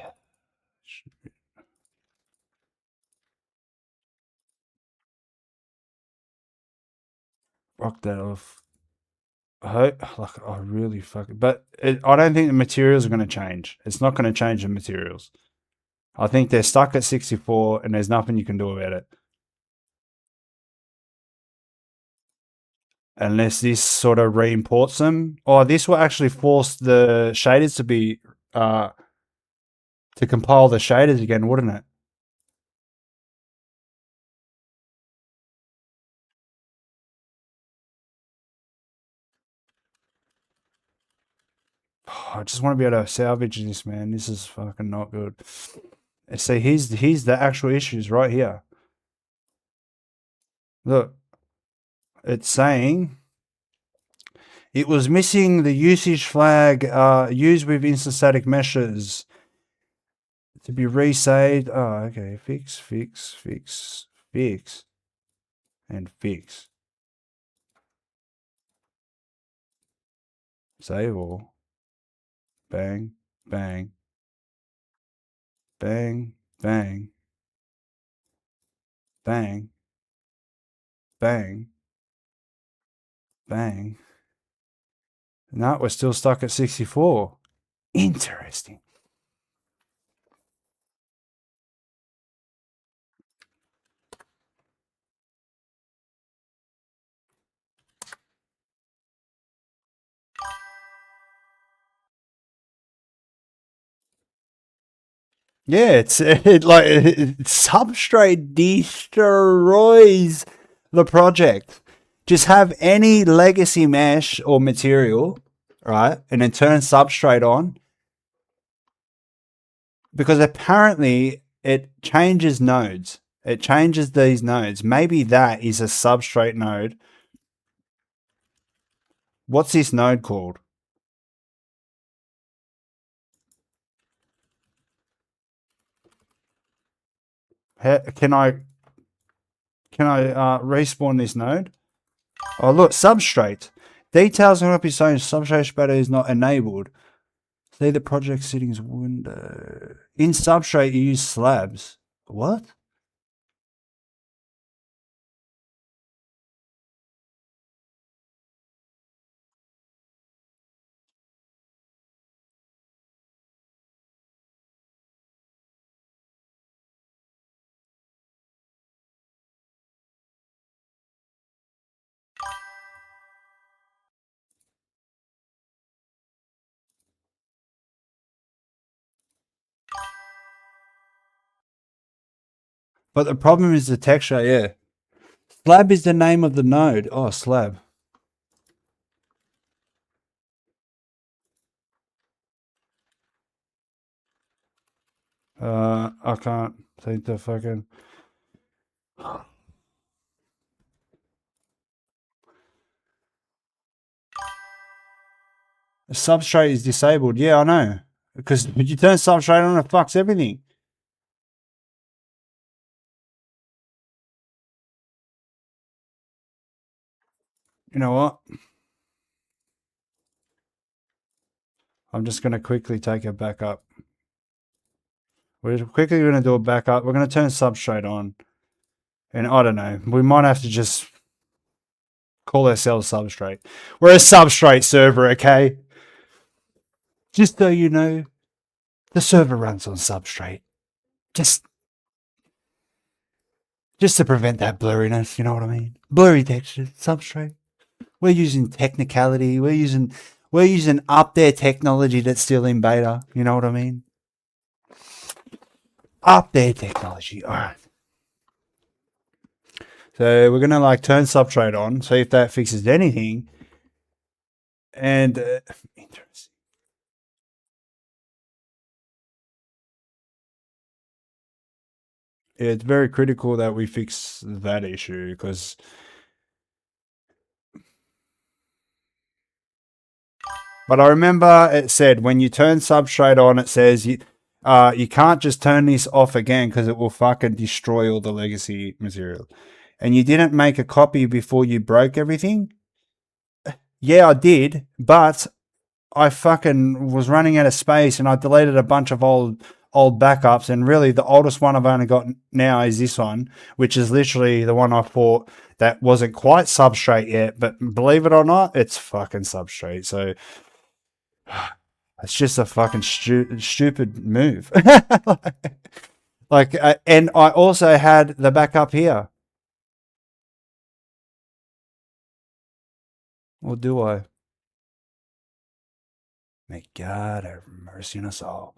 rock that off. I really fuck it. But I don't think the materials are going to change. It's not going to change the materials. I think they're stuck at 64 and there's nothing you can do about it. Unless this sort of re-imports them. Or this will actually force the shaders to be, to compile the shaders again, wouldn't it? I just want to be able to salvage this, man. This is fucking not good. See, here's the actual issues right here. Look, it's saying it was missing the usage flag used with instastatic meshes to be resaved. Oh, okay. Fix, and fix. Save all. Bang, bang, bang, bang, bang, bang, bang. No, we're still stuck at 64. Interesting. Yeah, substrate destroys the project. Just have any legacy mesh or material, right, and then turn substrate on, because apparently it changes nodes. It changes these nodes. Maybe that is a substrate node. What's this node called? Can I respawn this node? Oh, look, substrate. Details will not be shown. Substrate shader is not enabled. See the project settings window. In substrate, you use slabs. What? But the problem is the texture, yeah. Slab is the name of the node. Oh, slab. I can't seem to fucking... The substrate is disabled. Yeah, I know. Because when you turn substrate on, it fucks everything. You know what? I'm just going to quickly take it back up. We're quickly going to do a backup. We're going to turn substrate on. And I don't know. We might have to just call ourselves substrate. We're a substrate server, okay? Just so you know, the server runs on substrate. Just to prevent that blurriness, you know what I mean? Blurry textures, substrate. We're using technicality. We're using up there technology that's still in beta. You know what I mean? Up there technology. All right. So we're gonna like turn substrate on, see if that fixes anything. And interesting. It's very critical that we fix that issue because. But I remember it said when you turn substrate on, it says you can't just turn this off again because it will fucking destroy all the legacy material. And you didn't make a copy before you broke everything? Yeah, I did, but I fucking was running out of space and I deleted a bunch of old backups, and really the oldest one I've only got now is this one, which is literally the one I bought that wasn't quite substrate yet, but believe it or not, it's fucking substrate. So it's just a fucking stupid move. And I also had the backup here. Or do I? May God have mercy on us all.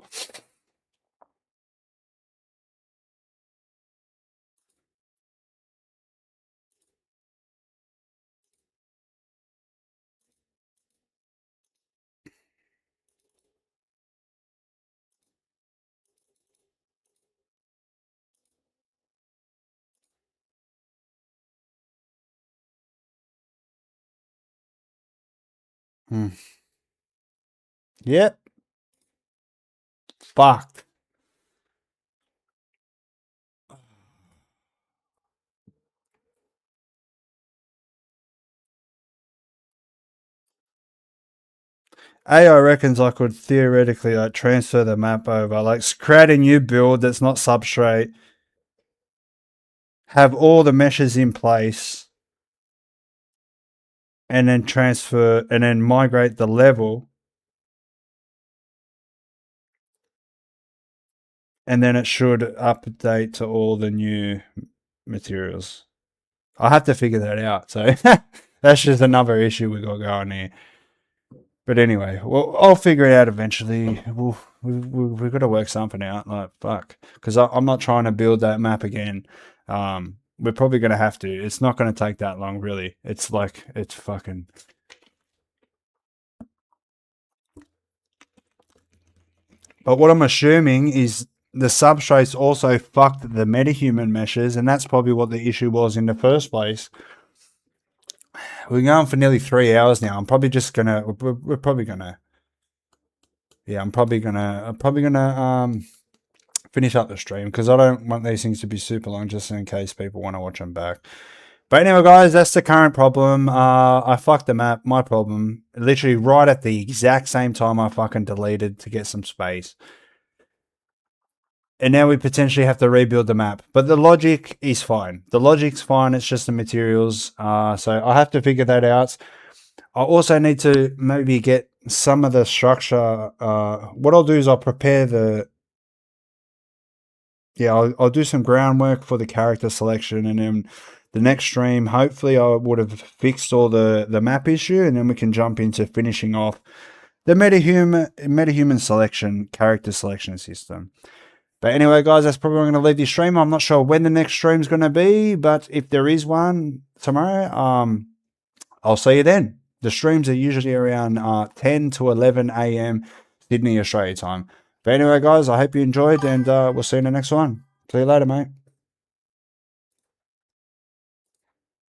Yep. Fucked. AI reckons I could theoretically like transfer the map over, like create a new build that's not substrate, have all the meshes in place, and then transfer and then migrate the level, and then it should update to all the new materials. I'll have to figure that out. So that's just another issue we got going here. But anyway, well, I'll figure it out eventually. We've got to work something out. Like, fuck. Because I'm not trying to build that map again. We're probably going to have to. It's not going to take that long, really. It's like, it's fucking... But what I'm assuming is the substrates also fucked the metahuman meshes, and that's probably what the issue was in the first place. We're going for nearly 3 hours now. I'm probably just gonna. We're probably gonna. Yeah, I'm probably gonna finish up the stream because I don't want these things to be super long, just in case people want to watch them back. But anyway, guys, that's the current problem. I fucked the map. My problem. Literally right at the exact same time I fucking deleted to get some space. And now we potentially have to rebuild the map. But the logic is fine. The logic's fine. It's just the materials. So I have to figure that out. I also need to maybe get some of the structure. What I'll do is I'll prepare the... Yeah, I'll do some groundwork for the character selection. And then the next stream, hopefully I would have fixed all the map issue. And then we can jump into finishing off the metahuman selection, character selection system. But anyway, guys, that's probably where I'm going to leave this stream. I'm not sure when the next stream's going to be, but if there is one tomorrow, I'll see you then. The streams are usually around 10 to 11 a.m. Sydney, Australia time. But anyway, guys, I hope you enjoyed, and we'll see you in the next one. See you later, mate.